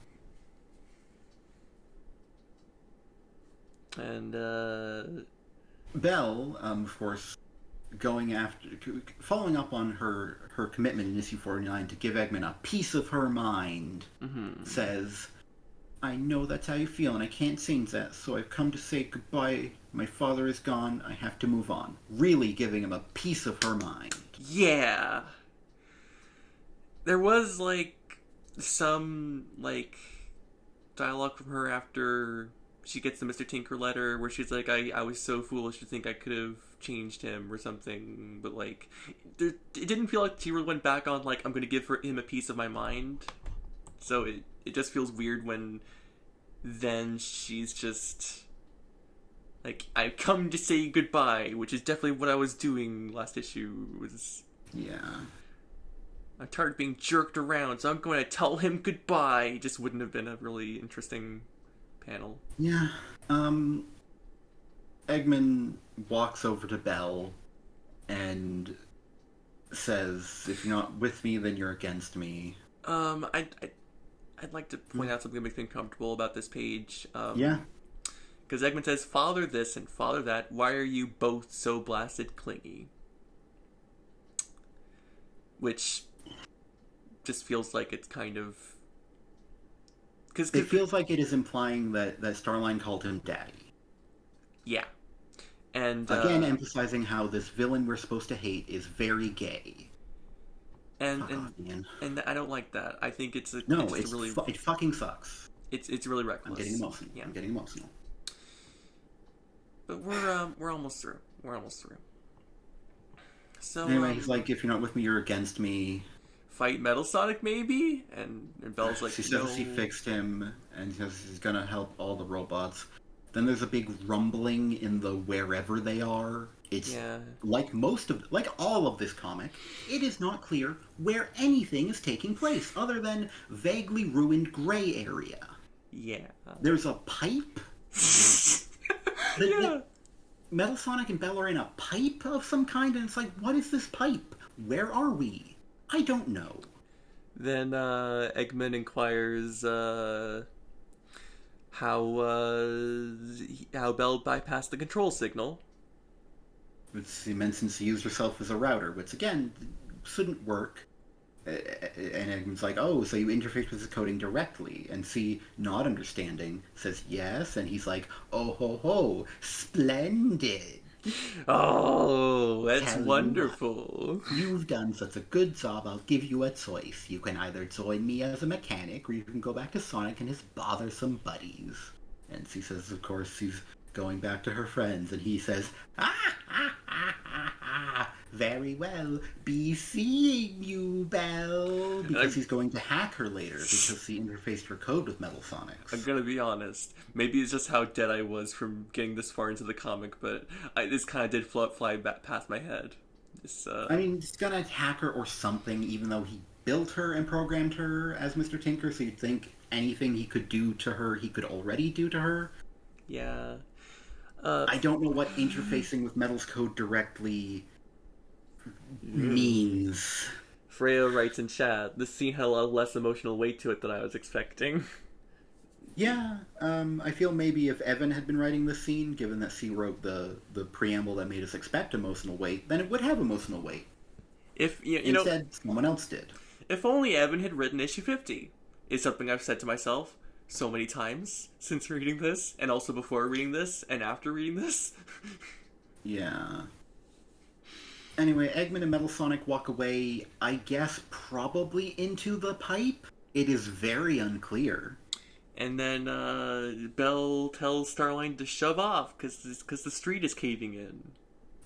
Belle, of course, following up on her commitment in issue 49 to give Eggman a piece of her mind, says, "I know that's how you feel, and I can't change that, so I've come to say goodbye. My father is gone. I have to move on." Really giving him a piece of her mind. Yeah. There was, like, some, like, dialogue from her after she gets the Mr. Tinker letter where she's like, I was so foolish to think I could have changed him or something, but, like, it didn't feel like she really went back on, like, I'm going to give him a piece of my mind. So it just feels weird when then she's just like, I've come to say goodbye, which is definitely what I was doing last issue. Was I'm tired of being jerked around, so I'm going to tell him goodbye. Just wouldn't have been a really interesting panel. Yeah. Eggman walks over to Belle and says, "If you're not with me, then you're against me." I'd like to point out something that makes me uncomfortable about this page. Yeah. Because Eggman says, "Father this and father that. Why are you both so blasted clingy?" Which just feels like it's kind of... Cause it feels like it is implying that Starline called him daddy. Yeah. And again, emphasizing how this villain we're supposed to hate is very gay. And I don't like that. I think it fucking sucks. It's really reckless. I'm getting emotional. Yeah. I'm getting emotional. But we're almost through. So anyway, he's like, "If you're not with me, you're against me." fight Metal Sonic maybe? And Bell's like, She no. says he fixed him, and he says he's gonna help all the robots. Then there's a big rumbling in the wherever they are. It's Yeah. like all of this comic, it is not clear where anything is taking place other than vaguely ruined gray area. Yeah. There's a pipe. Yeah. Metal Sonic and Bell are in a pipe of some kind, and it's like, what is this pipe? Where are we? I don't know. Then Eggman inquires how Bell bypassed the control signal. She mentions she used herself as a router, which again shouldn't work. And Eggman's like, oh, so you interface with the coding directly. And C, not understanding, says yes, and he's like, oh ho ho, splendid. Oh, that's Tell you wonderful. You've done such a good job, I'll give you a choice. You can either join me as a mechanic, or you can go back to Sonic and his bothersome buddies. And she says, of course, she's going back to her friends, and he says, very well, be seeing you, Bell. Because he's going to hack her later, because she interfaced her code with Metal Sonics. I'm gonna be honest. Maybe it's just how dead I was from getting this far into the comic, but this kind of did fly back past my head. I mean, he's gonna hack her or something, even though he built her and programmed her as Mr. Tinker, so you'd think anything he could do to her, he could already do to her. Yeah. I don't know what interfacing with Metal's code directly means. Freya writes in chat, this scene had a lot less emotional weight to it than I was expecting. Yeah, I feel maybe if Evan had been writing this scene, given that she wrote the preamble that made us expect emotional weight, then it would have emotional weight. If Instead, someone else did. If only Evan had written issue 50, is something I've said to myself so many times since reading this, and also before reading this, and after reading this. Yeah. Anyway, Eggman and Metal Sonic walk away, I guess, probably into the pipe. It is very unclear. And then Bell tells Starline to shove off because the street is caving in.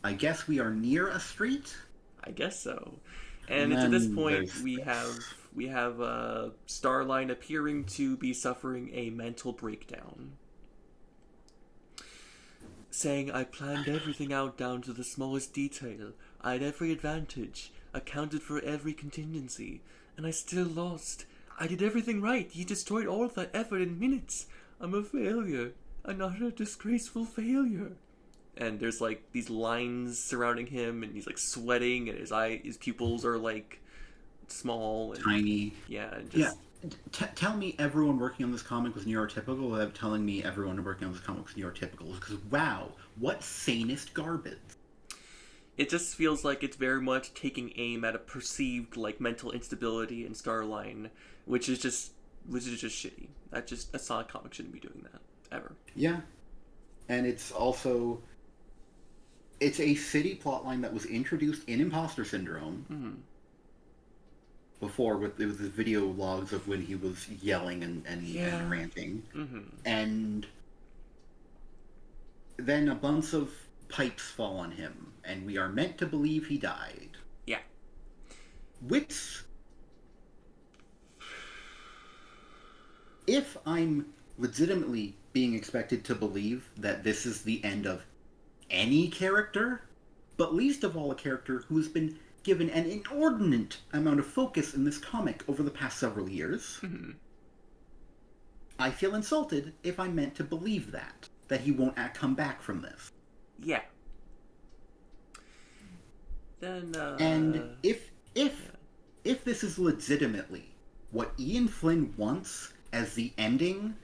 I guess we are near a street? I guess so. And it's at this point we have Starline appearing to be suffering a mental breakdown. Saying, I planned everything out down to the smallest detail. I had every advantage, accounted for every contingency, and I still lost. I did everything right. He destroyed all of that effort in minutes. I'm a failure. Another disgraceful failure. And there's like these lines surrounding him, and he's like sweating, and his pupils are like small and tiny. Yeah, and just tell me everyone working on this comic was neurotypical without telling me everyone working on this comic was neurotypical. Because wow, what sanest garbage. It just feels like it's very much taking aim at a perceived like mental instability in Starline, which is just shitty. A Sonic comic shouldn't be doing that ever. Yeah, and it's also a city plotline that was introduced in Imposter Syndrome. Mm-hmm. Before, it was the video logs of when he was yelling and ranting. Mm-hmm. And then a bunch of pipes fall on him, and we are meant to believe he died. Yeah. Which, if I'm legitimately being expected to believe that this is the end of any character, but least of all a character who has been given an inordinate amount of focus in this comic over the past several years, mm-hmm. I feel insulted if I'm meant to believe that he won't come back from this. Yeah. Then, and if this is legitimately what Ian Flynn wants as the ending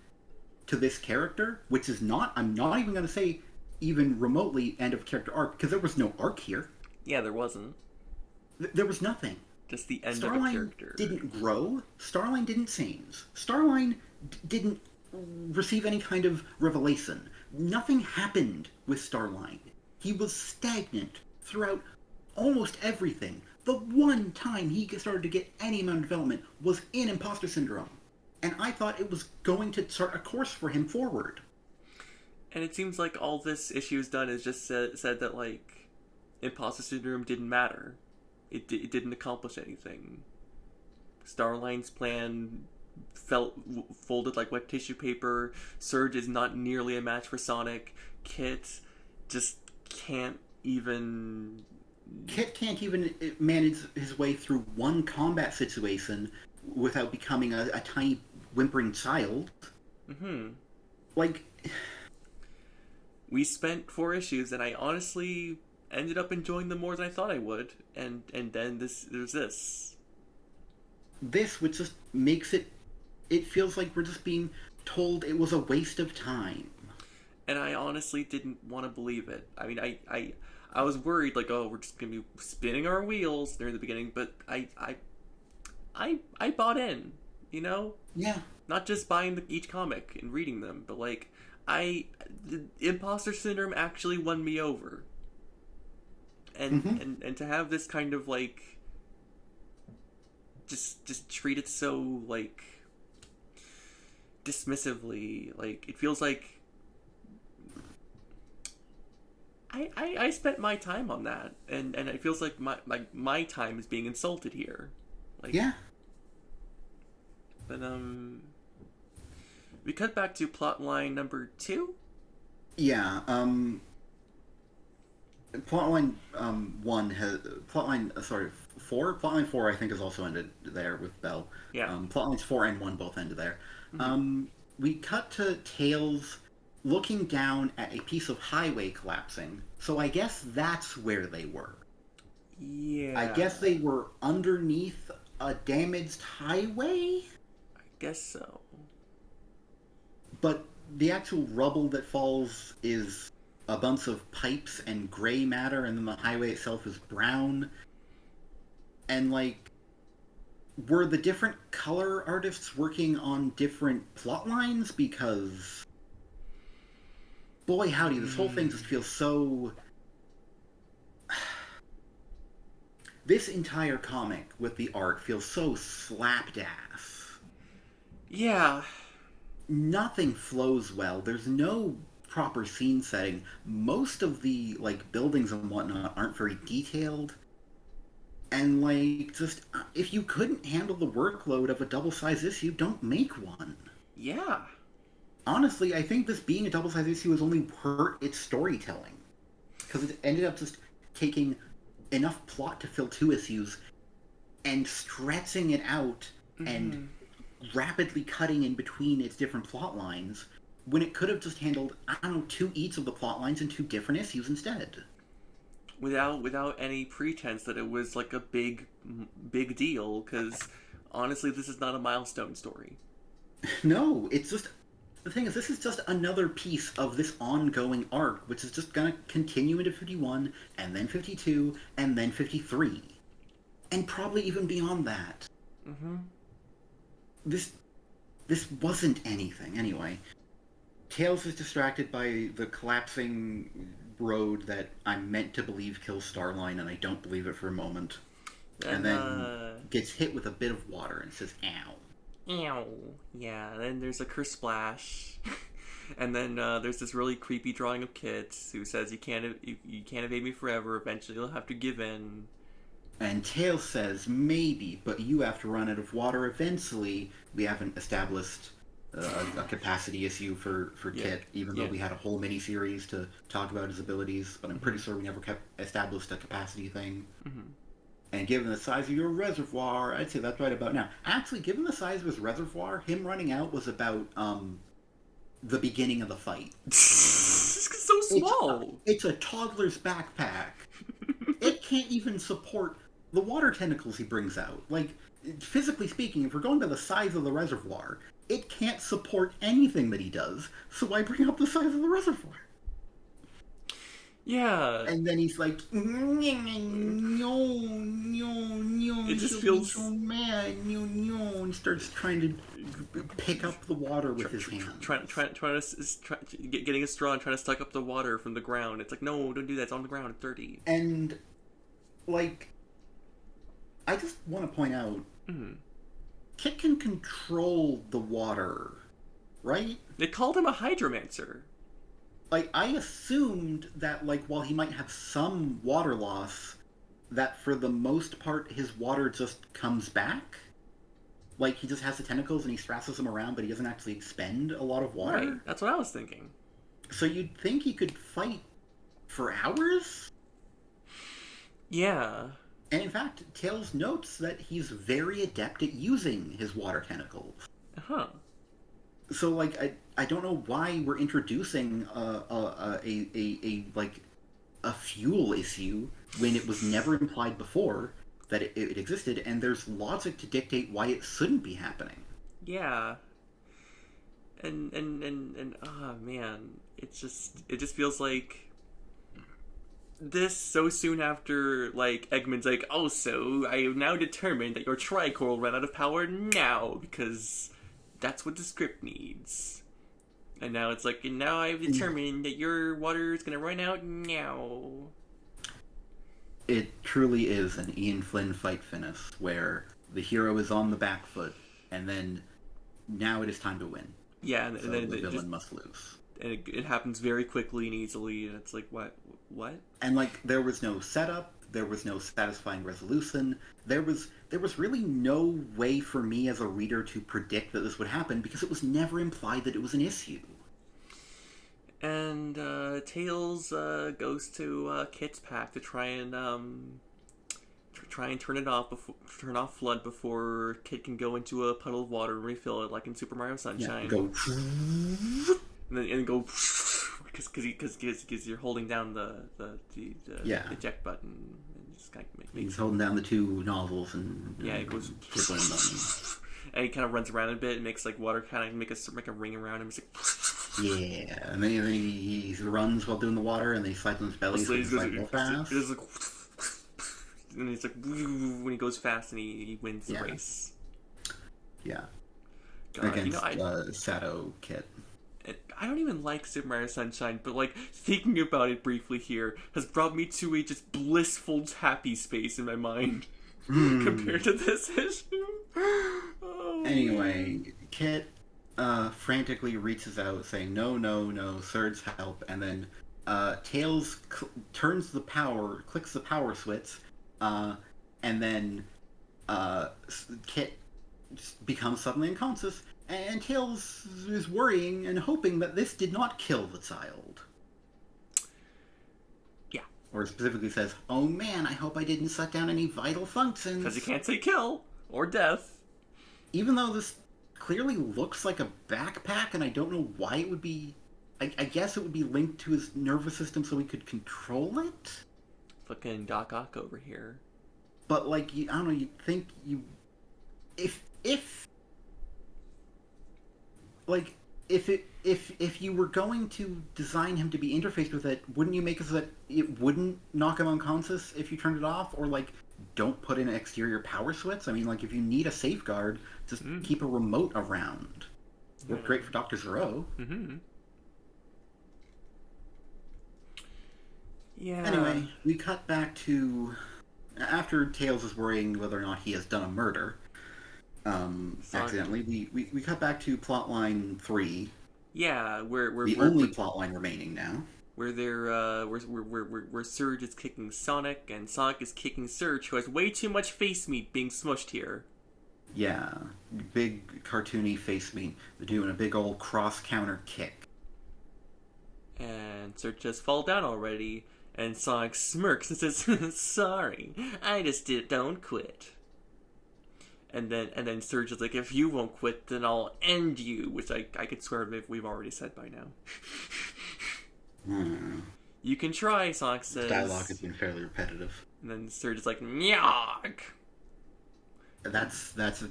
to this character, which is not, I'm not even going to say even remotely end of character arc, because there was no arc here. Yeah, there wasn't. There was nothing. Just the end Starline of a character. Didn't grow. Starline didn't change. Starline didn't receive any kind of revelation. Nothing happened with Starline. He was stagnant throughout almost everything. The one time he started to get any amount of development was in Imposter Syndrome. And I thought it was going to start a course for him forward. And it seems like all this issue has done is just said that, like, Imposter Syndrome didn't matter. It didn't accomplish anything. Starline's plan felt folded like wet tissue paper. Surge is not nearly a match for Sonic. Kit just can't even. Kit can't even manage his way through one combat situation without becoming a tiny whimpering child. Mm-hmm. Like, we spent 4 issues, and I honestly ended up enjoying them more than I thought I would. And then there's this. this, which just makes it. It feels like we're just being told it was a waste of time. And I honestly didn't want to believe it. I mean, I was worried, like, oh, we're just gonna be spinning our wheels near the beginning, but I bought in, you know? Yeah. Not just buying each comic and reading them, but like, the imposter syndrome actually won me over. And to have this kind of like, just treat it so like dismissively, like it feels like I spent my time on that, and it feels like my time is being insulted here. Like, Yeah. but we cut back to plotline number 2. Yeah. Plotline one has plotline. Sorry, four. Plotline four, I think, has also ended there with Bell. Yeah. Plotlines 4 and 1 both ended there. Mm-hmm. We cut to Tails looking down at a piece of highway collapsing. So I guess that's where they were. Yeah. I guess they were underneath a damaged highway? I guess so. But the actual rubble that falls is a bunch of pipes and gray matter, and then the highway itself is brown. And, like, were the different color artists working on different plot lines? Because, boy howdy, this whole thing just feels so... This entire comic with the art feels so slapdash. Yeah. Nothing flows well. There's no proper scene setting. Most of the, like, buildings and whatnot aren't very detailed. And, like, just, if you couldn't handle the workload of a double-sized issue, don't make one. Yeah. Honestly, I think this being a double-sized issue has only hurt its storytelling. Because it ended up just taking enough plot to fill 2 issues and stretching it out and rapidly cutting in between its different plot lines when it could have just handled, I don't know, 2 each of the plot lines in 2 different issues instead. Without any pretense that it was like a big deal, because honestly, this is not a milestone story. No, it's just... The thing is, this is just another piece of this ongoing arc, which is just gonna continue into 51, and then 52, and then 53. And probably even beyond that. Mm-hmm. This wasn't anything, anyway. Tails is distracted by the collapsing road that I'm meant to believe kills Starline, and I don't believe it for a moment. And then gets hit with a bit of water and says, ow. Ow. Yeah, and then there's a curse splash. And then there's this really creepy drawing of Kit who says, you can't evade me forever, eventually you'll have to give in. And Tails says, maybe, but you have to run out of water eventually. We haven't established a capacity issue for Kit, even though we had a whole mini-series to talk about his abilities, but I'm pretty sure we never established a capacity thing. Mm-hmm. And given the size of your reservoir, I'd say that's right about now. Actually, given the size of his reservoir, him running out was about the beginning of the fight. It's so small. It's a toddler's backpack. It can't even support the water tentacles he brings out. Like, physically speaking, if we're going by the size of the reservoir, it can't support anything that he does, so why bring up the size of the reservoir? Yeah. And then he's like, no, it just feels so mad, and starts trying to pick up the water with his hand. Trying to getting a straw and trying to suck up the water from the ground. It's like, no, don't do that. It's on the ground. It's dirty. And, like, I just want to point out, Kit can control the water, right? They called him a hydromancer. Like, I assumed that, like, while he might have some water loss, that for the most part his water just comes back. Like, he just has the tentacles and he straddles them around, but he doesn't actually expend a lot of Right. water. That's what I was thinking. So you'd think he could fight for hours? Yeah. And in fact, Tails notes that he's very adept at using his water tentacles. Huh. So, like, I don't know why we're introducing like a fuel issue when it was never implied before that it existed, and there's logic to dictate why it shouldn't be happening. Yeah. And oh man, it just feels like this so soon after, like, Eggman's like, also, I have now determined that your Tricore will run out of power now, because that's what the script needs. And now it's like, and now I've determined that your water is gonna run out now. It truly is an Ian Flynn fight finish, where the hero is on the back foot, and then now it is time to win. Yeah, and So then the it villain just, must lose. and it happens very quickly and easily, and it's like, what? And like, there was no setup, there was no satisfying resolution, there was really no way for me as a reader to predict that this would happen, because it was never implied that it was an issue. And Tails goes to Kit's pack to try and turn off Flood before Kit can go into a puddle of water and refill it, like in Super Mario Sunshine. Yeah, go. And go because you're holding down the eject button. And just kind of He's holding down the two nozzles and it goes. tickling them. And he kind of runs around a bit and makes like water kind of make a ring around him. He's like, yeah, and then he runs while doing the water, and then he slides on his belly so he's like real fast. And he's like, when he goes fast, and he wins the race. Yeah. God, Against Sato Kit. I don't even like Super Mario Sunshine, but like thinking about it briefly here has brought me to a just blissful, happy space in my mind compared to this issue. Oh, anyway, Kit frantically reaches out, saying, "No, no, no, Surge, help!" And then Tails clicks the power switch, and then Kit becomes suddenly unconscious. And Tails is worrying and hoping that this did not kill the child. Yeah. Or specifically says, "Oh man, I hope I didn't shut down any vital functions." Because you can't say kill or death. Even though this clearly looks like a backpack, and I don't know why it would be... I guess it would be linked to his nervous system so he could control it? Fucking Doc Ock over here. But, like, I don't know, you'd think you... If you were going to design him to be interfaced with it, wouldn't you make it so that it wouldn't knock him unconscious if you turned it off? Or, like, don't put in an exterior power switch? I mean, like, if you need a safeguard, just keep a remote around. Worked great for Dr. Zero. Mm-hmm. Yeah. Anyway, we cut back to... After Tails is worrying whether or not he has done a murder... accidentally, we cut back to plotline 3. Yeah, where the only plotline remaining now. Where they're where Surge is kicking Sonic and Sonic is kicking Surge, who has way too much face meat being smushed here. Yeah, big cartoony face meat. They're doing a big old cross counter kick. And Surge just fall down already, and Sonic smirks and says, "Sorry, I just don't quit." And then Surge is like, "If you won't quit, then I'll end you," which I could swear we've already said by now. You can try, Sonic says. Dialogue has been fairly repetitive. And then Surge is like, "Nyog." That's Nyaughh.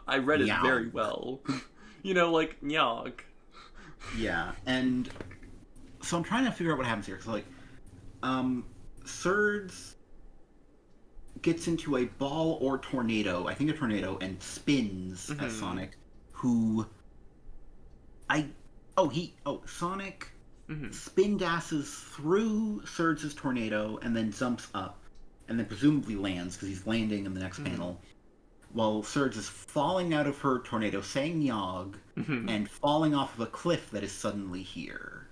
I read it Nyog. very well. You know, like Nyog. Yeah, and so I'm trying to figure out what happens here. So, like, Surge gets into a ball or tornado, I think a tornado, and spins at Sonic, who Sonic spin dashes through Surge's tornado and then jumps up, and then presumably lands, because he's landing in the next panel, while Surge is falling out of her tornado, saying Nyog, and falling off of a cliff that is suddenly here.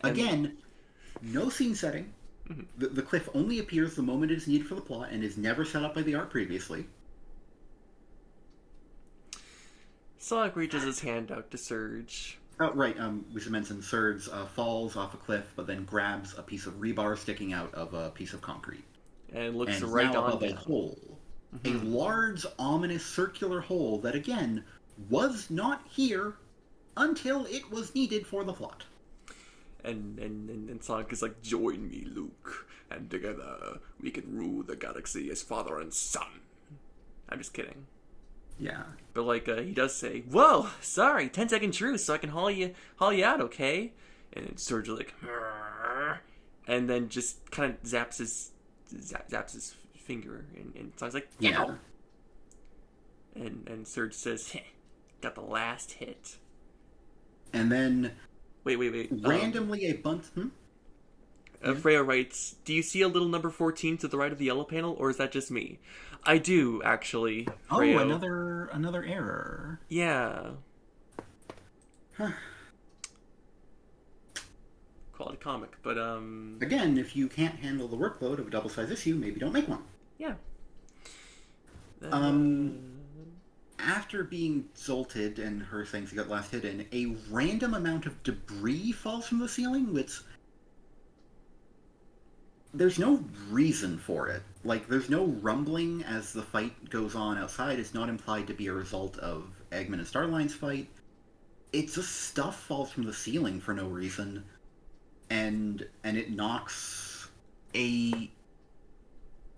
Again, no scene setting. Mhm. The cliff only appears the moment it is needed for the plot and is never set up by the art previously. Sonic reaches his hand out to Surge. Oh, right. We should mention Surge falls off a cliff, but then grabs a piece of rebar sticking out of a piece of concrete, And looks and is right now on above a down. hole, a Mm-hmm. large, ominous circular hole that again was not here until it was needed for the plot. And Sonic is like, join me, Luke, and together we can rule the galaxy as father and son. I'm just kidding. Yeah. But like, he does say, "Whoa, sorry, 10-second truce, so I can haul you out, okay?" And Surge like, "Arr," and then just kind of zaps his finger, and Sonic's like, Yeah. "Ow." And Surge says, "Heh, got the last hit." And then Wait. randomly a bunch. Freya writes, "Do you see a little number 14 to the right of the yellow panel, or is that just me?" I do, actually, Freya. Oh, another error. Yeah. Huh. Quality comic, but Again, if you can't handle the workload of a double-sized issue, maybe don't make one. yeah. After being jolted and her saying she got last hit in, a random amount of debris falls from the ceiling, which there's no reason for it. Like, there's no rumbling as the fight goes on outside. It's not implied to be a result of Eggman and Starline's fight. It's just stuff falls from the ceiling for no reason, and it knocks a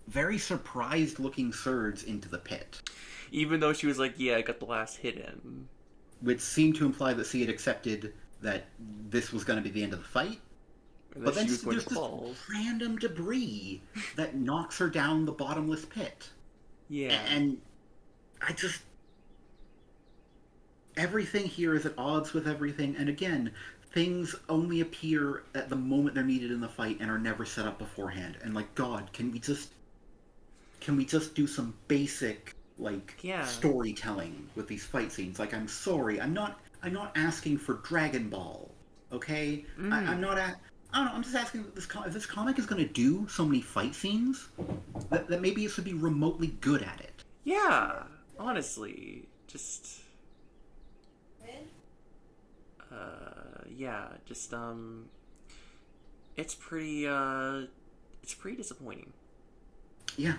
very surprised-looking Surge into the pit. Even though she was like, "Yeah, I got the last hit in," Which seemed to imply that she had accepted that this was going to be the end of the fight. and But then then she was going there's to this fall. random debris that knocks her down the bottomless pit. Yeah. And I just... everything here is at odds with everything, and again, things only appear at the moment they're needed in the fight and are never set up beforehand. And like, God, can we just do some basic, like, Yeah. storytelling with these fight scenes? Like, I'm sorry, I'm not asking for Dragon Ball, okay? I'm not at... I don't know, I'm just asking that if this comic is going to do so many fight scenes, that maybe it should be remotely good at it. Yeah. Honestly, just yeah, just it's pretty disappointing. Yeah.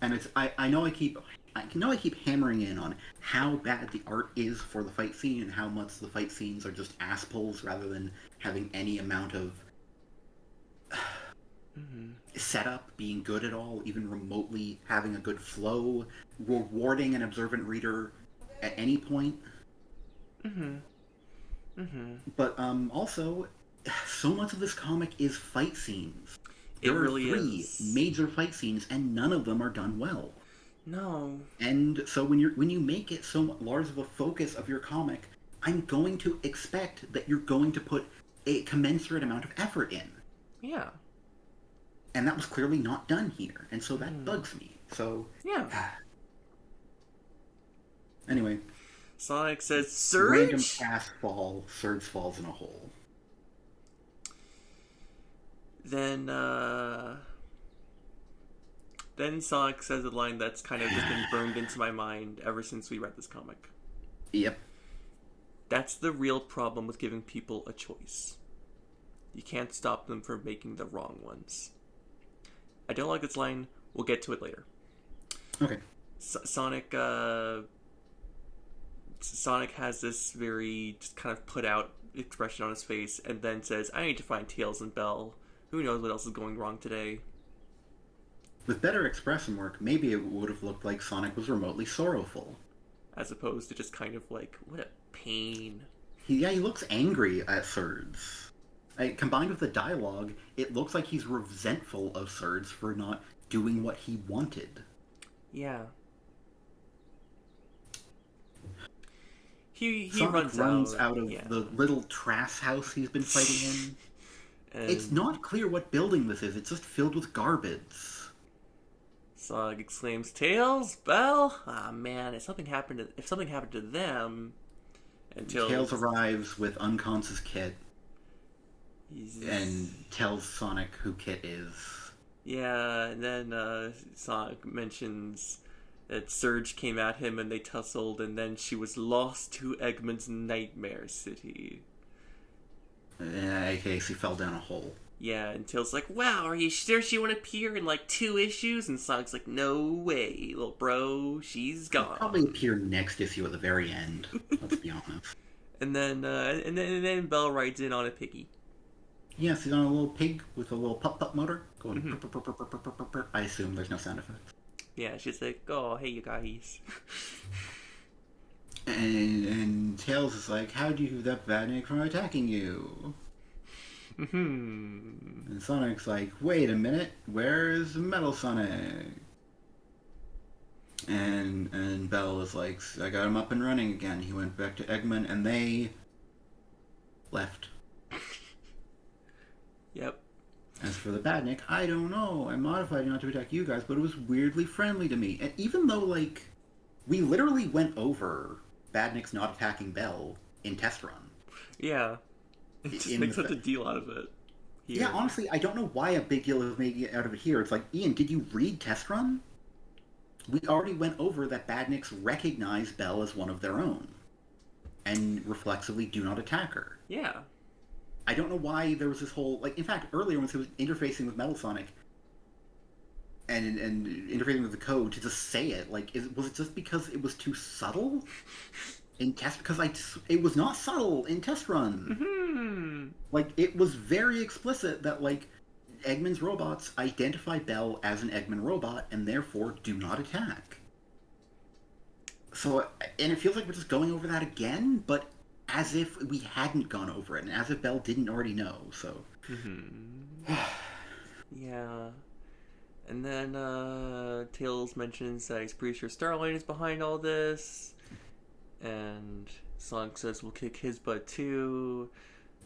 And it's I know I keep hammering in on how bad the art is for the fight scene and how much the fight scenes are just ass pulls rather than having any amount of setup being good at all, even remotely having a good flow, rewarding an observant reader at any point. But also, so much of this comic is fight scenes. It There really are three is. major fight scenes, and none of them are done well. No. And so when you make it so large of a focus of your comic, I'm going to expect that you're going to put a commensurate amount of effort in. Yeah. And that was clearly not done here, and so that bugs me. So Yeah. anyway, Sonic says, random "Surge." fast fall, Surge falls in a hole. Then Sonic says a line that's kind of just been burned into my mind ever since we read this comic. Yep. That's the real problem with giving people a choice. You can't stop them from making the wrong ones. I don't like this line. We'll get to it later. Okay. Sonic has this very just kind of put out expression on his face and then says, "I need to find Tails and Bell. Who knows what else is going wrong today?" With better expression work, maybe it would have looked like Sonic was remotely sorrowful. As opposed to just kind of like, what a pain. He looks angry at Surge. Combined with the dialogue, it looks like he's resentful of Surge for not doing what he wanted. Yeah. He Sonic runs out of yeah. the little trash house he's been fighting in. And It's not clear what building this is. It's just filled with garbage. Sonic exclaims, "Tails, Bell! Ah, man! If something happened to them," and Tails arrives with unconscious Kit. He's... and tells Sonic who Kit is. Yeah, and then Sonic mentions that Surge came at him and they tussled, and then she was lost to Eggman's Nightmare City. AKA she fell down a hole. Yeah, and Tails like, wow, are you sure she won't appear in like 2 issues? And Sonic's like, no way, little bro, she's She'll gone. probably appear next issue at the very end. Let's be honest. And then Belle rides in on a piggy. Yes, he's on a little pig with a little pup motor going. Mm-hmm. I assume there's no sound effects. Yeah, she's like, oh, hey, you guys. and Tails is like, how do you keep that Badnik from attacking you? And Sonic's like, wait a minute, where's Metal Sonic? And Belle is like, I got him up and running again. He went back to Eggman, and they left. Yep. As for the Badnik, I don't know. I modified it not to attack you guys, but it was weirdly friendly to me. And even though, like, we literally went over Badnik's not attacking Belle in Test Run. Yeah. Just make such a deal out of it. Here. Yeah, honestly, I don't know why a big deal is made out of it here. It's like, Ian, did you read Test Run? We already went over that Badniks recognize Belle as one of their own. And reflexively do not attack her. Yeah. I don't know why there was this whole... Like, in fact, earlier when he was interfacing with Metal Sonic and interfacing with the code to just say it, like, was it just because it was too subtle? In test... Because it was not subtle in Test Run. Mm-hmm. Like, it was very explicit that, like, Eggman's robots identify Belle as an Eggman robot and therefore do not attack. So, and it feels like we're just going over that again, but as if we hadn't gone over it, and as if Belle didn't already know, so... Mm-hmm. Yeah. And then, Tails mentions that he's pretty sure Starline is behind all this, and Sonic says we'll kick his butt too.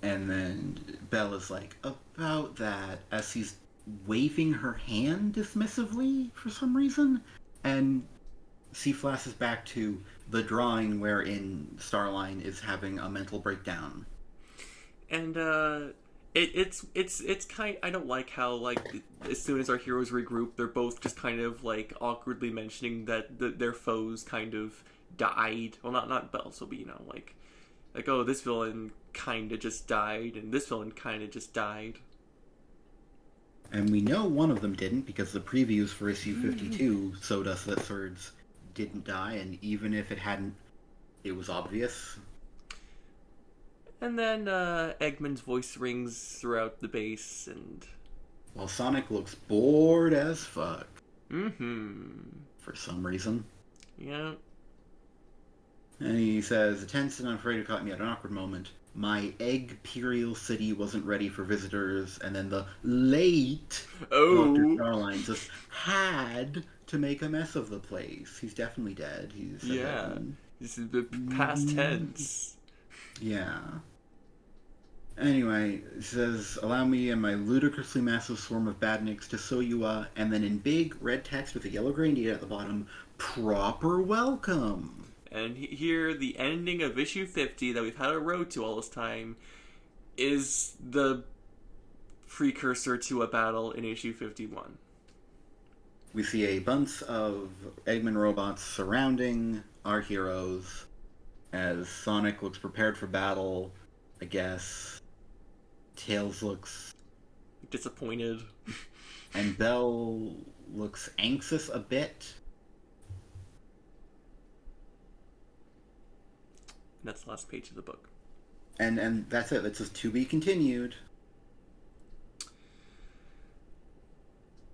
And then Belle is like, about that, as he's waving her hand dismissively for some reason, and she flashes back to the drawing wherein Starline is having a mental breakdown. And it's kind... I don't like how, like, as soon as our heroes regroup, they're both just kind of, like, awkwardly mentioning that their foes kind of died. Well, not Belle, so, but, you know, like, oh, this villain kind of just died, and this villain kind of just died. And we know one of them didn't, because the previews for issue 52 showed us that Surge didn't die, and even if it hadn't, it was obvious. And then Eggman's voice rings throughout the base, and... While Sonic looks bored as fuck. Mm-hmm. For some reason. Yeah. And he says, attention, I'm afraid you caught me at an awkward moment. My Eggperial city wasn't ready for visitors, and then the late Dr. Starline just had to make a mess of the place. He's definitely dead. Yeah. This is the past tense. Yeah. Anyway, it says, allow me and my ludicrously massive swarm of badniks to show you and then in big red text with a yellow gradient at the bottom, proper welcome. And here, the ending of issue 50 that we've had a road to all this time is the precursor to a battle in issue 51. We see a bunch of Eggman robots surrounding our heroes as Sonic looks prepared for battle, I guess. Tails looks disappointed. And Belle looks anxious a bit. That's the last page of the book. And that's it. That's just to be continued.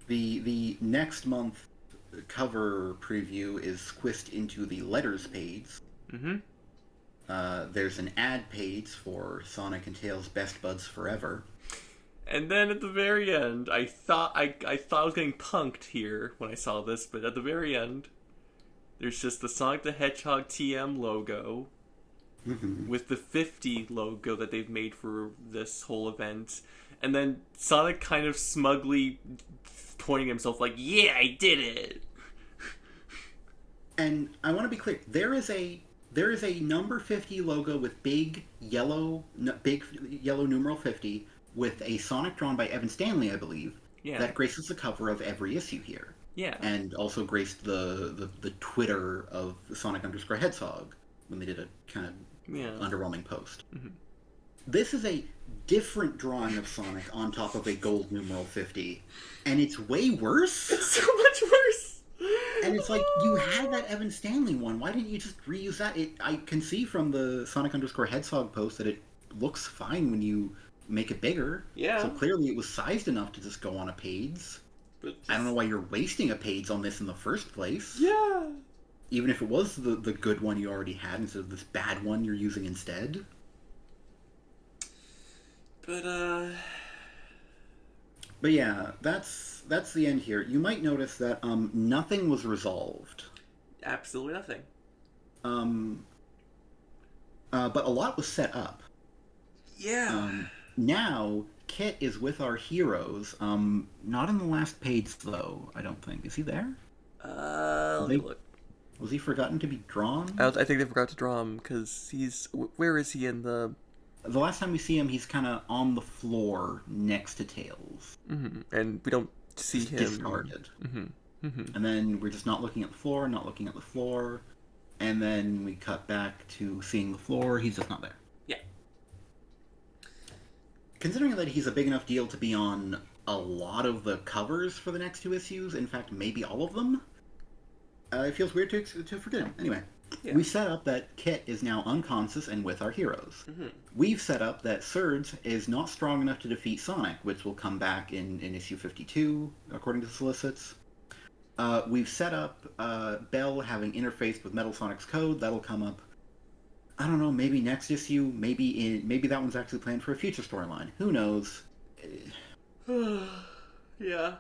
The next month cover preview is squished into the letters page. Mm-hmm. There's an ad page for Sonic and Tails Best Buds Forever. And then at the very end, I thought I was getting punked here when I saw this, but at the very end, there's just the Sonic the Hedgehog TM logo. Mm-hmm. With the 50 logo that they've made for this whole event. And then Sonic kind of smugly pointing himself like, yeah, I did it! And I want to be clear, there is a number 50 logo with big yellow numeral 50 with a Sonic drawn by Evan Stanley, I believe, Yeah. that graces the cover of every issue here. Yeah. And also graced the Twitter of Sonic _ Hedgehog when they did a kind of Yeah. underwhelming post. Mm-hmm. This is a different drawing of Sonic on top of a gold numeral 50, and it's way worse. It's so much worse. And it's like, you had that Evan Stanley one. Why didn't you just reuse that? I can see from the Sonic _ Hedgehog post that it looks fine when you make it bigger. Yeah. So clearly it was sized enough to just go on a page. But just... I don't know why you're wasting a page on this in the first place. Yeah. Even if it was the good one you already had instead of this bad one you're using instead. But yeah, that's the end here. You might notice that nothing was resolved. Absolutely nothing. But a lot was set up. Yeah. Now Kit is with our heroes. Not in the last page though. I don't think. Is he there? Let me look. Was he forgotten to be drawn? I think they forgot to draw him because he's. Where is he in the? The last time we see him, he's kind of on the floor next to Tails. Mm-hmm. And we don't see him. Discarded. Mm-hmm. Mm-hmm. And then we're just not looking at the floor, and then we cut back to seeing the floor. He's just not there. Yeah. Considering that he's a big enough deal to be on a lot of the covers for the next 2 issues, in fact, maybe all of them, it feels weird to forget him. Anyway. Yeah. We set up that Kit is now unconscious and with our heroes. Mm-hmm. We've set up that Surge is not strong enough to defeat Sonic, which will come back in issue 52, according to the solicits. We've set up Bell having interfaced with Metal Sonic's code. That'll come up, I don't know, maybe next issue, maybe that one's actually planned for a future storyline. Who knows? Yeah.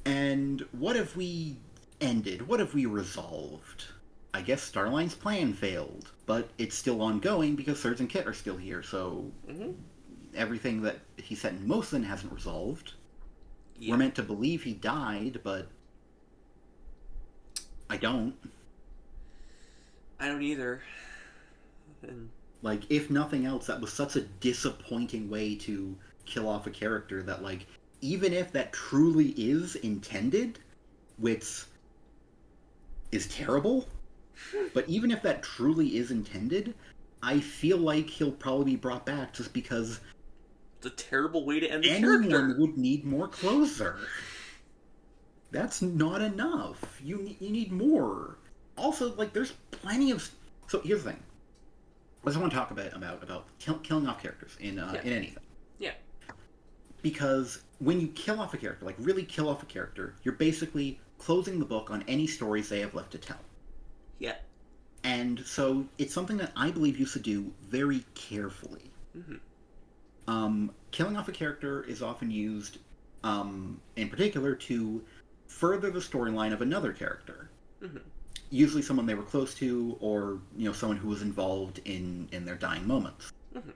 And what have we ended? What have we resolved? I guess Starline's plan failed, but it's still ongoing because Surge and Kit are still here, so everything that he set in motion hasn't resolved. Yeah. We're meant to believe he died, but I don't. I don't either. And... like, if nothing else, that was such a disappointing way to kill off a character that, like, even if that truly is intended, which is terrible... but even if that truly is intended, I feel like he'll probably be brought back just because... it's a terrible way to end the anyone character. Would need more closure. That's not enough. You need more. Also, like, there's plenty of... so here's the thing. I just want to talk about killing off characters in anything. Yeah. Because when you kill off a character, like really kill off a character, you're basically closing the book on any stories they have left to tell. Yeah. And so it's something that I believe you should do very carefully. Mm-hmm. Killing off a character is often used, in particular, to further the storyline of another character. Mm-hmm. Usually someone they were close to, or someone who was involved in their dying moments. Mm-hmm.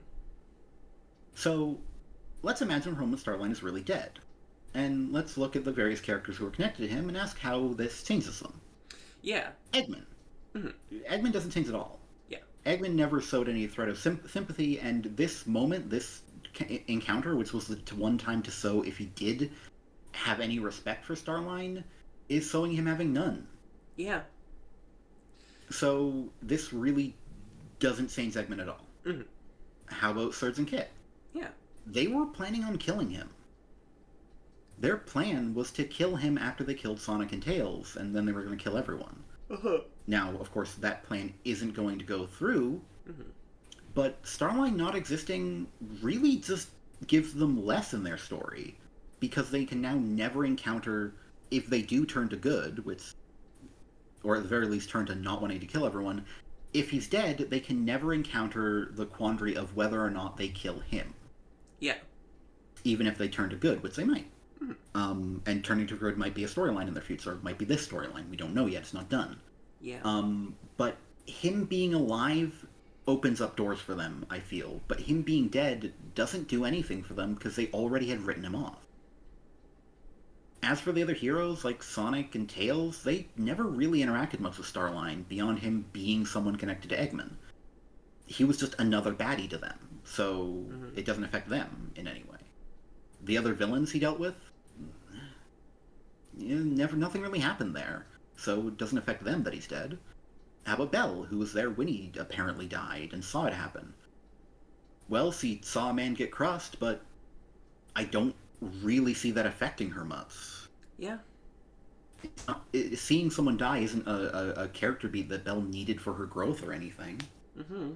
So let's imagine Roman Starline is really dead. And let's look at the various characters who are connected to him and ask how this changes them. Yeah. Eggman. Mm-hmm. Eggman doesn't change at all. Yeah. Eggman never showed any threat of sympathy, and this moment, this encounter, which was the one time to show if he did have any respect for Starline, is showing him having none. Yeah. So this really doesn't change Eggman at all. Mm-hmm. How about Surge and Kit? Yeah. They were planning on killing him. Their plan was to kill him after they killed Sonic and Tails, and then they were going to kill everyone. Uh-huh. Now, of course, that plan isn't going to go through, but Starline not existing really just gives them less in their story, because they can now never encounter, if they do turn to good, or at the very least turn to not wanting to kill everyone, if he's dead, they can never encounter the quandary of whether or not they kill him. Yeah. Even if they turn to good, which they might. And turning to good might be a storyline in their future, or it might be this storyline. We don't know yet, it's not done. Yeah. But him being alive opens up doors for them, I feel. But him being dead doesn't do anything for them because they already had written him off. As for the other heroes, like Sonic and Tails, they never really interacted much with Starline, beyond him being someone connected to Eggman. He was just another baddie to them, so it doesn't affect them in any way. The other villains he dealt with, nothing really happened there. So it doesn't affect them that he's dead. How about Belle, who was there when he apparently died and saw it happen? Well, she saw a man get crossed, but I don't really see that affecting her much. Yeah. Seeing someone die isn't a character beat that Belle needed for her growth or anything. Mm-hmm.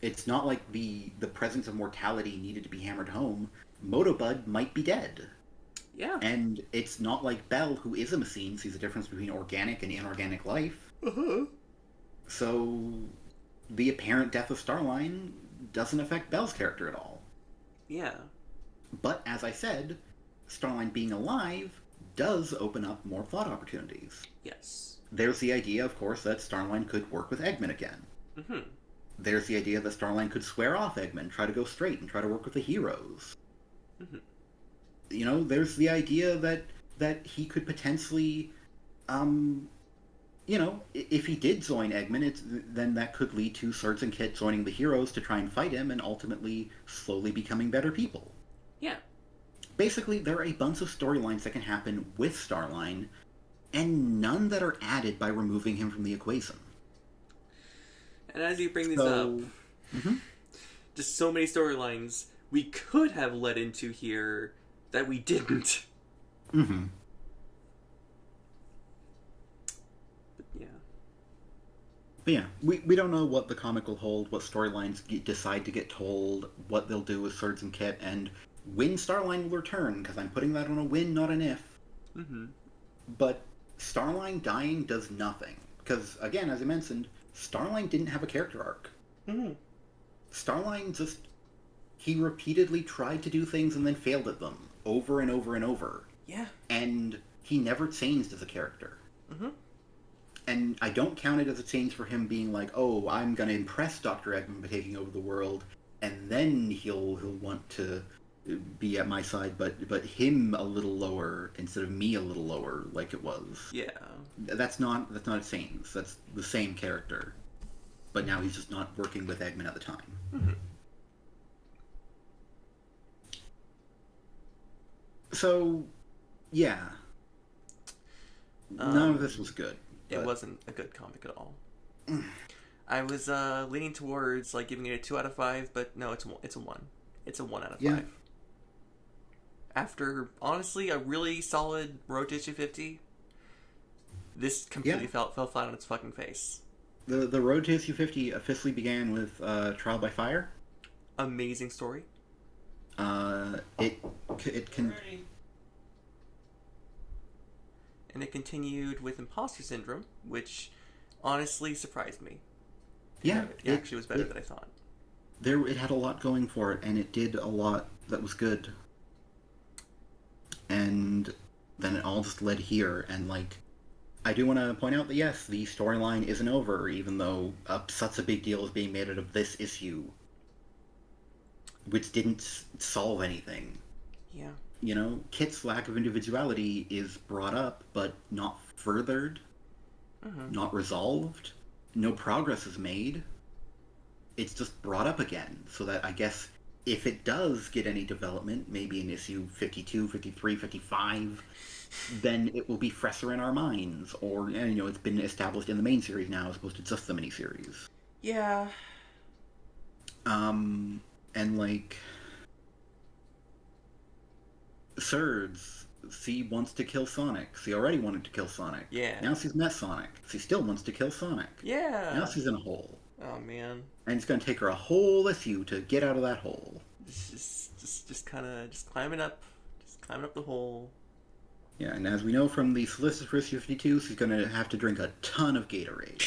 It's not like the presence of mortality needed to be hammered home. Motobud might be dead. Yeah. And it's not like Belle, who is a machine, sees the difference between organic and inorganic life. Uh-huh. So the apparent death of Starline doesn't affect Belle's character at all. Yeah. But as I said, Starline being alive does open up more plot opportunities. Yes. There's the idea, of course, that Starline could work with Eggman again. Mm-hmm. There's the idea that Starline could swear off Eggman, try to go straight, and try to work with the heroes. Mm-hmm. You know, there's the idea that he could potentially, if he did join Eggman, then that could lead to Surge and Kit joining the heroes to try and fight him, and ultimately slowly becoming better people. Yeah. Basically, there are a bunch of storylines that can happen with Starline, and none that are added by removing him from the equation. And as you bring these up, just so many storylines we could have led into here that we didn't. Mm-hmm. But yeah, we don't know what the comic will hold, what storylines decide to get told, what they'll do with Surge and Kit, and when Starline will return, because I'm putting that on a win, not an if. Mm-hmm. But Starline dying does nothing. Because, again, as I mentioned, Starline didn't have a character arc. Mm-hmm. Starline just... he repeatedly tried to do things and then failed at them, over and over and over. Yeah. And he never changed as a character. Mm-hmm. And I don't count it as a change for him being like, oh, I'm going to impress Dr. Eggman by taking over the world, and then he'll want to be at my side, but him a little lower instead of me a little lower, like it was. Yeah. That's not a change. That's the same character. But now he's just not working with Eggman at the time. Mm-hmm. So, yeah. None of this was good. It wasn't a good comic at all. I was leaning towards like giving it a 2 out of 5, but no, it's a 1. It's a 1 out of 5. After honestly a really solid Road to Issue 50, this completely fell flat on its fucking face. The Road to Issue 50 officially began with Trial by Fire. Amazing story. It can. And it continued with Imposter Syndrome, which honestly surprised me. Yeah, it actually was better than I thought. It had a lot going for it, and it did a lot that was good. And then it all just led here, and like, I do want to point out that yes, the storyline isn't over, even though such a big deal is being made out of this issue, which didn't solve anything. Yeah. You know, Kit's lack of individuality is brought up, but not furthered, not resolved. No progress is made. It's just brought up again, so that I guess if it does get any development, maybe in issue 52, 53, 55, then it will be fresher in our minds, or, you know, it's been established in the main series now as opposed to just the miniseries. Yeah. And like... Surge, she wants to kill Sonic. She already wanted to kill Sonic. Yeah. Now she's met Sonic. She still wants to kill Sonic. Yeah. Now she's in a hole. Oh man. And it's going to take her a whole issue to get out of that hole. Just kind of climbing up the hole. Yeah, and as we know from the solicits for issue 52, she's going to have to drink a ton of Gatorade.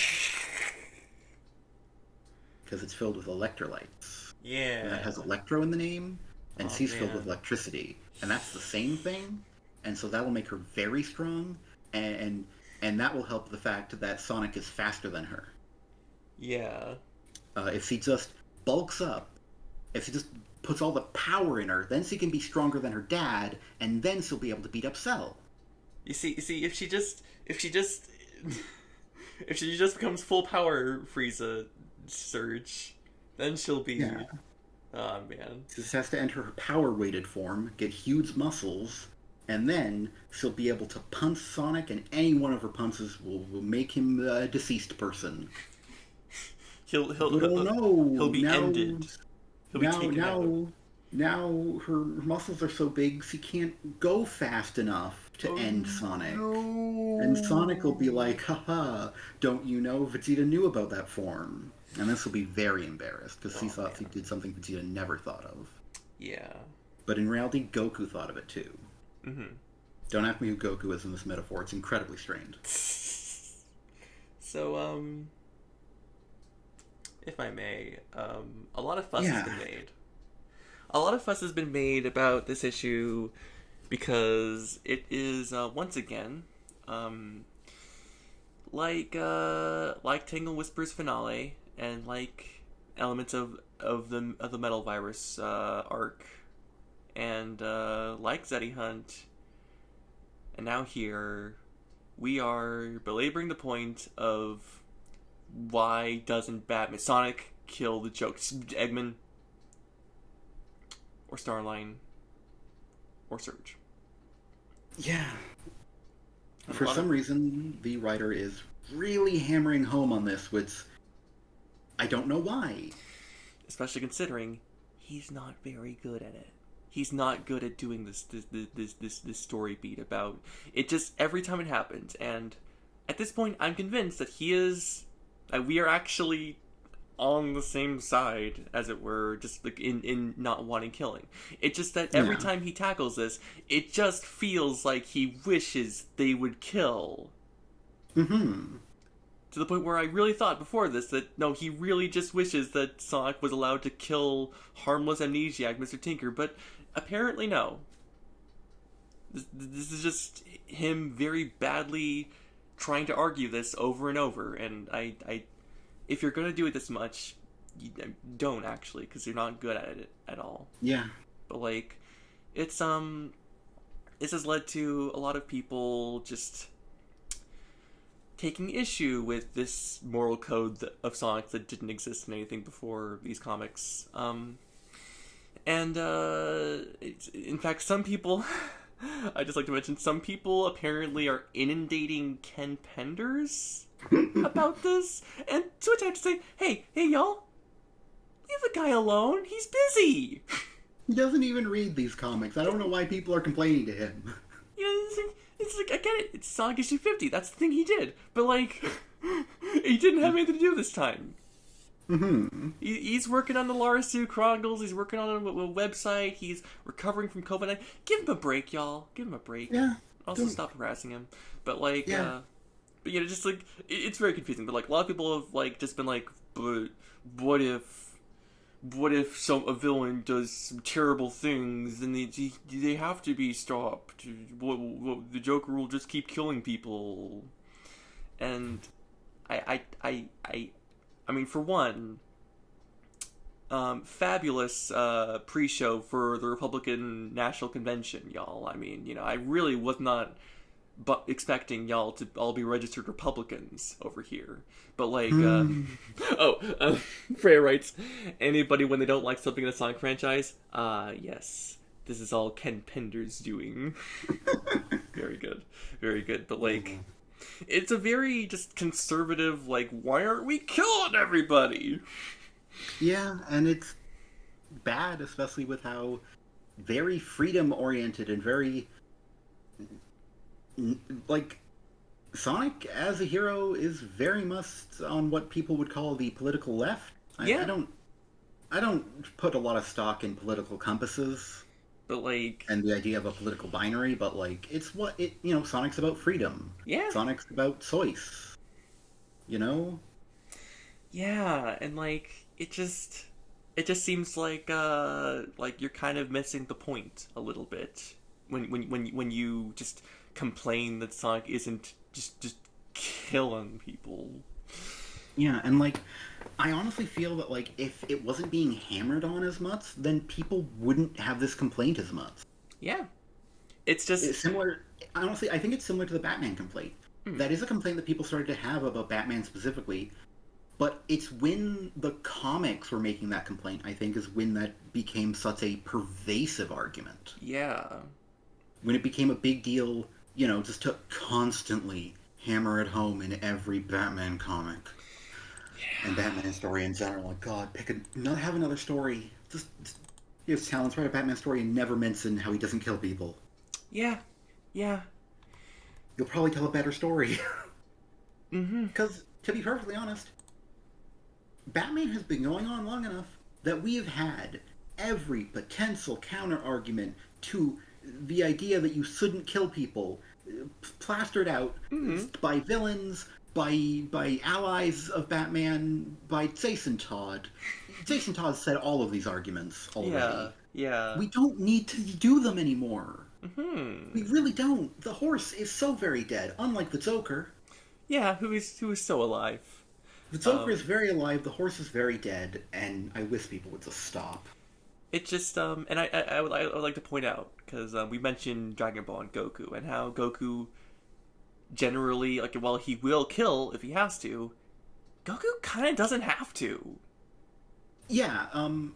Because it's filled with electrolytes. Yeah. And that has electro in the name, and she's filled with electricity. And that's the same thing, and so that will make her very strong, and that will help the fact that Sonic is faster than her. Yeah. If she just bulks up, if she just puts all the power in her, then she can be stronger than her dad, and then she'll be able to beat up Cell. You see, if she just becomes full power Frieza Surge, then she'll be Oh man. She just has to enter her power-weighted form, get huge muscles, and then she'll be able to punch Sonic, and any one of her punches will make him a deceased person. He'll he'll But oh he'll, he'll no, be ended. He'll be now, taken out. now, now her muscles are so big she can't go fast enough to Oh end Sonic. And Sonic will be no. like, haha, don't you know Vegeta knew about that form? And this will be very embarrassed because she Oh thought she man. did something Vegeta never thought of. Yeah. But in reality, Goku thought of it too. Mm-hmm. Don't ask me who Goku is in this metaphor, it's incredibly strained. So, if I may, a lot of fuss has Yeah. been made. A lot of fuss has been made about this issue because it is once again, um, like Tangle Whispers finale and like elements of the Metal Virus arc, and like Zeddy Hunt, and now here we are belaboring the point of why doesn't Batman Sonic kill the joke Eggman or Starline or Surge? Yeah. And a For lot of some reason, the writer is really hammering home on this, which I don't know why. especially considering he's not very good at it. He's not good at doing this story beat about it. Just every time it happens, and at this point, I'm convinced that he is. We are actually on the same side, as it were, just like in not wanting killing. It's just that every Yeah. time he tackles this, it just feels like he wishes they would kill. Mm-hmm. To the point where I really thought before this that no, he really just wishes that Sonic was allowed to kill harmless amnesiac Mr. Tinker, but apparently no. This is just him very badly trying to argue this over and over, and if you're gonna do it this much, you don't actually, because you're not good at it at all. Yeah. But like, it's this has led to a lot of people just taking issue with this moral code of Sonic that didn't exist in anything before these comics. And in fact, some people, I just like to mention, some people apparently are inundating Ken Penders about this, and to which I have to say, hey, y'all, leave the guy alone. He's busy. He doesn't even read these comics. I don't know why people are complaining to him. You know, it's like I get it. It's Sonic issue 50. That's the thing he did. But like, he didn't have anything to do this time. Mm-hmm. He's working on the Lara Sue Chronicles. He's working on a website. He's recovering from COVID. Give him a break, y'all. Give him a break. Yeah. Also, Don't... stop harassing him. But like, Yeah. but you know, just like it's very confusing. But like, a lot of people have like just been like, but what if a villain does some terrible things, then they have to be stopped. The Joker will just keep killing people, and I mean, for one, fabulous pre-show for the Republican National Convention, y'all. I mean, you know, I really was not expecting y'all to all be registered Republicans over here. But like, Freya writes, anybody when they don't like something in the Sonic franchise, yes, this is all Ken Pender's doing. Very good, very good. But like, it's a very just conservative, like, why aren't we killing everybody? Yeah, and it's bad, especially with how very freedom oriented and very like Sonic as a hero is very much on what people would call the political left. Yeah, I don't put a lot of stock in political compasses but like, and the idea of a political binary, but like it's what it Sonic's about freedom. yeah, Sonic's about choice. You know? yeah, and like, it just seems like you're kind of missing the point a little bit when you just complain that Sonic isn't just killing people. Yeah, and like I honestly feel that like if it wasn't being hammered on as much, then people wouldn't have this complaint as much. Yeah, it's just It's similar. Honestly, I think it's similar to the Batman complaint. hmm, That is a complaint that people started to have about Batman specifically But it's when the comics were making that complaint, I think, is when that became such a pervasive argument. Yeah. When it became a big deal, you know, just to constantly hammer it home in every Batman comic. And Batman story in general. Like, God, not have another story. Just here's talents, write a Batman story and never mention how he doesn't kill people. Yeah. Yeah. You'll probably tell a better story. Mm-hmm. Because, to be perfectly honest, Batman has been going on long enough that we have had every potential counter argument to the idea that you shouldn't kill people plastered out Mm-hmm. by villains, by allies of Batman, by Jason Todd. Jason Todd said all of these arguments Yeah. already. Yeah. We don't need to do them anymore. We Mm-hmm. really don't. The horse is so very dead, unlike the Joker. Yeah, who is so alive. The Joker is Um, very alive, the horse is very dead, and I wish people would just stop. it just and I would like to point out because we mentioned Dragon Ball and Goku and how Goku generally, like, while he will kill if he has to, Goku kind of doesn't have to. Yeah,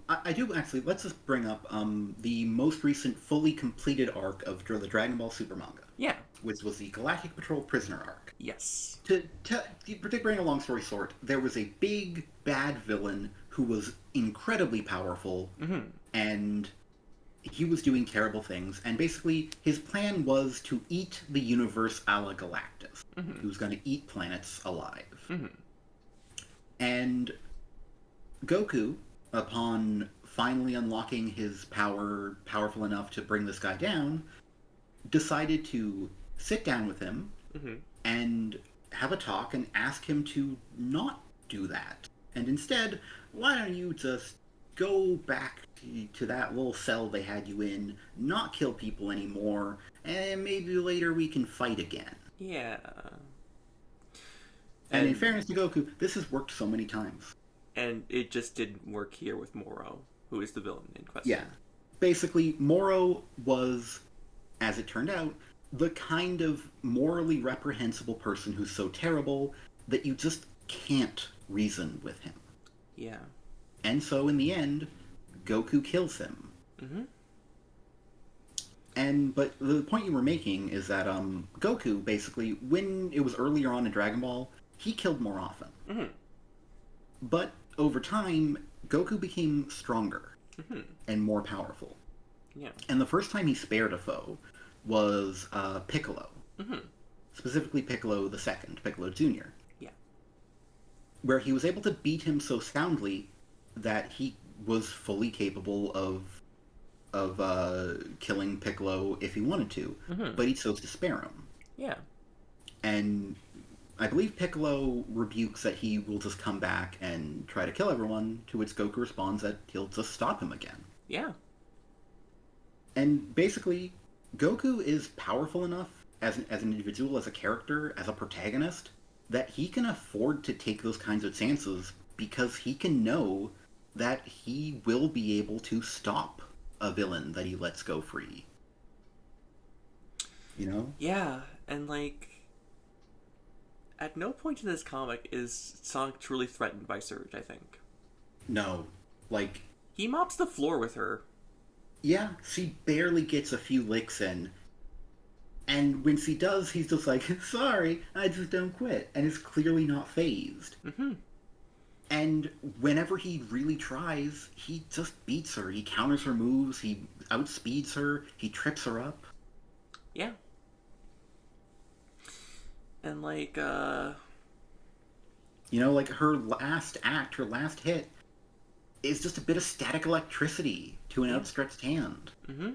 I do actually. Let's just bring up the most recent fully completed arc of the Dragon Ball Super manga, Yeah. which was the Galactic Patrol Prisoner arc. Yes. To bring a long story short, there was a big bad villain who was incredibly powerful, Mm-hmm. and he was doing terrible things. And basically, his plan was to eat the universe a la Galactus. Mm-hmm. He was going to eat planets alive. Mm-hmm. And Goku, upon finally unlocking his powerful enough to bring this guy down, decided to sit down with him Mm-hmm. and have a talk and ask him to not do that. And instead, why don't you just go back to that little cell they had you in, not kill people anymore, and maybe later we can fight again. Yeah. And in fairness to Goku, this has worked so many times. And it just didn't work here with Moro, who is the villain in question. Yeah. Basically, Moro was, as it turned out, the kind of morally reprehensible person who's so terrible that you just can't reason with him. Yeah. And so, in the end, Goku kills him. Mm-hmm. But the point you were making is that Goku, basically, when it was earlier on in Dragon Ball, he killed more often. Mm-hmm. But over time, Goku became stronger Mm-hmm. and more powerful. Yeah. And the first time he spared a foe was Piccolo. Mm-hmm. Specifically Piccolo the Second, Piccolo Jr. Yeah. Where he was able to beat him so soundly that he was fully capable of killing Piccolo if he wanted to, Mm-hmm. but he chose to spare him. Yeah. And I believe Piccolo rebukes that he will just come back and try to kill everyone, to which Goku responds that he'll just stop him again. Yeah. And basically, Goku is powerful enough as an individual, as a character, as a protagonist, that he can afford to take those kinds of chances because he can know that he will be able to stop a villain that he lets go free. You know? Yeah. And, like, at no point in this comic is Sonic truly threatened by Surge, I think. No. Like, He mops the floor with her. yeah, she barely gets a few licks in. And when she does, he's just like, sorry, I just don't quit. And is clearly not phased. Mm-hmm. And whenever he really tries, he just beats her. He counters her moves, he outspeeds her, he trips her up. Yeah. And, like, You know, like her last act, her last hit, is just a bit of static electricity to an outstretched hand. Mm-hmm.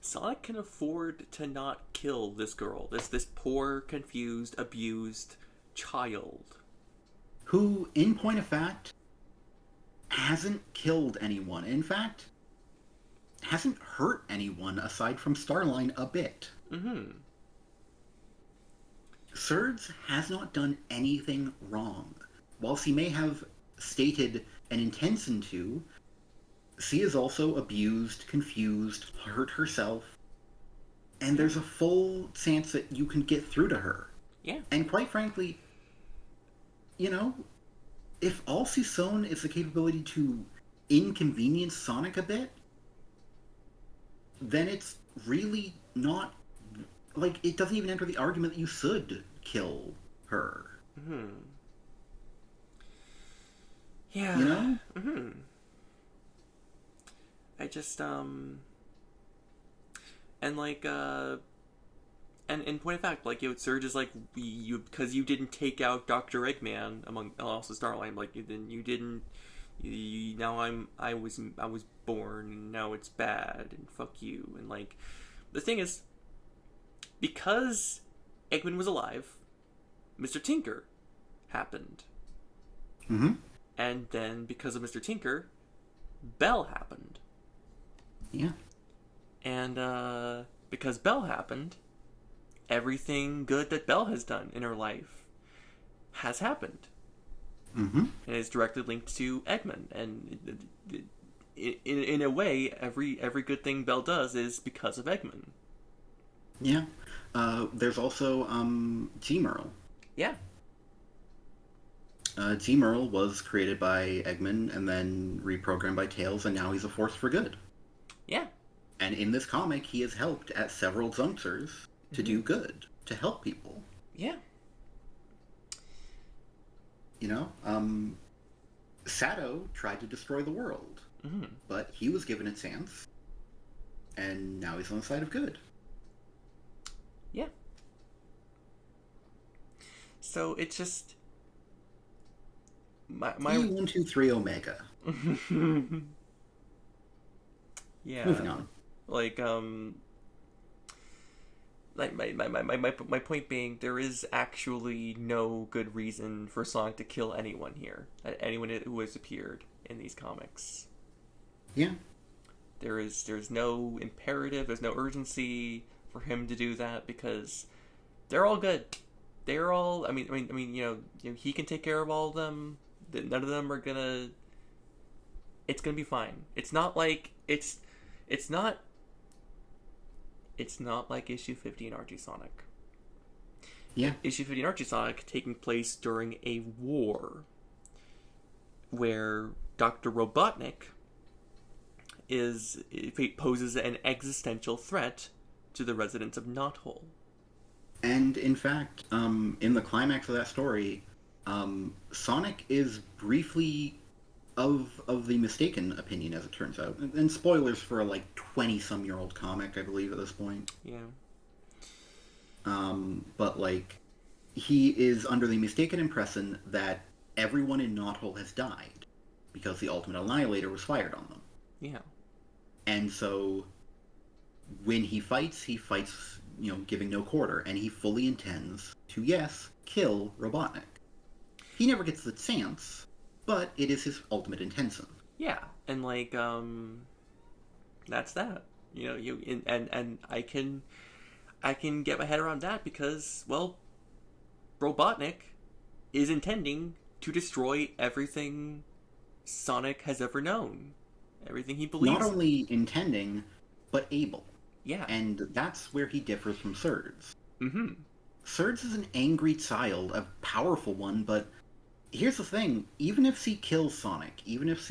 Sonic can afford to not kill this girl, this poor, confused, abused child. Who, in point of fact, hasn't killed anyone. In fact, hasn't hurt anyone aside from Starline a bit. Mm-hmm. Surge has not done anything wrong. Whilst he may have stated an intention to, she is also abused, confused, hurt herself, and there's a full chance that you can get through to her. Yeah. And quite frankly, you know, if all Suicune is the capability to inconvenience Sonic a bit, then it's really not, like, it doesn't even enter the argument that you should kill her. Hmm. Yeah. You know? Hmm. I just and like and in point of fact, like Surge is like you because you didn't take out Doctor Eggman among also Starline, like you didn't. Now I was born and now it's bad and fuck you and like the thing is because Eggman was alive, Mr. Tinker happened. Mm-hmm. And then because of Mr. Tinker, Bell happened. Yeah. And because Bell happened, everything good that Belle has done in her life has happened. Mm-hmm. And is directly linked to Eggman. And in a way, every good thing Belle does is because of Eggman. Yeah. There's also G-Merle. Yeah. G-Merle was created by Eggman and then reprogrammed by Tails, and now he's a force for good. Yeah. And in this comic, he has helped at several junctures to do good, to help people. Yeah. You know, Sato tried to destroy the world, but he was given a chance, and now he's on the side of good. Yeah. So it's just my E123 Omega. Yeah. Moving on. Like my point being, there is actually no good reason for Sonic to kill anyone here. Anyone who has appeared in these comics. Yeah. There's no imperative, there's no urgency for him to do that because they're all good. They're all. I mean, you know, he can take care of all of them. None of them are gonna. It's gonna be fine. It's not like it's not like issue 50 in Archie Sonic. Yeah. Issue 50 in Archie Sonic taking place during a war where Dr. Robotnik poses an existential threat to the residents of Knothole. And in fact, in the climax of that story, Sonic is briefly of the mistaken opinion, as it turns out. And spoilers for a, like, 20-some-year-old comic, I believe, at this point. Yeah. But, like, he is under the mistaken impression that everyone in Knothole has died because the Ultimate Annihilator was fired on them. Yeah. And so, when he fights, you know, giving no quarter, and he fully intends to, yes, kill Robotnik. He never gets the chance, but it is his ultimate intention. Yeah, and like that's that. You know, and I can get my head around that because, well, Robotnik is intending to destroy everything Sonic has ever known. Everything he believes. Not only intending, but able. Yeah. And that's where he differs from Surge. Mm-hmm. Surge is an angry child, a powerful one, but here's the thing. Even if she kills Sonic, even if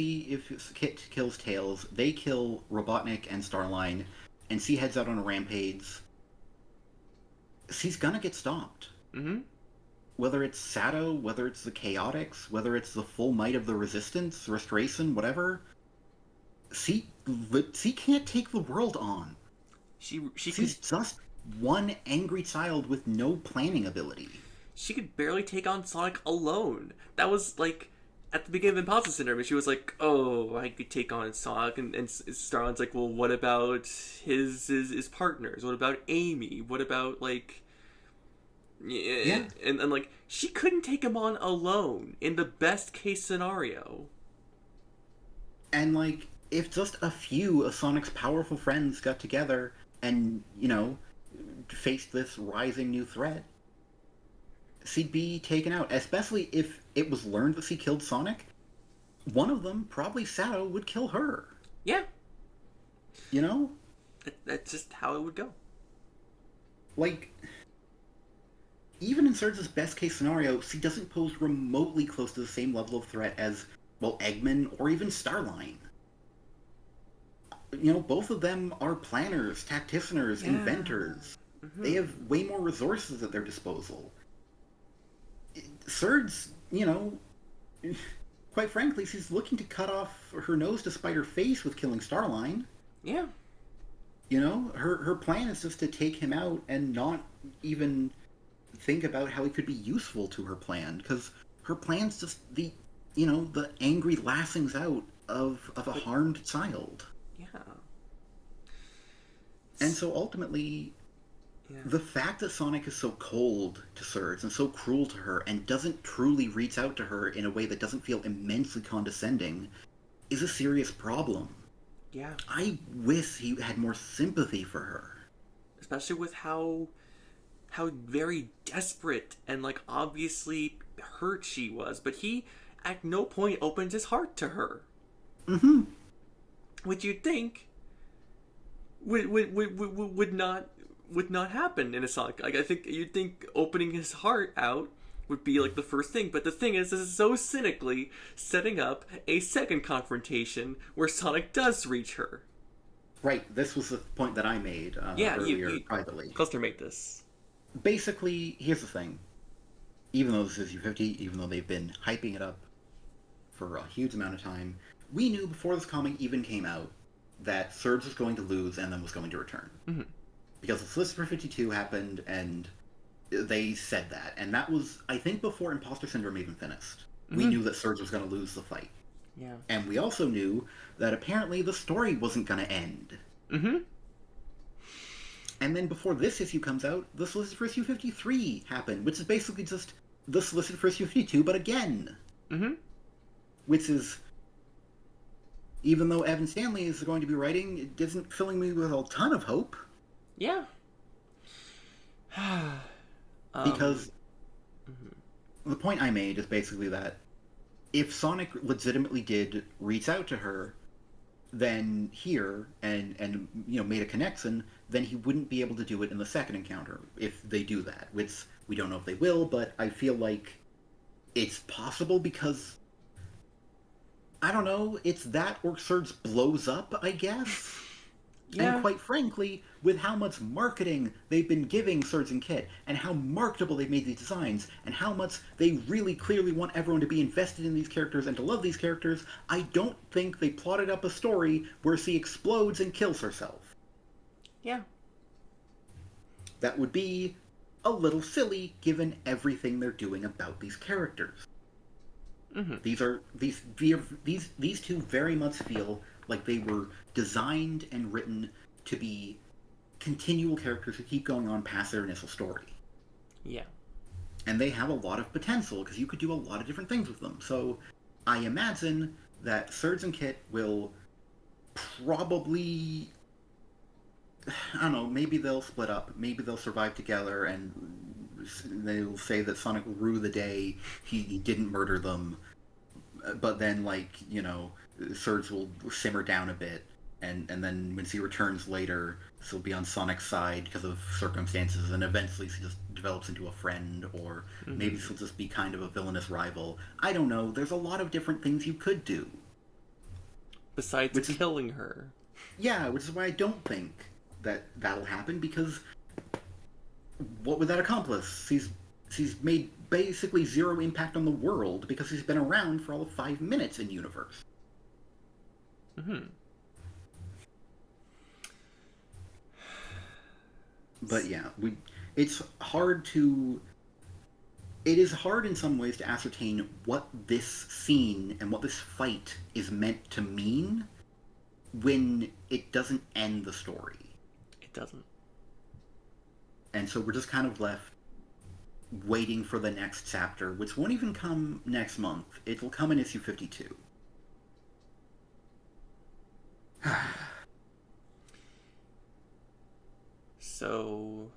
Kit kills Tails, they kill Robotnik and Starline, and she heads out on a rampage, she's gonna get stopped. Mm-hmm. Whether it's Sato, whether it's the Chaotix, whether it's the full might of the Resistance, Restoration, whatever, she can't take the world on. She's just one angry child with no planning ability. She could barely take on Sonic alone. That was like at the beginning of Imposter Syndrome, and she was like, "Oh, I could take on Sonic," and Starline's like, "Well, what about his partners? What about Amy? What about like?" Yeah. And like she couldn't take him on alone in the best case scenario. And like, if just a few of Sonic's powerful friends got together and, you know, faced this rising new threat, she'd be taken out. Especially if it was learned that she killed Sonic, one of them, probably Sato, would kill her. Yeah. You know? That's just how it would go. Like, even in Surge's best case scenario, she doesn't pose remotely close to the same level of threat as, well, Eggman or even Starline. Both of them are planners, tacticianers, Yeah. inventors. They Mm-hmm. have way more resources at their disposal. Surge, quite frankly, she's looking to cut off her nose to spite her face with killing Starline. Yeah. Her plan is just to take him out and not even think about how he could be useful to her plan, because her plan's just the angry lashings out of a harmed child. Yeah. And so ultimately, Yeah. the fact that Sonic is so cold to Surge and so cruel to her and doesn't truly reach out to her in a way that doesn't feel immensely condescending is a serious problem. Yeah. I wish he had more sympathy for her. Especially with how very desperate and like obviously hurt she was, but he at no point opened his heart to her. Mm-hmm. Which you'd think would not happen in a Sonic. Like I think you'd think opening his heart out would be like the first thing, but the thing is, this is so cynically setting up a second confrontation where Sonic does reach her. Right, this was the point that I made Yeah, earlier you privately. Cluster made this. Basically, here's the thing. Even though this is U50, even though they've been hyping it up for a huge amount of time, we knew before this comic even came out that Surge was going to lose and then was going to return. Mm-hmm. Because the Solicitor 52 happened, and they said that. And that was, I think, before Imposter Syndrome even finished. We knew that Surge was going to lose the fight. Yeah. And we also knew that apparently the story wasn't going to end. Mm-hmm. And then before this issue comes out, the Solicitor for issue 53 happened, which is basically just the Solicitor for issue 52, but again. Mm-hmm. Which is, even though Evan Stanley is going to be writing, it isn't filling me with a ton of hope. Yeah. Because the point I made is basically that if Sonic legitimately did reach out to her, then here and made a connection, then he wouldn't be able to do it in the second encounter if they do that, which we don't know if they will, but I feel like it's possible because I don't know, it's that or Surge blows up, I guess. Yeah. And quite frankly, with how much marketing they've been giving Surge and Kit, and how marketable they've made these designs, and how much they really clearly want everyone to be invested in these characters and to love these characters, I don't think they plotted up a story where she explodes and kills herself. Yeah. That would be a little silly given everything they're doing about these characters. Mm-hmm. These two very much feel like they were designed and written to be continual characters who keep going on past their initial story. Yeah. And they have a lot of potential, because you could do a lot of different things with them. So I imagine that Surge and Kit will probably, I don't know, maybe they'll split up. Maybe they'll survive together, and they'll say that Sonic will rue the day he didn't murder them. But then, Surge will simmer down a bit, and then when she returns later, she'll be on Sonic's side because of circumstances, and eventually she just develops into a friend, or maybe she'll just be kind of a villainous rival. I don't know. There's a lot of different things you could do. Besides killing her. Yeah, which is why I don't think that that'll happen, because what would that accomplish? She's made basically zero impact on the world because she's been around for all of 5 minutes in universe. Mm-hmm. But yeah, it is hard in some ways to ascertain what this scene and what this fight is meant to mean when it doesn't end the story. It doesn't. And so we're just kind of left waiting for the next chapter, which won't even come next month. It'll come in issue 52. So,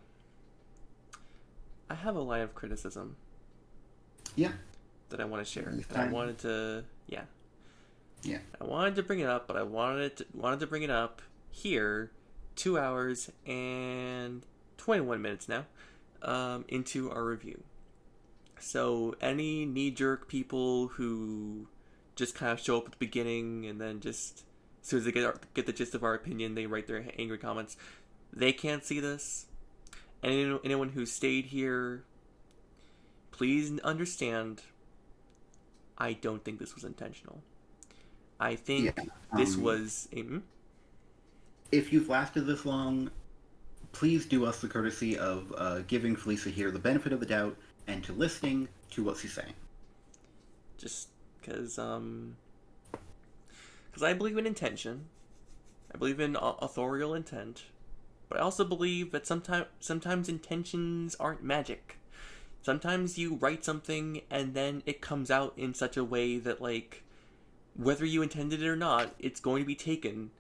I have a line of criticism. Yeah. That I want to share. And I wanted to, yeah. Yeah. I wanted to bring it up, but I wanted to bring it up here, 2 hours and 21 minutes now. into our review. So any knee-jerk people who just kind of show up at the beginning and then just as soon as they get the gist of our opinion, they write their angry comments. They can't see this. And anyone who stayed here, please understand, I don't think this was intentional. I Yeah. think this was a... If you've lasted this long, please do us the courtesy of giving Felicia here the benefit of the doubt and to listening to what she's saying. Just because I believe in intention. I believe in authorial intent. But I also believe that sometimes intentions aren't magic. Sometimes you write something and then it comes out in such a way that, like, whether you intended it or not, it's going to be taken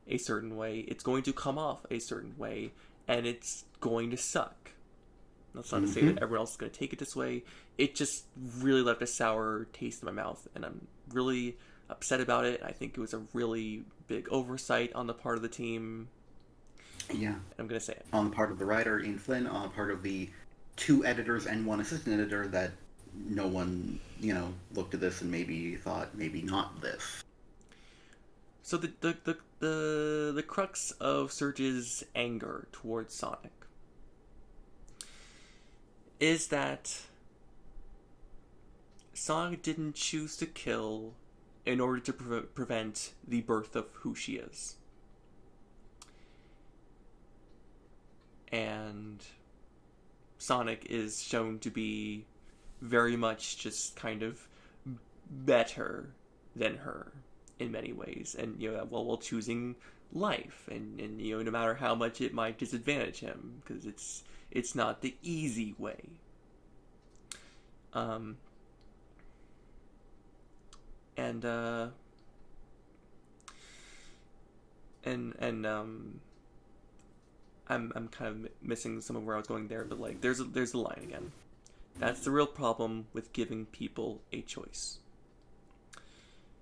a certain way. It's going to come off a certain way, and it's going to suck. That's not to say that everyone else is going to take it this way. It just really left a sour taste in my mouth, and I'm really upset about it. I think it was a really big oversight on the part of the team. Yeah. I'm going to say it. On the part of the writer, Ian Flynn, on the part of the 2 editors and 1 assistant editor, that no one, looked at this and maybe thought, maybe not this. So the crux of Serge's anger towards Sonic is that Sonic didn't choose to kill in order to prevent the birth of who she is. And Sonic is shown to be very much just kind of better than her in many ways, and while choosing life, and no matter how much it might disadvantage him, because it's not the easy way. I'm kind of missing some of where I was going there, but like there's a line again. That's the real problem with giving people a choice.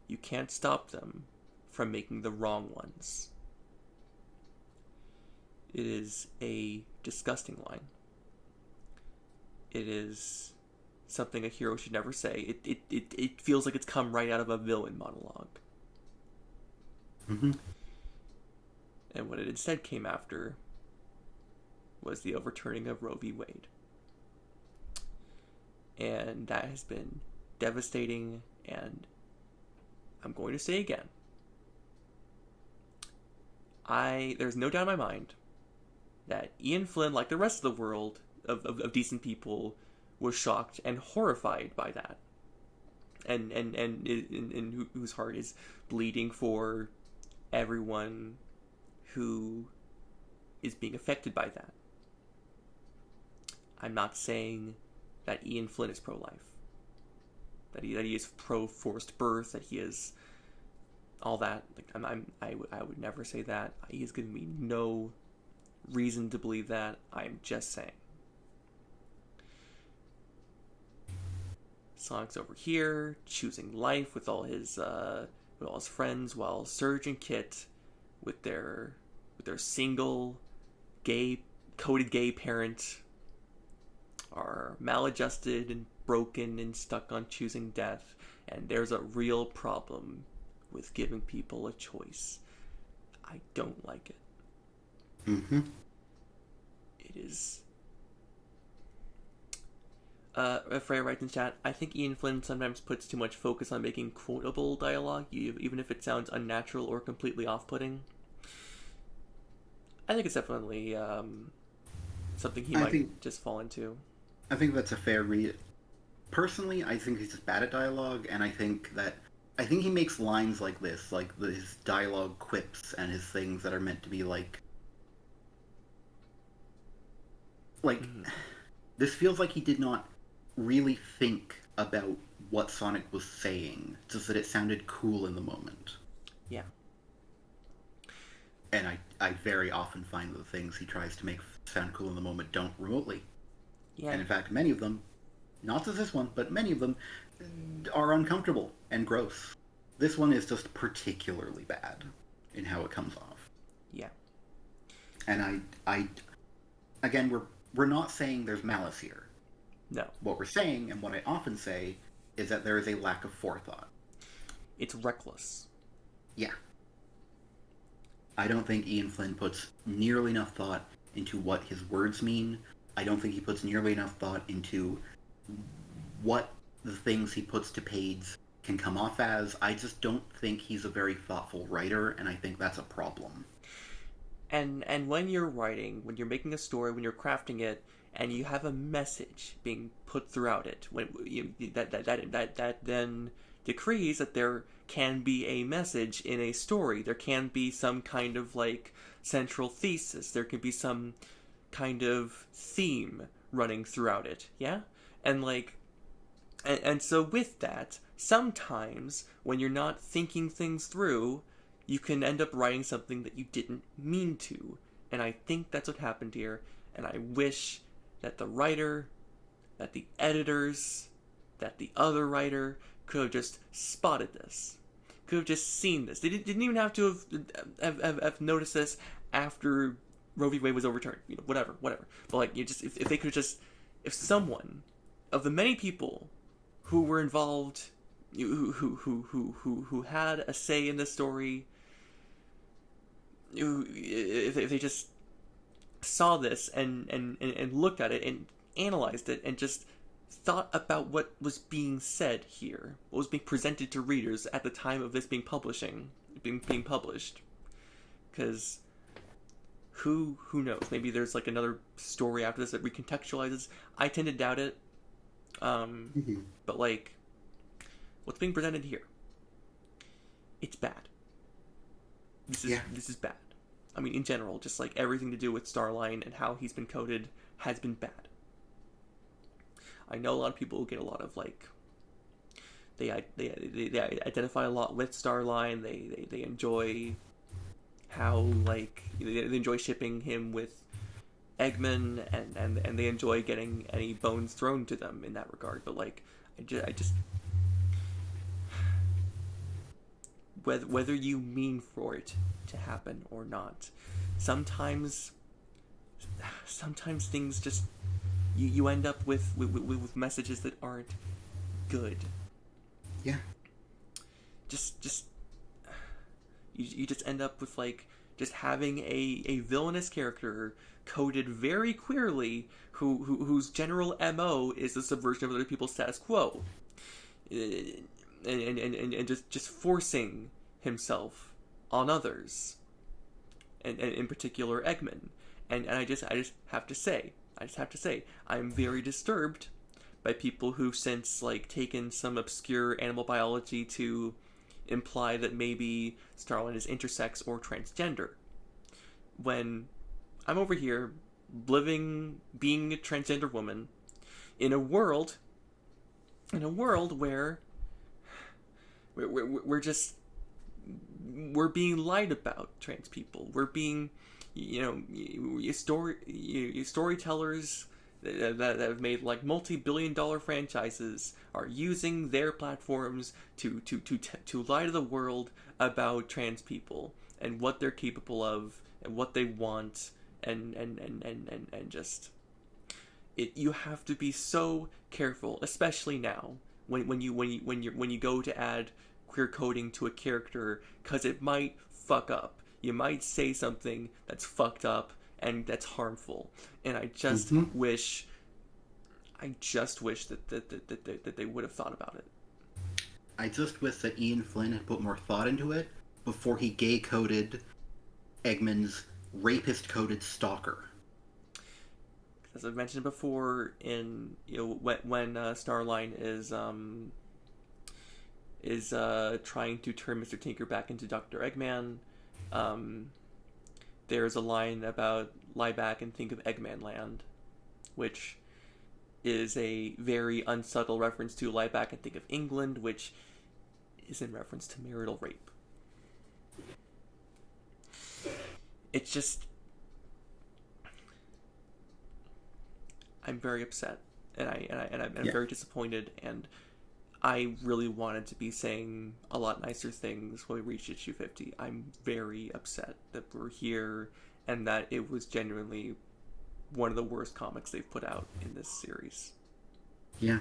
You can't stop them from making the wrong ones. It is a disgusting line. It is something a hero should never say. It feels like it's come right out of a villain monologue. Mm-hmm. And what it instead came after was the overturning of Roe v. Wade. And that has been devastating, and I'm going to say again, there's no doubt in my mind that Ian Flynn, like the rest of the world of decent people, was shocked and horrified by that, and whose heart is bleeding for everyone who is being affected by that. I'm not saying that Ian Flynn is pro-life, that he is pro-forced birth, that he is all that. Like I would never say that. He has given me no reason to believe that. I'm just saying. Sonic's over here choosing life with all his friends, while Serge and Kit, with their single coded gay parent, are maladjusted and broken and stuck on choosing death. And there's a real problem with giving people a choice. I don't like it. Mm-hmm. It is. Freya writes in chat, I think Ian Flynn sometimes puts too much focus on making quotable dialogue, even if it sounds unnatural or completely off-putting. I think it's definitely something he might just fall into. I think that's a fair read. Personally, I think he's just bad at dialogue, and I think he makes lines like this, like his dialogue quips and his things that are meant to be like This feels like he did not really think about what Sonic was saying, just that it sounded cool in the moment. Yeah. And I very often find that the things he tries to make sound cool in the moment don't remotely. Yeah. And in fact, many of them, not just this one, but many of them, are uncomfortable and gross. This one is just particularly bad in how it comes off. Yeah. And I again, we're not saying there's malice here. No. What we're saying, and what I often say, is that there is a lack of forethought. It's reckless. Yeah. I don't think Ian Flynn puts nearly enough thought into what his words mean. I don't think he puts nearly enough thought into what the things he puts to page can come off as. I just don't think he's a very thoughtful writer, and I think that's a problem. And when you're writing, when you're making a story, when you're crafting it, and you have a message being put throughout it, when that then decrees that there can be a message in a story. There can be some kind of like central thesis. There can be some kind of theme running throughout it. Yeah, and like, and so with that, sometimes when you're not thinking things through, you can end up writing something that you didn't mean to. And I think that's what happened here. And I wish that the writer, that the editors, that the other writer could have just spotted this. Could have just seen this. They didn't even have to have noticed this after Roe v. Wade was overturned. You know, whatever. But like, you just if they could have just, if someone of the many people who were involved, who had a say in the story, if they just saw this and looked at it and analyzed it and just thought about what was being said here, what was being presented to readers at the time of this being published, because who knows? Maybe there's like another story after this that recontextualizes. I tend to doubt it, but like, what's being presented here, it's bad. This is bad. I mean, in general, just like everything to do with Starline and how he's been coded has been bad. I know a lot of people get a lot of like, they identify a lot with Starline. They enjoy how like they enjoy shipping him with Eggman, and they enjoy getting any bones thrown to them in that regard. But like, I just whether you mean for it to happen or not, sometimes things just you end up with messages that aren't good. Yeah. Just you just end up with like just having a villainous character coded very clearly whose general MO is the subversion of other people's status quo, and just forcing himself on others, and in particular Eggman, and I just have to say, I'm very disturbed by people who've since like taken some obscure animal biology to imply that maybe Starline is intersex or transgender, when I'm over here being a transgender woman in a world where we're being lied about trans people. We're being, storytellers that have made like multi-billion-dollar franchises are using their platforms to lie to the world about trans people and what they're capable of and what they want, and just you have to be so careful, especially now when you go to add queer coding to a character, because it might fuck up. You might say something that's fucked up and that's harmful, and I just wish that they would have thought about it. I just wish that Ian Flynn had put more thought into it before he gay coded Eggman's rapist coded stalker. As I've mentioned before, in when Starline is trying to turn Mr. Tinker back into Dr. Eggman, there's a line about lie back and think of Eggman Land, which is a very unsubtle reference to lie back and think of England, which is in reference to marital rape. It's just, I'm very upset, and I'm very disappointed, and I really wanted to be saying a lot nicer things when we reached issue 50. I'm very upset that we're here and that it was genuinely one of the worst comics they've put out in this series. Yeah.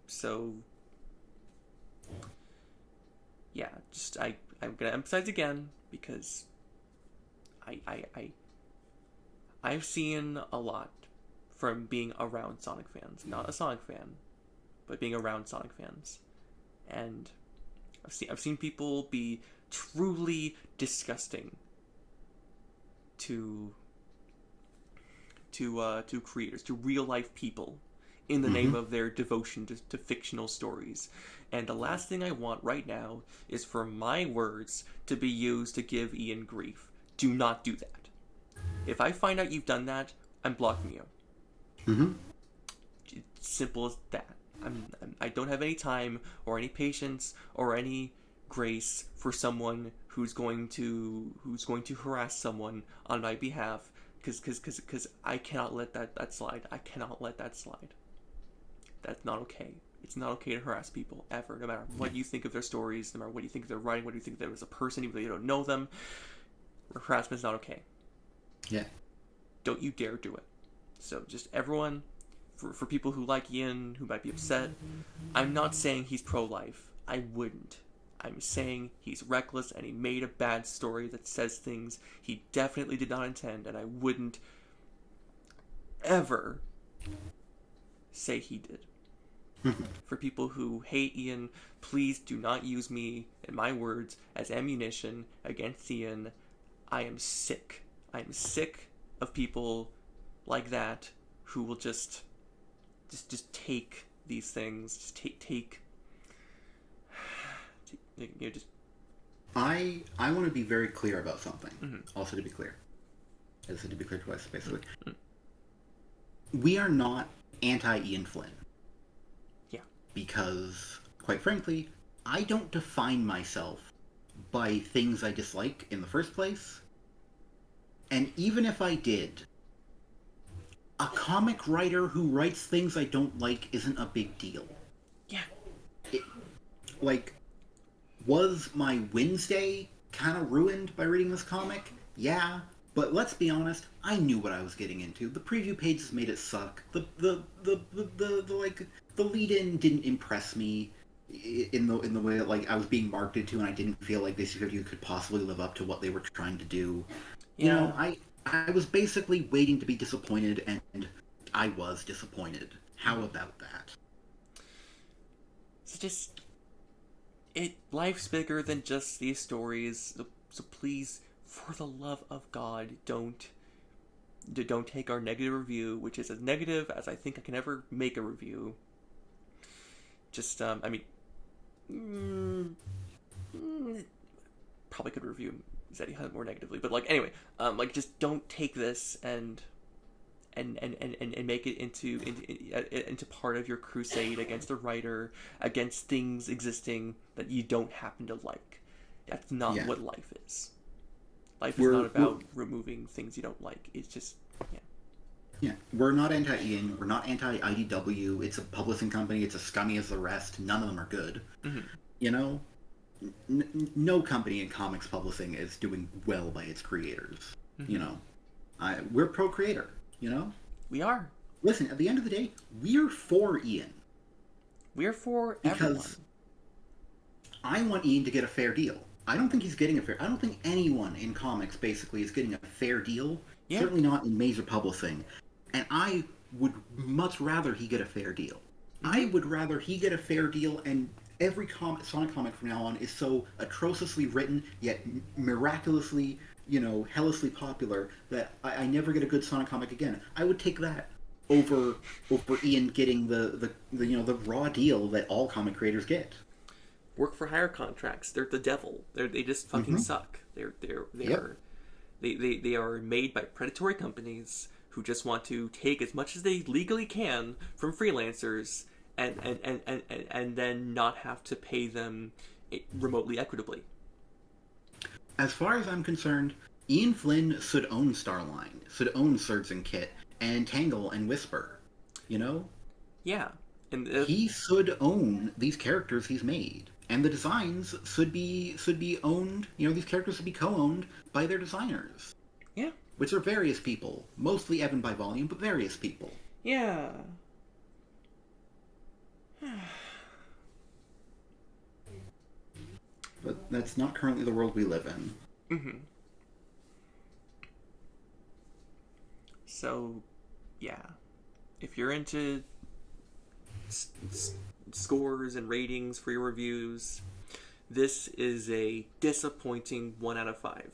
So, yeah, just I'm gonna emphasize again because I've seen a lot from being around Sonic fans, not a Sonic fan, but being around Sonic fans, and I've seen people be truly disgusting to creators, to real life people, in the name of their devotion to fictional stories. And the last thing I want right now is for my words to be used to give Ian grief. Do not do that. If I find out you've done that, I'm blocking you. It's simple as that. I don't have any time or any patience or any grace for someone who's going to harass someone on my behalf, because I cannot let that slide. I cannot let that slide. That's not okay. It's not okay to harass people, ever, no matter what you think of their stories, no matter what you think of their writing, what you think of them as a person, even though you don't know them. Harassment's not okay. Yeah. Don't you dare do it. So just everyone, for people who like Ian, who might be upset, I'm not saying he's pro-life. I wouldn't. I'm saying he's reckless and he made a bad story that says things he definitely did not intend, and I wouldn't ever say he did. For people who hate Ian, please do not use me and my words as ammunition against Ian. I am sick. I'm sick of people like that who will just take these things, just take you know, just. I want to be very clear about something. Also, to be clear, as to be clear twice, basically, we are not anti-Ian Flynn. Yeah. Because, quite frankly, I don't define myself by things I dislike in the first place. And even if I did, a comic writer who writes things I don't like isn't a big deal. Yeah. Was my Wednesday kind of ruined by reading this comic? Yeah, but let's be honest, I knew what I was getting into. The preview pages made it suck. The lead-in didn't impress me in the way that, like, I was being marketed to, and I didn't feel like this review could possibly live up to what they were trying to do. Yeah. You know, I was basically waiting to be disappointed, and I was disappointed. How about that? It's just, life's bigger than just these stories. So please, for the love of God, don't take our negative review, which is as negative as I think I can ever make a review. Just, probably could review Zeddy Hunt more negatively, but anyway, just don't take this and make it into part of your crusade against a writer, against things existing that you don't happen to like. That's not what life is. Life is not about removing things you don't like. It's just, Yeah, we're not anti-Ian. We're not anti-IDW. It's a publishing company. It's as scummy as the rest. None of them are good. You know? No company in comics publishing is doing well by its creators. You know? We're pro-creator, you know? We are. Listen, at the end of the day, we're for Ian. We're for everyone. Because I want Ian to get a fair deal. I don't think he's getting a fair... I don't think anyone in comics, basically, is getting a fair deal. Yeah. Certainly not in major publishing. And I would much rather he get a fair deal. I would rather he get a fair deal, and every Sonic comic from now on is so atrociously written, yet miraculously, hellishly popular, that I never get a good Sonic comic again. I would take that over Ian getting the raw deal that all comic creators get. Work for hire contracts. They're the devil. They just fucking suck. They are made by predatory companies who just want to take as much as they legally can from freelancers and then not have to pay them remotely equitably. As far as I'm concerned, Ian Flynn should own Starline, should own Surge and Kit, and Tangle and Whisper. You know? Yeah. And he should own these characters he's made. And the designs should be owned, these characters should be co-owned by their designers. Yeah. which are various people, mostly Evan by volume, but various people. Yeah. But that's not currently the world we live in. Mm-hmm. So, yeah. If you're into s- s- scores and ratings for your reviews, this is a disappointing 1 out of 5.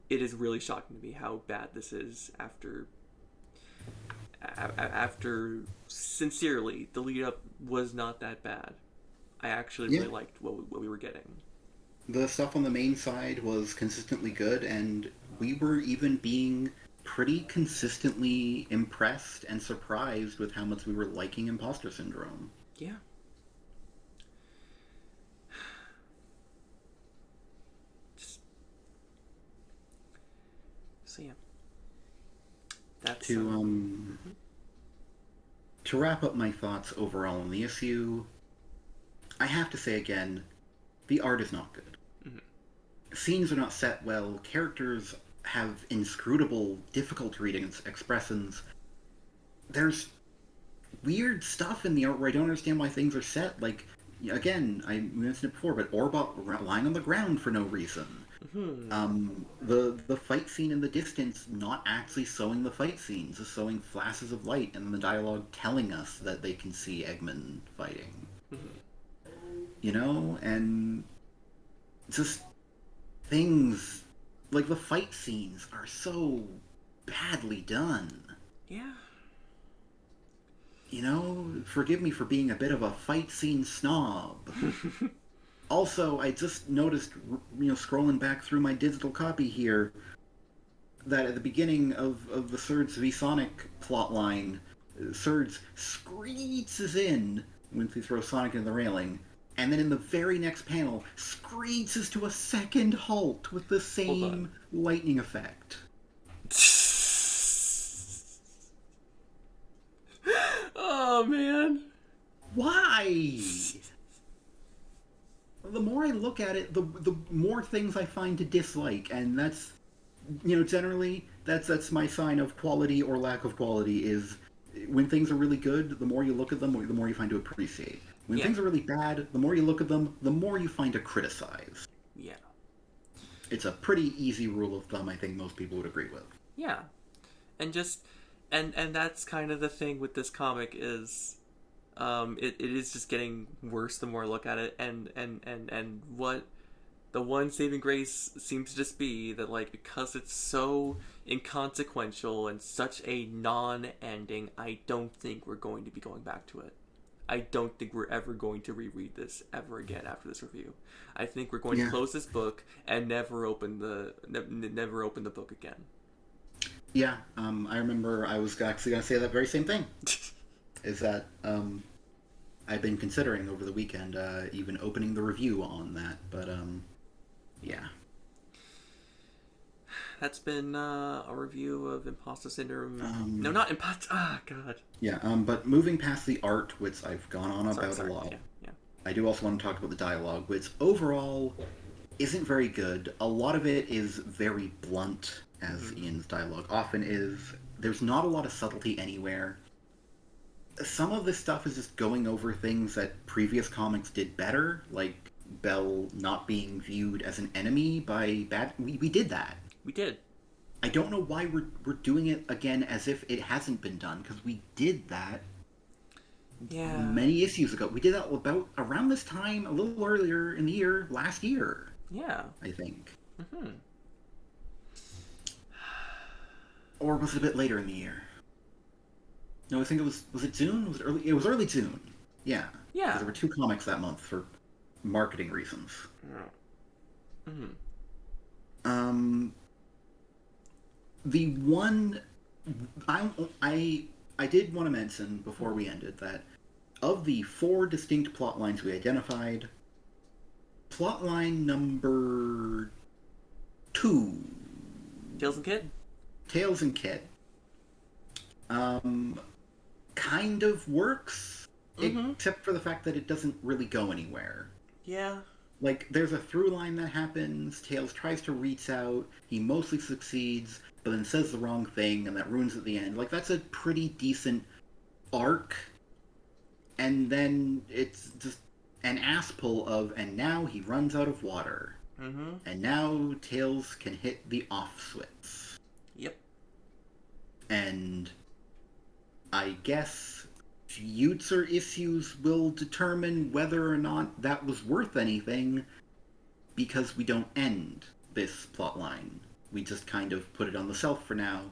It is really shocking to me how bad this is after sincerely the lead up was not that bad. I actually Yeah, really liked what we were getting. the stuff on the main side was consistently good, and we were even being pretty consistently impressed and surprised with how much we were liking Imposter Syndrome. Yeah. Just, so yeah. That's To mhm. to wrap up my thoughts overall on the issue, I have to say again, the art is not good. Mhm. Scenes are not set well, characters have inscrutable, difficult to read expressions. There's weird stuff in the art where I don't understand why things are set. Like, again, I mentioned it before, but Orbot lying on the ground for no reason. Mhm. The fight scene in the distance not actually showing the fight scenes, just showing flashes of light and the dialogue telling us that they can see Eggman fighting. Mhm. You know? And just things like the fight scenes are so badly done. Yeah. You know, forgive me for being a bit of a fight scene snob. Also, I just noticed, scrolling back through my digital copy here, that at the beginning of the Surge v Sonic plotline, Surge screeches in when he throws Sonic into the railing, and then in the very next panel, screeches to a second halt with the Hold on. same lightning effect. Oh man. Why? The more I look at it, the more things I find to dislike, and that's, generally that's my sign of quality or lack of quality. Is when things are really good, the more you look at them, the more you find to appreciate. When Yeah. things are really bad, the more you look at them, the more you find to criticize. Yeah. It's a pretty easy rule of thumb. I think most people would agree with. Yeah. And just and that's kind of the thing with this comic is it is just getting worse the more I look at it, and what the one saving grace seems to just be that, like, because it's so inconsequential and such a non-ending, I don't think we're going to be going back to it. I don't think we're ever going to reread this ever again after this review. I think we're going to Yeah, close this book and never open the book again. yeah. I remember I was actually going to say that very same thing. Is that I've been considering over the weekend even opening the review on that, but yeah. That's been a review of Imposter Syndrome. No, Um, not Imposter. Ah, God. yeah, but moving past the art, which I've gone on Sorry, about a sorry. lot, Yeah, yeah. I do also want to talk about the dialogue, which overall isn't very good. A lot of it is very blunt, as Mm-hmm. Ian's dialogue often is. There's not a lot of subtlety anywhere. Some of this stuff is just going over things that previous comics did better, like Belle not being viewed as an enemy by bad. We did that. We did. I don't know why we're doing it again as if it hasn't been done, because we did that Yeah. many issues ago. We did that about around this time, a little earlier in the year, last year, Yeah. I think. Mm-hmm. Or was it a bit later in the year? No, I think it was it June? Was it early? It was early June. Yeah, because Yeah. there were two comics that month for marketing reasons. Mm-hmm. Um, the one I I I did want to mention before we ended that of the four distinct plot lines we identified, plotline number two, Tails and Kid. Tails and Kit, um, kind of works, Mm-hmm. except for the fact that it doesn't really go anywhere. Yeah. Like, there's a through line that happens. Tails tries to reach out. He mostly succeeds, but then says the wrong thing, and that ruins at the end. Like, that's a pretty decent arc. And then it's just an ass pull of, and now he runs out of water. Mm-hmm. And now Tails can hit the off switch. Yep. And I guess future issues will determine whether or not that was worth anything, because we don't end this plot line. We just kind of put it on the shelf for now,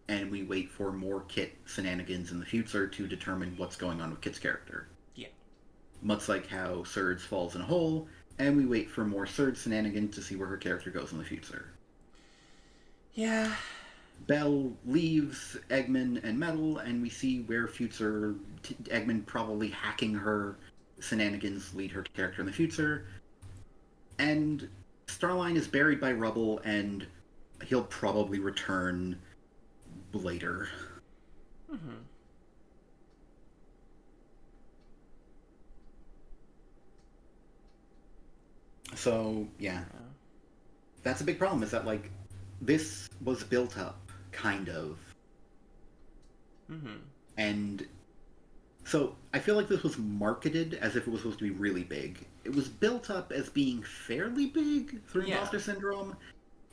and we wait for more Kit shenanigans in the future to determine what's going on with Kit's character. Yeah. Much like how Surge falls in a hole, and we wait for more Surge shenanigans to see where her character goes in the future. Yeah. Belle leaves Eggman and Metal, and we see where future Eggman probably hacking her shenanigans lead her character in the future. And Starline is buried by rubble, and he'll probably return later. Mm-hmm. So, yeah. That's a big problem, is that, like, this was built up, kind of. Mm-hmm. And so I feel like this was marketed as if it was supposed to be really big. It was built up as being fairly big through Imposter Syndrome,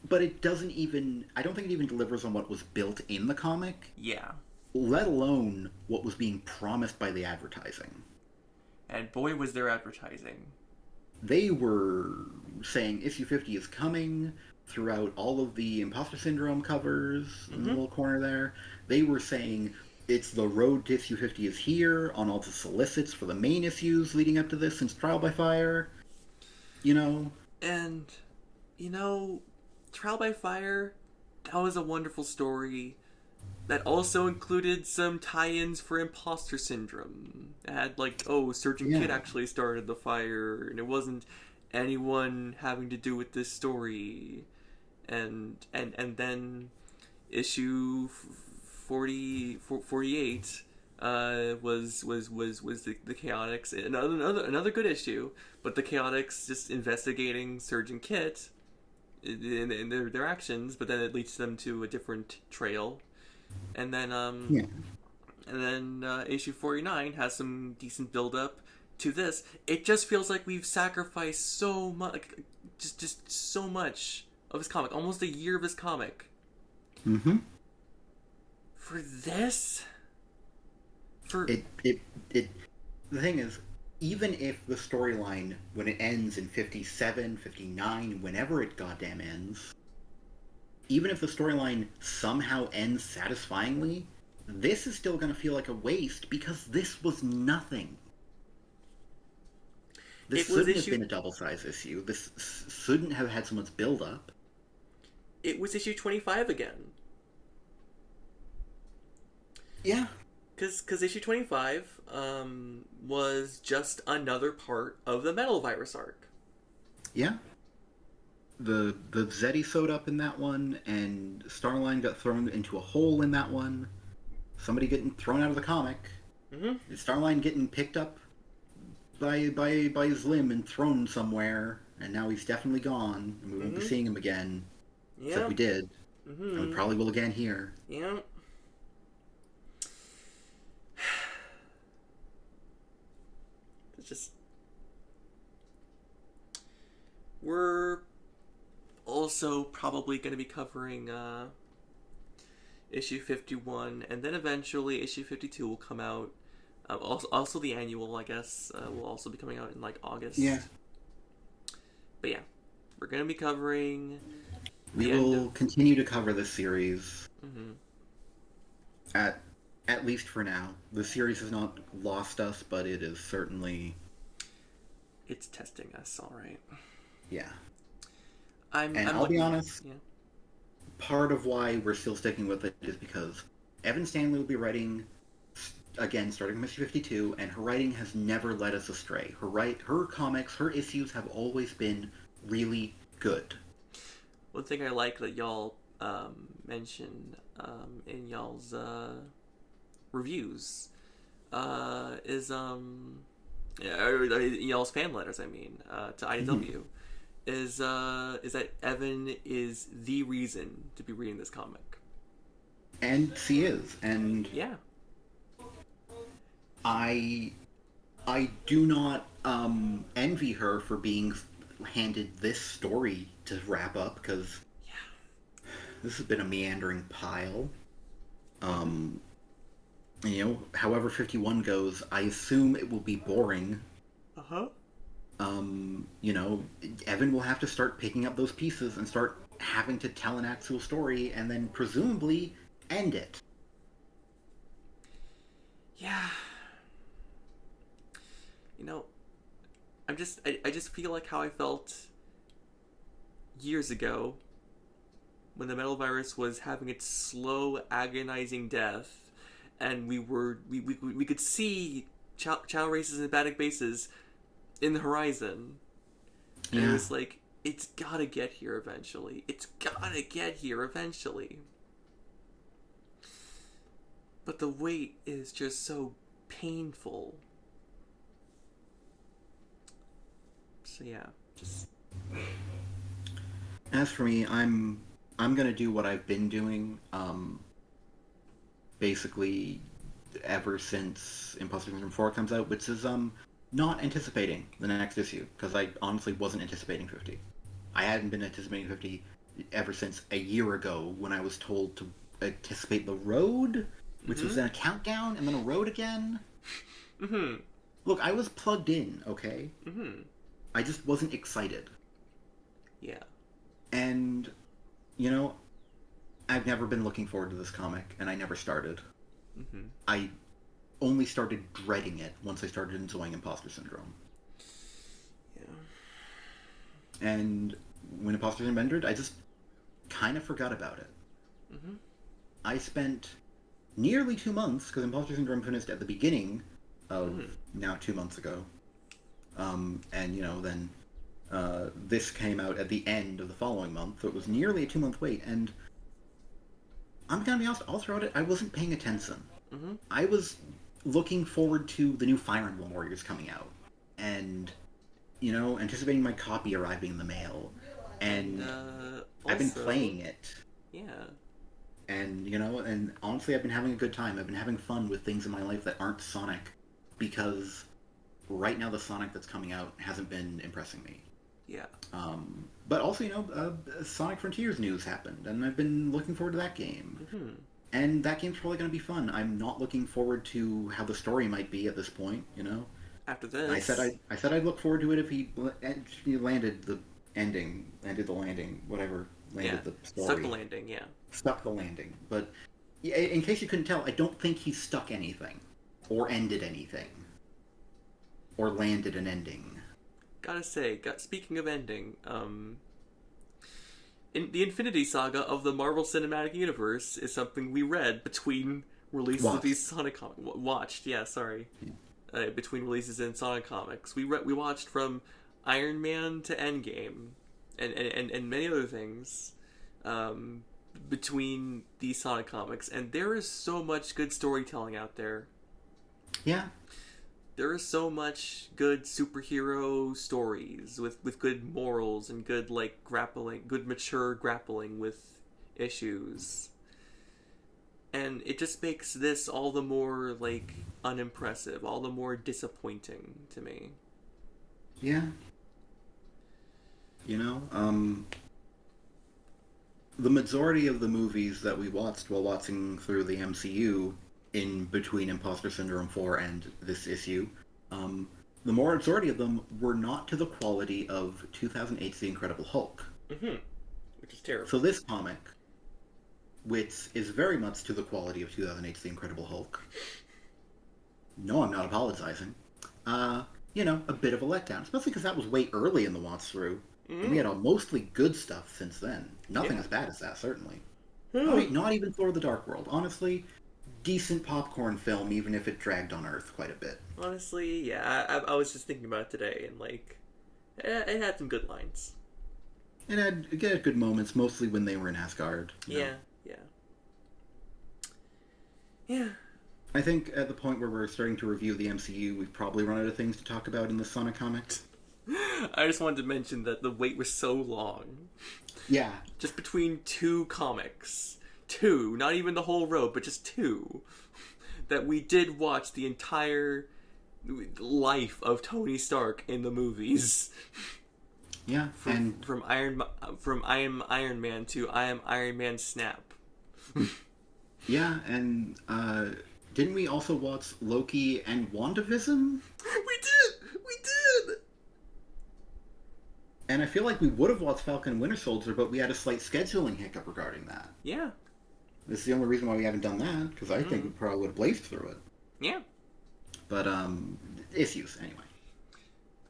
but it doesn't even... I don't think it even delivers on what was built in the comic. Yeah. Let alone what was being promised by the advertising. And boy, was there advertising. They were saying issue 50 is coming throughout all of the Imposter Syndrome covers in the little corner there. They were saying it's the road to issue 50 is here on all the solicits for the main issues leading up to this since Trial by Fire. You know? And, you know, Trial by Fire, that was a wonderful story that also included some tie-ins for Imposter Syndrome. It had, like, Surgeon Kid actually started the fire, and it wasn't anyone having to do with this story. And then issue 48 was the Chaotix, another good issue, but the Chaotix just investigating Surgeon Kit in their actions, but then it leads them to a different trail. And then issue 49 has some decent build up to this. It just feels like we've sacrificed so much, just so much of his comic, almost a year of his comic. Mm-hmm. For this? The thing is, even if the storyline, when it ends in 57, 59, whenever it goddamn ends, even if the storyline somehow ends satisfyingly, this is still going to feel like a waste because this was nothing. This shouldn't have been a double-size issue. This shouldn't have had so much build-up. It was issue 25 again. Yeah. Because issue 25 was just another part of the Metal Virus arc. Yeah. The Zeddy showed up in that one, and Starline got thrown into a hole in that one. Somebody getting thrown out of the comic. Mm-hmm. Starline getting picked up by his limb and thrown somewhere, and now he's definitely gone, and we won't be seeing him again. Yeah. Except we did. Mm-hmm. And we probably will again here. Yeah. It's just... We're also probably going to be covering issue 51, and then eventually issue 52 will come out. Also the annual, I guess, will also be coming out in, like, August. Yeah. But yeah, we're going to be covering... We will continue to cover this series. Mm-hmm. At least for now. The series has not lost us, but it is certainly... It's testing us, alright. Yeah. I'll be honest, part of why we're still sticking with it is because Evan Stanley will be writing, again, starting from issue 52, and her writing has never led us astray. Her comics, her issues have always been really good. One thing I like that y'all mentioned in y'all's reviews is y'all's fan letters, I mean, to IDW, is that Evan is the reason to be reading this comic. And she is, and Yeah. I I do not envy her for being handed this story to wrap up, because this has been a meandering pile. Um, however 51 goes, I assume it will be boring. Uh huh. You know, Evan will have to start picking up those pieces and start having to tell an actual story, and then presumably end it. Yeah. You know, I just feel like how I felt years ago when the metal virus was having its slow, agonizing death, and we could see chow races and panic bases in the horizon, and it Yeah. was like, it's gotta get here eventually. It's gotta get here eventually. But the wait is just so painful. So yeah, just As for me, I'm gonna do what I've been doing, basically ever since Imposter Syndrome 4 comes out, which is not anticipating the next issue, because I honestly wasn't anticipating 50. I hadn't been anticipating 50 ever since a year ago when I was told to anticipate the road, which was then a countdown and then a road again. mm-hmm. Look, I was plugged in, okay? Mm-hmm. I just wasn't excited. Yeah. And, you know, I've never been looking forward to this comic, and I never started. Mm-hmm. I only started dreading it once I started enjoying Imposter Syndrome. Yeah. And when Imposter Syndrome ended, I just kind of forgot about it. Mm-hmm. I spent nearly 2 months, because Imposter Syndrome finished at the beginning of now 2 months ago. And, then this came out at the end of the following month, so it was nearly a 2 month wait, and I'm gonna be honest, all throughout it, I wasn't paying attention. Mm-hmm. I was looking forward to the new Fire Emblem Warriors coming out, and, anticipating my copy arriving in the mail, and I've been Also, playing it. yeah. And honestly, I've been having a good time. I've been having fun with things in my life that aren't Sonic, because right now the Sonic that's coming out hasn't been impressing me. Yeah. But also, Sonic Frontiers news happened, and I've been looking forward to that game. Mm-hmm. And that game's probably going to be fun. I'm not looking forward to how the story might be at this point. After this, I said I'd look forward to it if he landed the landed the landing, whatever, landed the story. Stuck the landing. Yeah. Stuck the landing. But in case you couldn't tell, I don't think he stuck anything, or ended anything, or landed an ending. Gotta say, speaking of ending, in the Infinity Saga of the Marvel Cinematic Universe is something we read between releases of these Sonic comics. Watched, yeah, sorry. Yeah. Between releases in Sonic comics, we watched from Iron Man to Endgame, and many other things, between these Sonic comics, and there is so much good storytelling out there. Yeah. There is so much good superhero stories with good morals and good good mature grappling with issues. And it just makes this all the more unimpressive, all the more disappointing to me. Yeah. The majority of the movies that we watched while watching through the MCU in between Imposter Syndrome 4 and this issue, the majority of them were not to the quality of 2008's The Incredible Hulk. Mm-hmm. Which is terrible. So this comic, which is very much to the quality of 2008's The Incredible Hulk, no, I'm not apologizing, a bit of a letdown, especially because that was way early in the watch through, and we had mostly good stuff since then. Nothing as bad as that, certainly. Not even Thor the Dark World. Honestly, decent popcorn film, even if it dragged on Earth quite a bit. Honestly, yeah, I was just thinking about it today, and it had some good lines. It had good moments, mostly when they were in Asgard. Yeah. I think at the point where we're starting to review the MCU, we've probably run out of things to talk about in the Sonic comics. I just wanted to mention that the wait was so long. Yeah. Just between two comics. Two, not even the whole row, but just two. That we did watch the entire life of Tony Stark in the movies. Yeah, From I am Iron Man to I am Iron Man Snap. Yeah, and didn't we also watch Loki and WandaVision? We did! And I feel like we would have watched Falcon and Winter Soldier, but we had a slight scheduling hiccup regarding that. Yeah. This is the only reason why we haven't done that, because I think we probably would have blazed through it. Yeah. But, issues, anyway.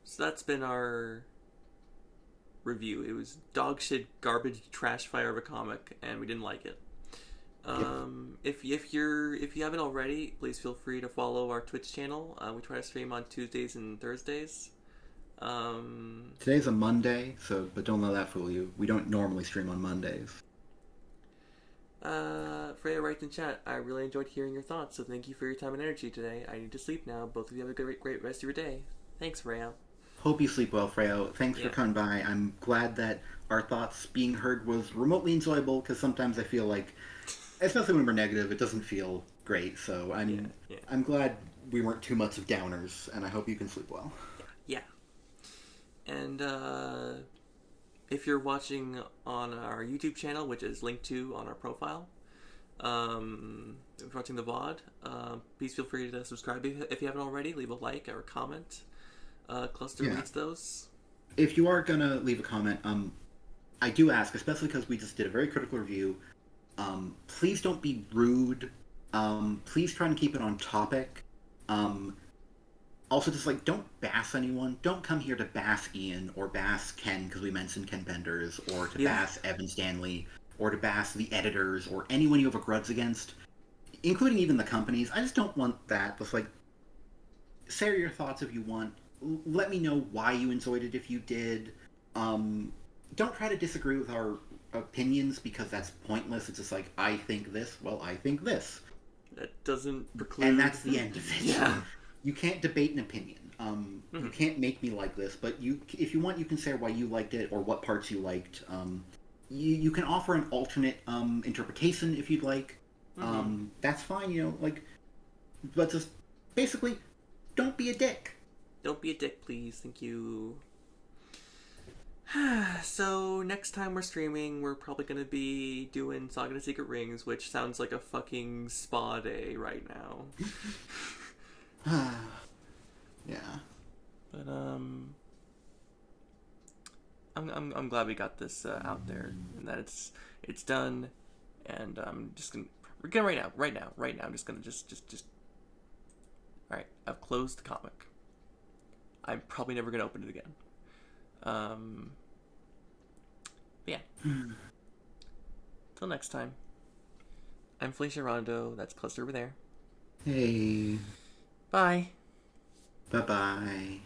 So that's been our review. It was dog shit, garbage, trash fire of a comic, and we didn't like it. If you haven't already, please feel free to follow our Twitch channel. We try to stream on Tuesdays and Thursdays. Today's a Monday, but don't let that fool you. We don't normally stream on Mondays. Freya writes in chat, I really enjoyed hearing your thoughts, so thank you for your time and energy today. I need to sleep now. Both of you have a great rest of your day. Thanks, Freya. Hope you sleep well, Freya. Thanks for coming by. I'm glad that our thoughts being heard was remotely enjoyable, because sometimes I feel like, especially when we're negative, it doesn't feel great. So I'm glad we weren't too much of downers, and I hope you can sleep well. Yeah. And if you're watching on our YouTube channel, which is linked to on our profile, if you're watching the VOD, please feel free to subscribe if you haven't already. Leave a like or a comment. Cluster reads those. If you are gonna leave a comment, I do ask, especially because we just did a very critical review, please don't be rude. Please try and keep it on topic. Also, just don't bash anyone. Don't come here to bash Ian or bash Ken because we mentioned Ken Benders, or to bash Evan Stanley, or to bash the editors, or anyone you have a grudge against, including even the companies. I just don't want that. Just share your thoughts if you want. Let me know why you enjoyed it if you did. Don't try to disagree with our opinions because that's pointless. It's just I think this, well, I think this. That doesn't preclude... And that's the end of it. Yeah. You can't debate an opinion. You can't make me like this, but if you want, you can say why you liked it or what parts you liked. You can offer an alternate interpretation if you'd like. That's fine, but just basically, don't be a dick. Don't be a dick, please. Thank you. So, next time we're streaming, we're probably going to be doing Saga of Secret Rings, which sounds like a fucking spa day right now. Yeah. But, I'm glad we got this out there, and that it's done, and we're gonna right now, I'm just gonna just alright, I've closed the comic. I'm probably never gonna open it again. But yeah. Till next time. I'm Felicia Rondo, that's Cluster over there. Hey. Bye. Bye-bye.